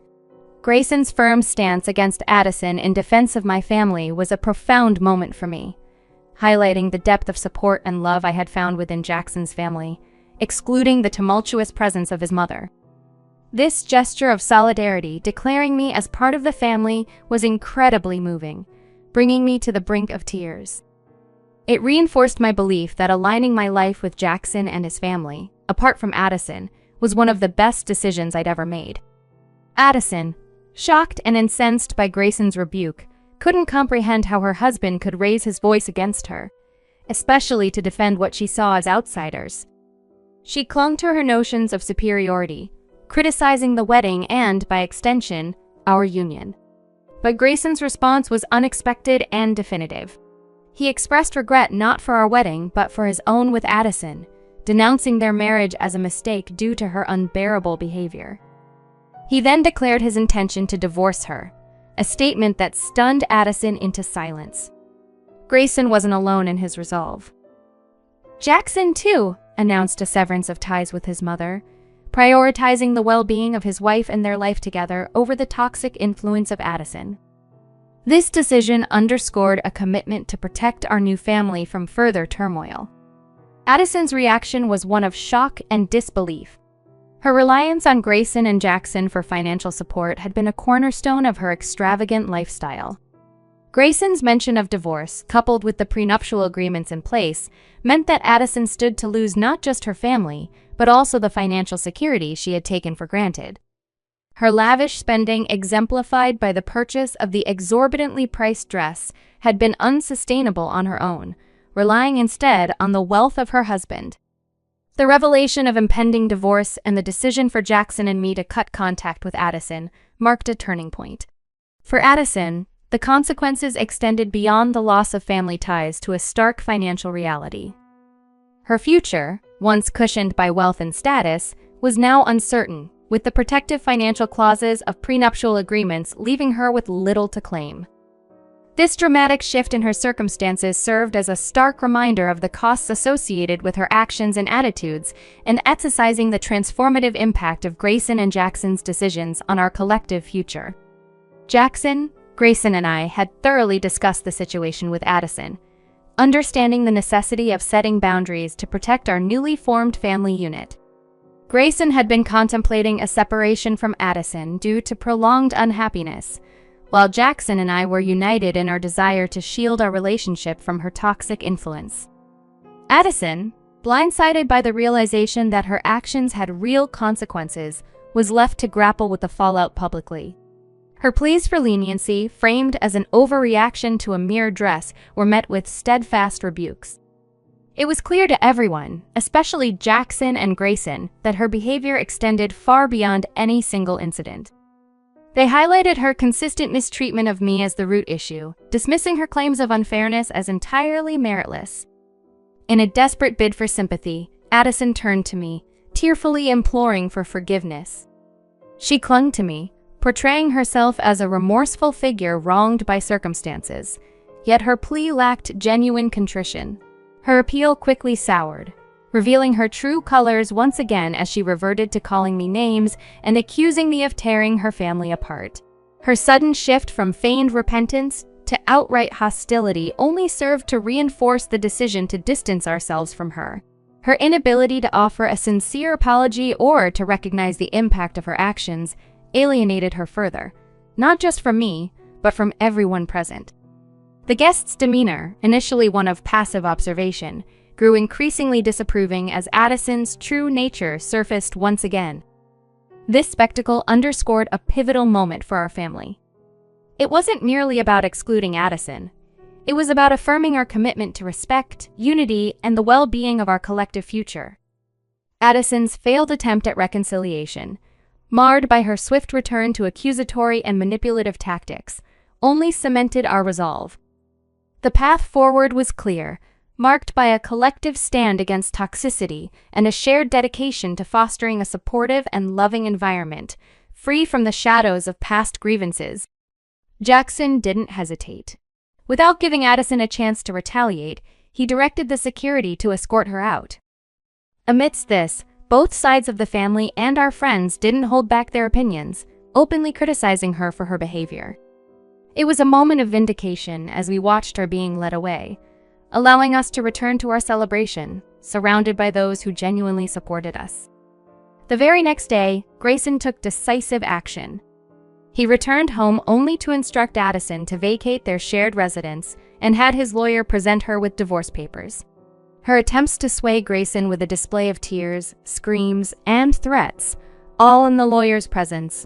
Grayson's firm stance against Addison in defense of my family was a profound moment for me, highlighting the depth of support and love I had found within Jackson's family, excluding the tumultuous presence of his mother. This gesture of solidarity, declaring me as part of the family, was incredibly moving, bringing me to the brink of tears. It reinforced my belief that aligning my life with Jackson and his family, apart from Addison, was one of the best decisions I'd ever made. Addison, shocked and incensed by Grayson's rebuke, couldn't comprehend how her husband could raise his voice against her, especially to defend what she saw as outsiders. She clung to her notions of superiority, criticizing the wedding and, by extension, our union. But Grayson's response was unexpected and definitive. He expressed regret not for our wedding, but for his own with Addison, denouncing their marriage as a mistake due to her unbearable behavior. He then declared his intention to divorce her, a statement that stunned Addison into silence. Grayson wasn't alone in his resolve. Jackson, too, announced a severance of ties with his mother, prioritizing the well-being of his wife and their life together over the toxic influence of Addison. This decision underscored a commitment to protect our new family from further turmoil. Addison's reaction was one of shock and disbelief. Her reliance on Grayson and Jackson for financial support had been a cornerstone of her extravagant lifestyle. Grayson's mention of divorce, coupled with the prenuptial agreements in place, meant that Addison stood to lose not just her family, but also the financial security she had taken for granted. Her lavish spending, exemplified by the purchase of the exorbitantly priced dress, had been unsustainable on her own, relying instead on the wealth of her husband. The revelation of impending divorce and the decision for Jackson and me to cut contact with Addison marked a turning point. For Addison, the consequences extended beyond the loss of family ties to a stark financial reality. Her future, once cushioned by wealth and status, was now uncertain, with the protective financial clauses of prenuptial agreements leaving her with little to claim. This dramatic shift in her circumstances served as a stark reminder of the costs associated with her actions and attitudes, and emphasizing the transformative impact of Grayson and Jackson's decisions on our collective future. Jackson, Grayson, and I had thoroughly discussed the situation with Addison, understanding the necessity of setting boundaries to protect our newly formed family unit. Grayson had been contemplating a separation from Addison due to prolonged unhappiness, while Jackson and I were united in our desire to shield our relationship from her toxic influence. Addison, blindsided by the realization that her actions had real consequences, was left to grapple with the fallout publicly. Her pleas for leniency, framed as an overreaction to a mere dress, were met with steadfast rebukes. It was clear to everyone, especially Jackson and Grayson, that her behavior extended far beyond any single incident. They highlighted her consistent mistreatment of me as the root issue, dismissing her claims of unfairness as entirely meritless. In a desperate bid for sympathy, Addison turned to me, tearfully imploring for forgiveness. She clung to me, portraying herself as a remorseful figure wronged by circumstances, yet her plea lacked genuine contrition. Her appeal quickly soured, revealing her true colors once again as she reverted to calling me names and accusing me of tearing her family apart. Her sudden shift from feigned repentance to outright hostility only served to reinforce the decision to distance ourselves from her. Her inability to offer a sincere apology or to recognize the impact of her actions alienated her further, not just from me, but from everyone present. The guest's demeanor, initially one of passive observation, grew increasingly disapproving as Addison's true nature surfaced once again. This spectacle underscored a pivotal moment for our family. It wasn't merely about excluding Addison. It was about affirming our commitment to respect, unity, and the well-being of our collective future. Addison's failed attempt at reconciliation, marred by her swift return to accusatory and manipulative tactics, only cemented our resolve. The path forward was clear, marked by a collective stand against toxicity and a shared dedication to fostering a supportive and loving environment, free from the shadows of past grievances. Jackson didn't hesitate. Without giving Addison a chance to retaliate, he directed the security to escort her out. Amidst this, both sides of the family and our friends didn't hold back their opinions, openly criticizing her for her behavior. It was a moment of vindication as we watched her being led away, allowing us to return to our celebration, surrounded by those who genuinely supported us. The very next day, Grayson took decisive action. He returned home only to instruct Addison to vacate their shared residence and had his lawyer present her with divorce papers. Her attempts to sway Grayson with a display of tears, screams, and threats, all in the lawyer's presence,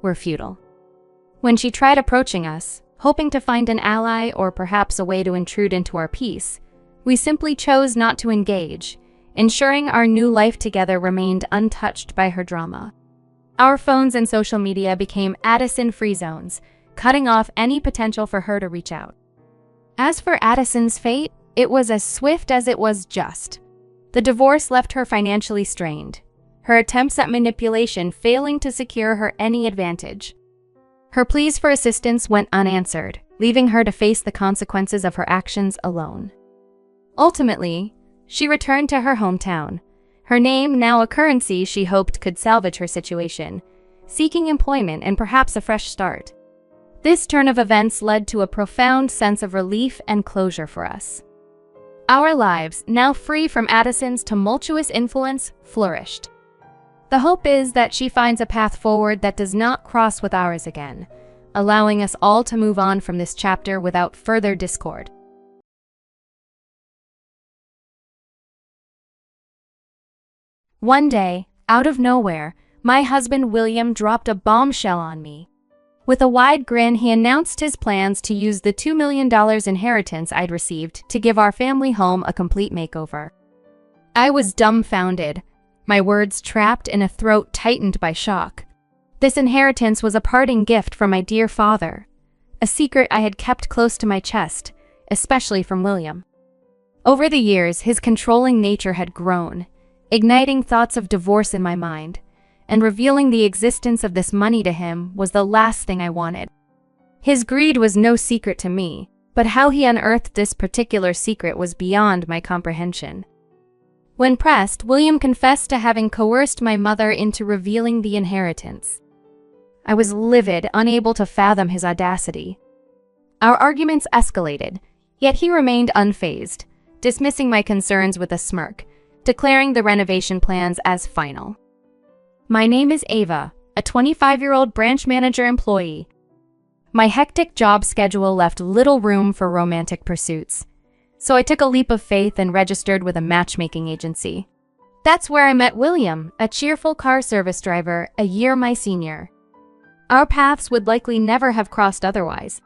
were futile. When she tried approaching us, hoping to find an ally or perhaps a way to intrude into our peace, we simply chose not to engage, ensuring our new life together remained untouched by her drama. Our phones and social media became Addison-free zones, cutting off any potential for her to reach out. As for Addison's fate, it was as swift as it was just. The divorce left her financially strained, her attempts at manipulation failing to secure her any advantage. Her pleas for assistance went unanswered, leaving her to face the consequences of her actions alone. Ultimately, she returned to her hometown, her name now a currency she hoped could salvage her situation, seeking employment and perhaps a fresh start. This turn of events led to a profound sense of relief and closure for us. Our lives, now free from Addison's tumultuous influence, flourished. The hope is that she finds a path forward that does not cross with ours again, allowing us all to move on from this chapter without further discord. One day, out of nowhere, my husband William dropped a bombshell on me. With a wide grin, he announced his plans to use the $2 million inheritance I'd received to give our family home a complete makeover. I was dumbfounded, my words trapped in a throat tightened by shock. This inheritance was a parting gift from my dear father, a secret I had kept close to my chest, especially from William. Over the years, his controlling nature had grown, igniting thoughts of divorce in my mind, and revealing the existence of this money to him was the last thing I wanted. His greed was no secret to me, but how he unearthed this particular secret was beyond my comprehension. When pressed, William confessed to having coerced my mother into revealing the inheritance. I was livid, unable to fathom his audacity. Our arguments escalated, yet he remained unfazed, dismissing my concerns with a smirk, declaring the renovation plans as final. My name is Ava, a 25-year-old branch manager employee. My hectic job schedule left little room for romantic pursuits, so I took a leap of faith and registered with a matchmaking agency. That's where I met William, a cheerful car service driver, a year my senior. Our paths would likely never have crossed otherwise.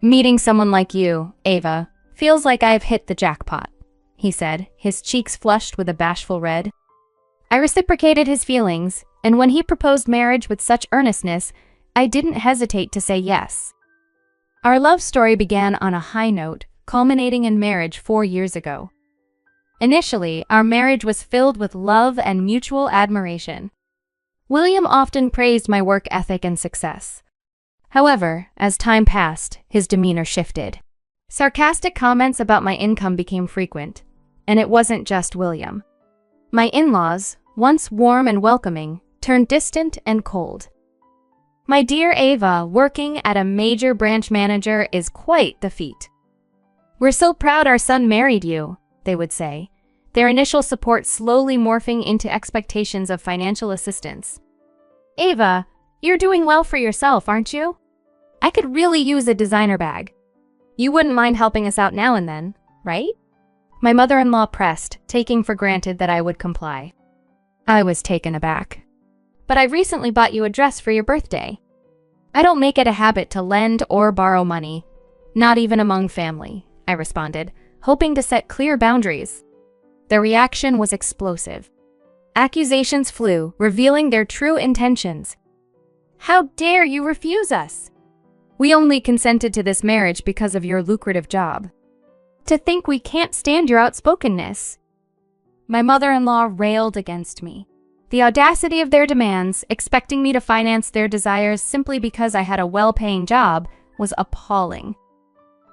Meeting someone like you, Ava, feels like I've hit the jackpot, he said, his cheeks flushed with a bashful red. I reciprocated his feelings, and when he proposed marriage with such earnestness, I didn't hesitate to say yes. Our love story began on a high note, culminating in marriage 4 years ago. Initially, our marriage was filled with love and mutual admiration. William often praised my work ethic and success. However, as time passed, his demeanor shifted. Sarcastic comments about my income became frequent, and it wasn't just William. My in-laws, once warm and welcoming, turned distant and cold. My dear Ava, working at a major branch manager is quite the feat. We're so proud our son married you, they would say, their initial support slowly morphing into expectations of financial assistance. Ava, you're doing well for yourself, aren't you? I could really use a designer bag. You wouldn't mind helping us out now and then, right? My mother-in-law pressed, taking for granted that I would comply. I was taken aback. But I recently bought you a dress for your birthday. I don't make it a habit to lend or borrow money, not even among family, I responded, hoping to set clear boundaries. The reaction was explosive. Accusations flew, revealing their true intentions. How dare you refuse us? We only consented to this marriage because of your lucrative job. To think we can't stand your outspokenness. My mother-in-law railed against me. The audacity of their demands, expecting me to finance their desires simply because I had a well-paying job, was appalling.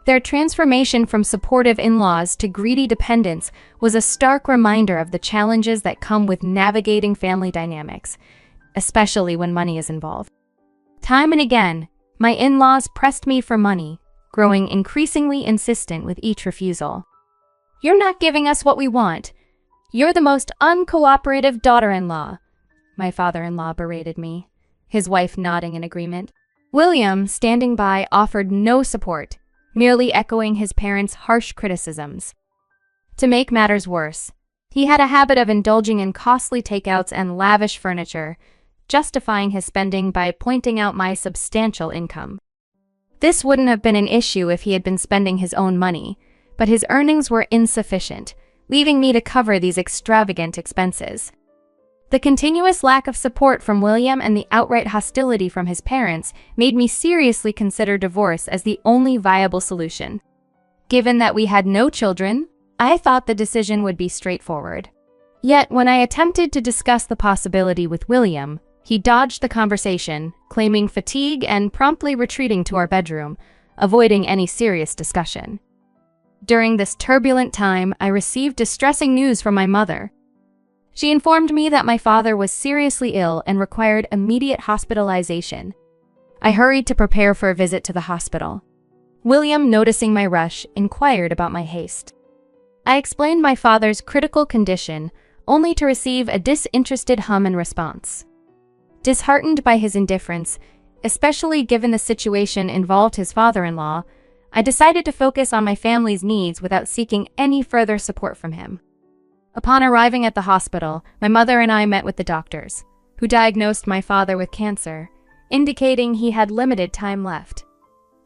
Their transformation from supportive in-laws to greedy dependents was a stark reminder of the challenges that come with navigating family dynamics, especially when money is involved. Time and again, my in-laws pressed me for money, growing increasingly insistent with each refusal. You're not giving us what we want. You're the most uncooperative daughter-in-law, my father-in-law berated me, his wife nodding in agreement. William, standing by, offered no support, merely echoing his parents' harsh criticisms. To make matters worse, he had a habit of indulging in costly takeouts and lavish furniture, justifying his spending by pointing out my substantial income. This wouldn't have been an issue if he had been spending his own money, but his earnings were insufficient, leaving me to cover these extravagant expenses. The continuous lack of support from William and the outright hostility from his parents made me seriously consider divorce as the only viable solution. Given that we had no children, I thought the decision would be straightforward. Yet, when I attempted to discuss the possibility with William, he dodged the conversation, claiming fatigue and promptly retreating to our bedroom, avoiding any serious discussion. During this turbulent time, I received distressing news from my mother. She informed me that my father was seriously ill and required immediate hospitalization. I hurried to prepare for a visit to the hospital. William, noticing my rush, inquired about my haste. I explained my father's critical condition, only to receive a disinterested hum in response. Disheartened by his indifference, especially given the situation involved his father-in-law, I decided to focus on my family's needs without seeking any further support from him. Upon arriving at the hospital, my mother and I met with the doctors, who diagnosed my father with cancer, indicating he had limited time left.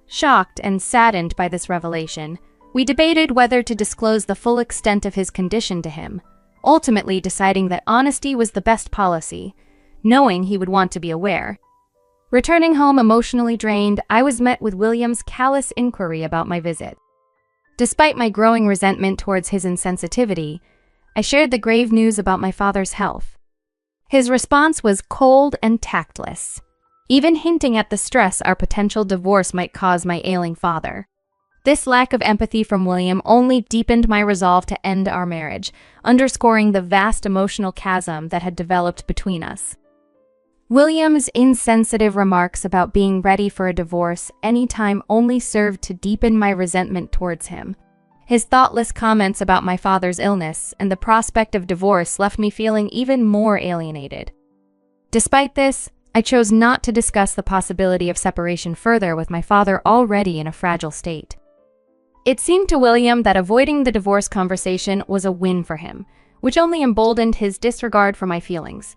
Shocked and saddened by this revelation, we debated whether to disclose the full extent of his condition to him, ultimately deciding that honesty was the best policy, knowing he would want to be aware. Returning home emotionally drained, I was met with William's callous inquiry about my visit. Despite my growing resentment towards his insensitivity, I shared the grave news about my father's health. His response was cold and tactless, even hinting at the stress our potential divorce might cause my ailing father. This lack of empathy from William only deepened my resolve to end our marriage, underscoring the vast emotional chasm that had developed between us. William's insensitive remarks about being ready for a divorce anytime only served to deepen my resentment towards him. His thoughtless comments about my father's illness and the prospect of divorce left me feeling even more alienated. Despite this, I chose not to discuss the possibility of separation further with my father already in a fragile state. It seemed to William that avoiding the divorce conversation was a win for him, which only emboldened his disregard for my feelings.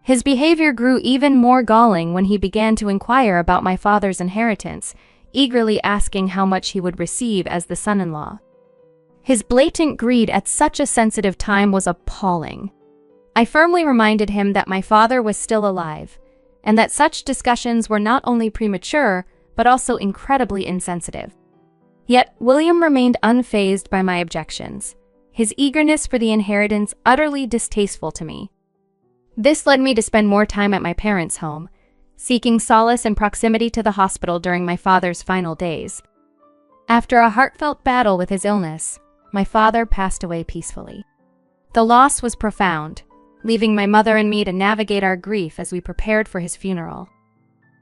His behavior grew even more galling when he began to inquire about my father's inheritance, eagerly asking how much he would receive as the son-in-law. His blatant greed at such a sensitive time was appalling. I firmly reminded him that my father was still alive, and that such discussions were not only premature, but also incredibly insensitive. Yet William remained unfazed by my objections, his eagerness for the inheritance utterly distasteful to me. This led me to spend more time at my parents' home, seeking solace in proximity to the hospital during my father's final days. After a heartfelt battle with his illness, my father passed away peacefully. The loss was profound, leaving my mother and me to navigate our grief as we prepared for his funeral.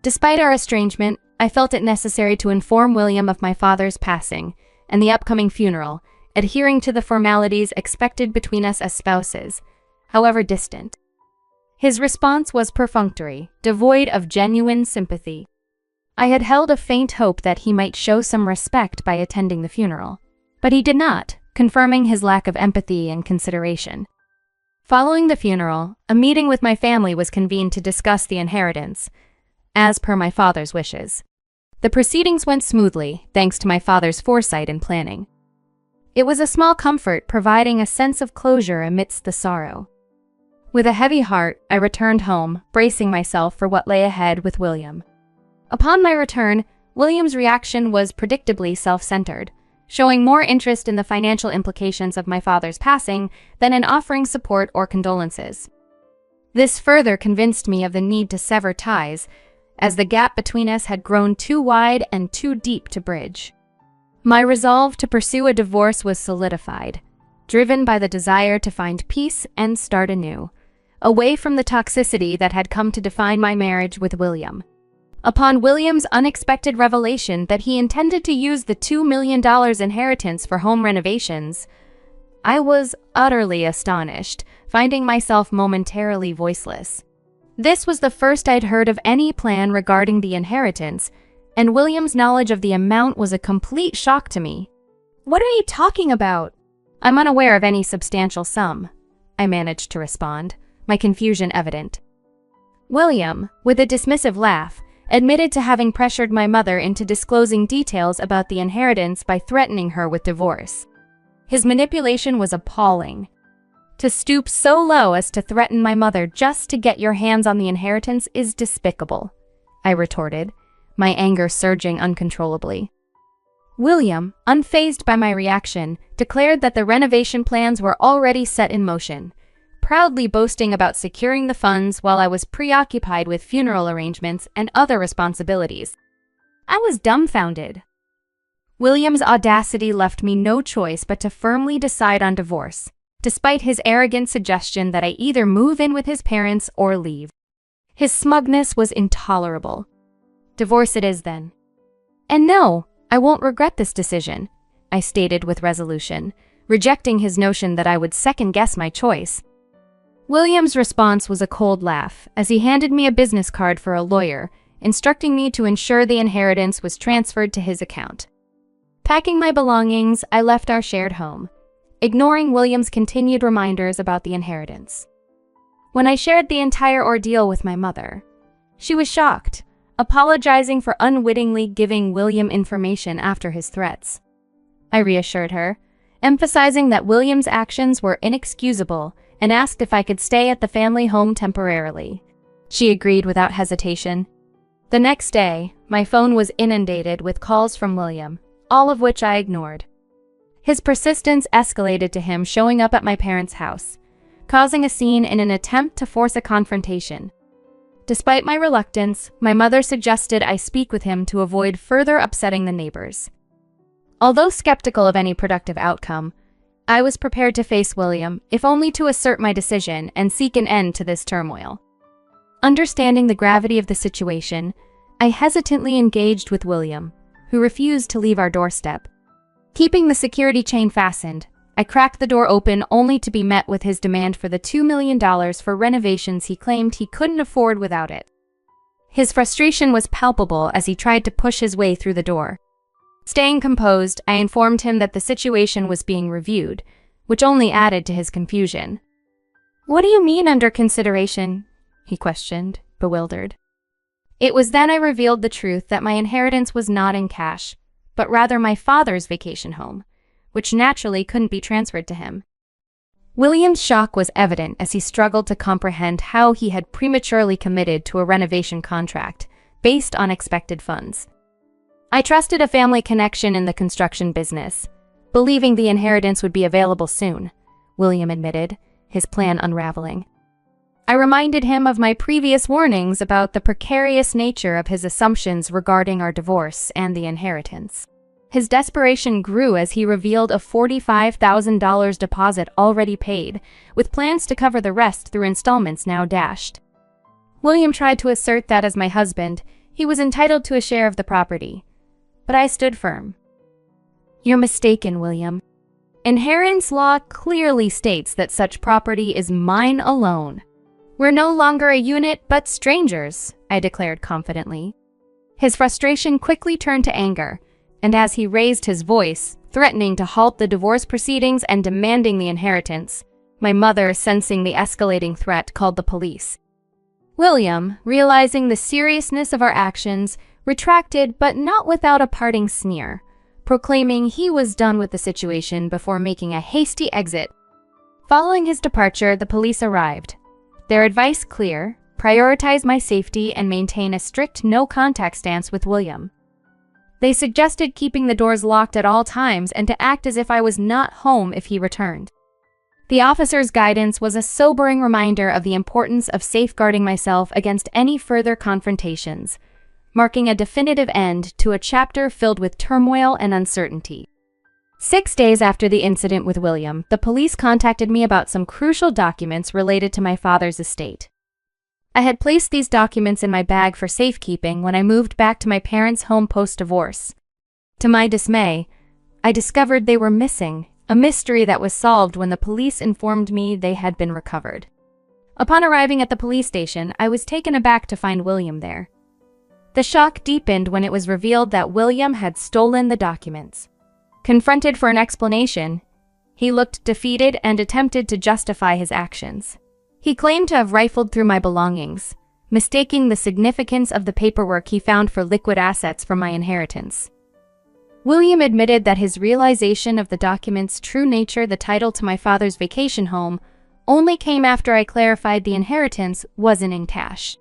Despite our estrangement, I felt it necessary to inform William of my father's passing and the upcoming funeral, adhering to the formalities expected between us as spouses, however distant. His response was perfunctory, devoid of genuine sympathy. I had held a faint hope that he might show some respect by attending the funeral, but he did not, confirming his lack of empathy and consideration. Following the funeral, a meeting with my family was convened to discuss the inheritance, as per my father's wishes. The proceedings went smoothly, thanks to my father's foresight and planning. It was a small comfort, providing a sense of closure amidst the sorrow. With a heavy heart, I returned home, bracing myself for what lay ahead with William. Upon my return, William's reaction was predictably self-centered, showing more interest in the financial implications of my father's passing than in offering support or condolences. This further convinced me of the need to sever ties, as the gap between us had grown too wide and too deep to bridge. My resolve to pursue a divorce was solidified, driven by the desire to find peace and start anew, away from the toxicity that had come to define my marriage with William. Upon William's unexpected revelation that he intended to use the $2 million inheritance for home renovations, I was utterly astonished, finding myself momentarily voiceless. This was the first I'd heard of any plan regarding the inheritance, and William's knowledge of the amount was a complete shock to me. "What are you talking about?" "I'm unaware of any substantial sum," I managed to respond, my confusion evident. William, with a dismissive laugh, admitted to having pressured my mother into disclosing details about the inheritance by threatening her with divorce. His manipulation was appalling. To stoop so low as to threaten my mother just to get your hands on the inheritance is despicable, I retorted, my anger surging uncontrollably. William, unfazed by my reaction, declared that the renovation plans were already set in motion, proudly boasting about securing the funds while I was preoccupied with funeral arrangements and other responsibilities. I was dumbfounded. William's audacity left me no choice but to firmly decide on divorce, despite his arrogant suggestion that I either move in with his parents or leave. His smugness was intolerable. "Divorce it is, then." "And no, I won't regret this decision," I stated with resolution, rejecting his notion that I would second-guess my choice. William's response was a cold laugh as he handed me a business card for a lawyer, instructing me to ensure the inheritance was transferred to his account. Packing my belongings, I left our shared home, ignoring William's continued reminders about the inheritance. When I shared the entire ordeal with my mother, she was shocked, apologizing for unwittingly giving William information after his threats. I reassured her, emphasizing that William's actions were inexcusable, and asked if I could stay at the family home temporarily. She agreed without hesitation. The next day, my phone was inundated with calls from William, all of which I ignored. His persistence escalated to him showing up at my parents' house, causing a scene in an attempt to force a confrontation. Despite my reluctance, my mother suggested I speak with him to avoid further upsetting the neighbors. Although skeptical of any productive outcome, I was prepared to face William, if only to assert my decision and seek an end to this turmoil. Understanding the gravity of the situation, I hesitantly engaged with William, who refused to leave our doorstep. Keeping the security chain fastened, I cracked the door open only to be met with his demand for the $2 million for renovations he claimed he couldn't afford without it. His frustration was palpable as he tried to push his way through the door. Staying composed, I informed him that the situation was being reviewed, which only added to his confusion. "What do you mean under consideration?" he questioned, bewildered. It was then I revealed the truth that my inheritance was not in cash, but rather my father's vacation home, which naturally couldn't be transferred to him. William's shock was evident as he struggled to comprehend how he had prematurely committed to a renovation contract based on expected funds. I trusted a family connection in the construction business, believing the inheritance would be available soon, William admitted, his plan unraveling. I reminded him of my previous warnings about the precarious nature of his assumptions regarding our divorce and the inheritance. His desperation grew as he revealed a $45,000 deposit already paid, with plans to cover the rest through installments now dashed. William tried to assert that as my husband, he was entitled to a share of the property, but I stood firm. "You're mistaken, William. Inheritance law clearly states that such property is mine alone. We're no longer a unit, but strangers," I declared confidently. His frustration quickly turned to anger, and as he raised his voice, threatening to halt the divorce proceedings and demanding the inheritance, my mother, sensing the escalating threat, called the police. William, realizing the seriousness of our actions, retracted, but not without a parting sneer, proclaiming he was done with the situation before making a hasty exit. Following his departure, the police arrived. Their advice clear: prioritize my safety and maintain a strict no-contact stance with William. They suggested keeping the doors locked at all times and to act as if I was not home if he returned. The officer's guidance was a sobering reminder of the importance of safeguarding myself against any further confrontations, marking a definitive end to a chapter filled with turmoil and uncertainty. 6 days after the incident with William, the police contacted me about some crucial documents related to my father's estate. I had placed these documents in my bag for safekeeping when I moved back to my parents' home post-divorce. To my dismay, I discovered they were missing, a mystery that was solved when the police informed me they had been recovered. Upon arriving at the police station, I was taken aback to find William there. The shock deepened when it was revealed that William had stolen the documents. Confronted for an explanation, he looked defeated and attempted to justify his actions. He claimed to have rifled through my belongings, mistaking the significance of the paperwork he found for liquid assets from my inheritance. William admitted that his realization of the document's true nature, the title to my father's vacation home, only came after I clarified the inheritance wasn't in cash.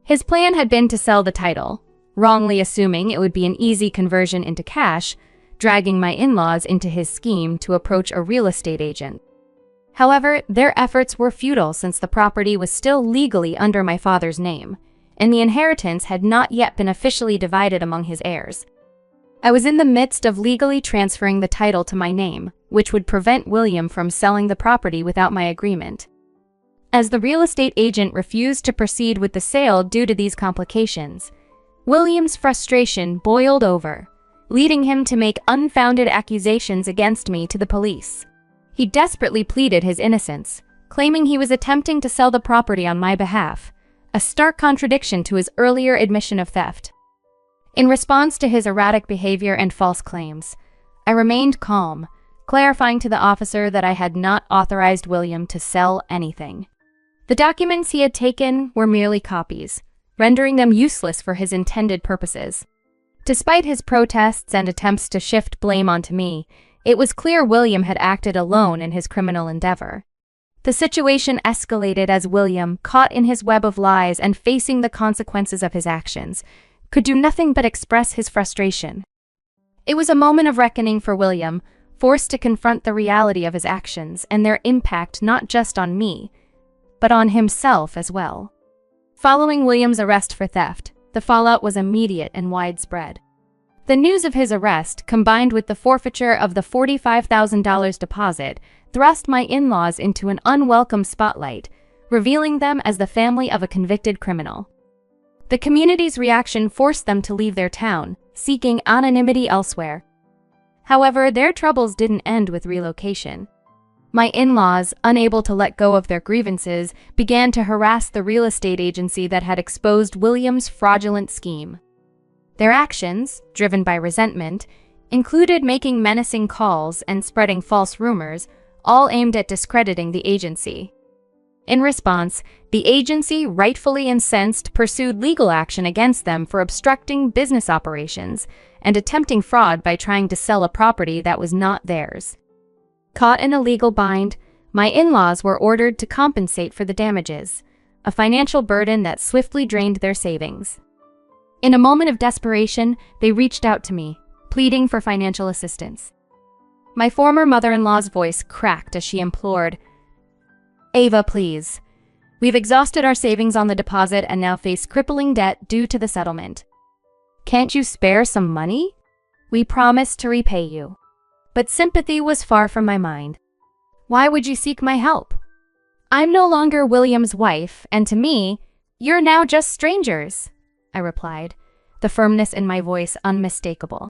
His plan had been to sell the title, wrongly assuming it would be an easy conversion into cash, dragging my in-laws into his scheme to approach a real estate agent. However, their efforts were futile since the property was still legally under my father's name, and the inheritance had not yet been officially divided among his heirs. I was in the midst of legally transferring the title to my name, which would prevent William from selling the property without my agreement. As the real estate agent refused to proceed with the sale due to these complications, William's frustration boiled over, leading him to make unfounded accusations against me to the police. He desperately pleaded his innocence, claiming he was attempting to sell the property on my behalf, a stark contradiction to his earlier admission of theft. In response to his erratic behavior and false claims, I remained calm, clarifying to the officer that I had not authorized William to sell anything. The documents he had taken were merely copies, rendering them useless for his intended purposes. Despite his protests and attempts to shift blame onto me, it was clear William had acted alone in his criminal endeavor. The situation escalated as William, caught in his web of lies and facing the consequences of his actions, could do nothing but express his frustration. It was a moment of reckoning for William, forced to confront the reality of his actions and their impact not just on me, but on himself as well. Following William's arrest for theft, the fallout was immediate and widespread. The news of his arrest, combined with the forfeiture of the $45,000 deposit, thrust my in-laws into an unwelcome spotlight, revealing them as the family of a convicted criminal. The community's reaction forced them to leave their town, seeking anonymity elsewhere. However, their troubles didn't end with relocation. My in-laws, unable to let go of their grievances, began to harass the real estate agency that had exposed William's fraudulent scheme. Their actions, driven by resentment, included making menacing calls and spreading false rumors, all aimed at discrediting the agency. In response, the agency, rightfully incensed, pursued legal action against them for obstructing business operations and attempting fraud by trying to sell a property that was not theirs. Caught in a legal bind, my in-laws were ordered to compensate for the damages, a financial burden that swiftly drained their savings. In a moment of desperation, they reached out to me, pleading for financial assistance. My former mother-in-law's voice cracked as she implored, "Ava, please. We've exhausted our savings on the deposit and now face crippling debt due to the settlement. Can't you spare some money? We promise to repay you." But sympathy was far from my mind. Why would you seek my help? I'm no longer William's wife, and to me, you're now just strangers, I replied, the firmness in my voice unmistakable.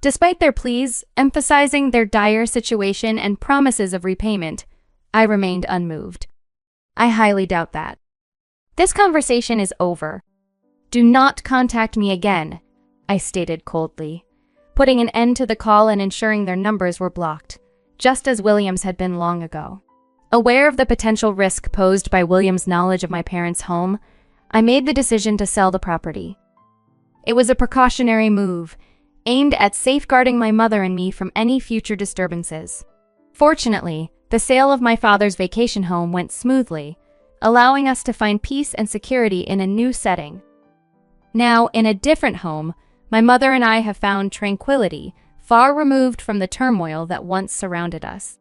Despite their pleas, emphasizing their dire situation and promises of repayment, I remained unmoved. I highly doubt that. This conversation is over. Do not contact me again, I stated coldly, putting an end to the call and ensuring their numbers were blocked, just as William's had been long ago. Aware of the potential risk posed by William's knowledge of my parents' home, I made the decision to sell the property. It was a precautionary move, aimed at safeguarding my mother and me from any future disturbances. Fortunately, the sale of my father's vacation home went smoothly, allowing us to find peace and security in a new setting. Now, in a different home, my mother and I have found tranquility, far removed from the turmoil that once surrounded us.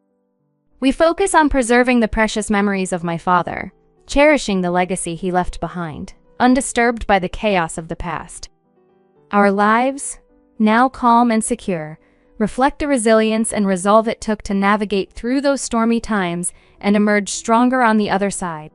We focus on preserving the precious memories of my father, cherishing the legacy he left behind, undisturbed by the chaos of the past. Our lives, now calm and secure, reflect the resilience and resolve it took to navigate through those stormy times and emerge stronger on the other side.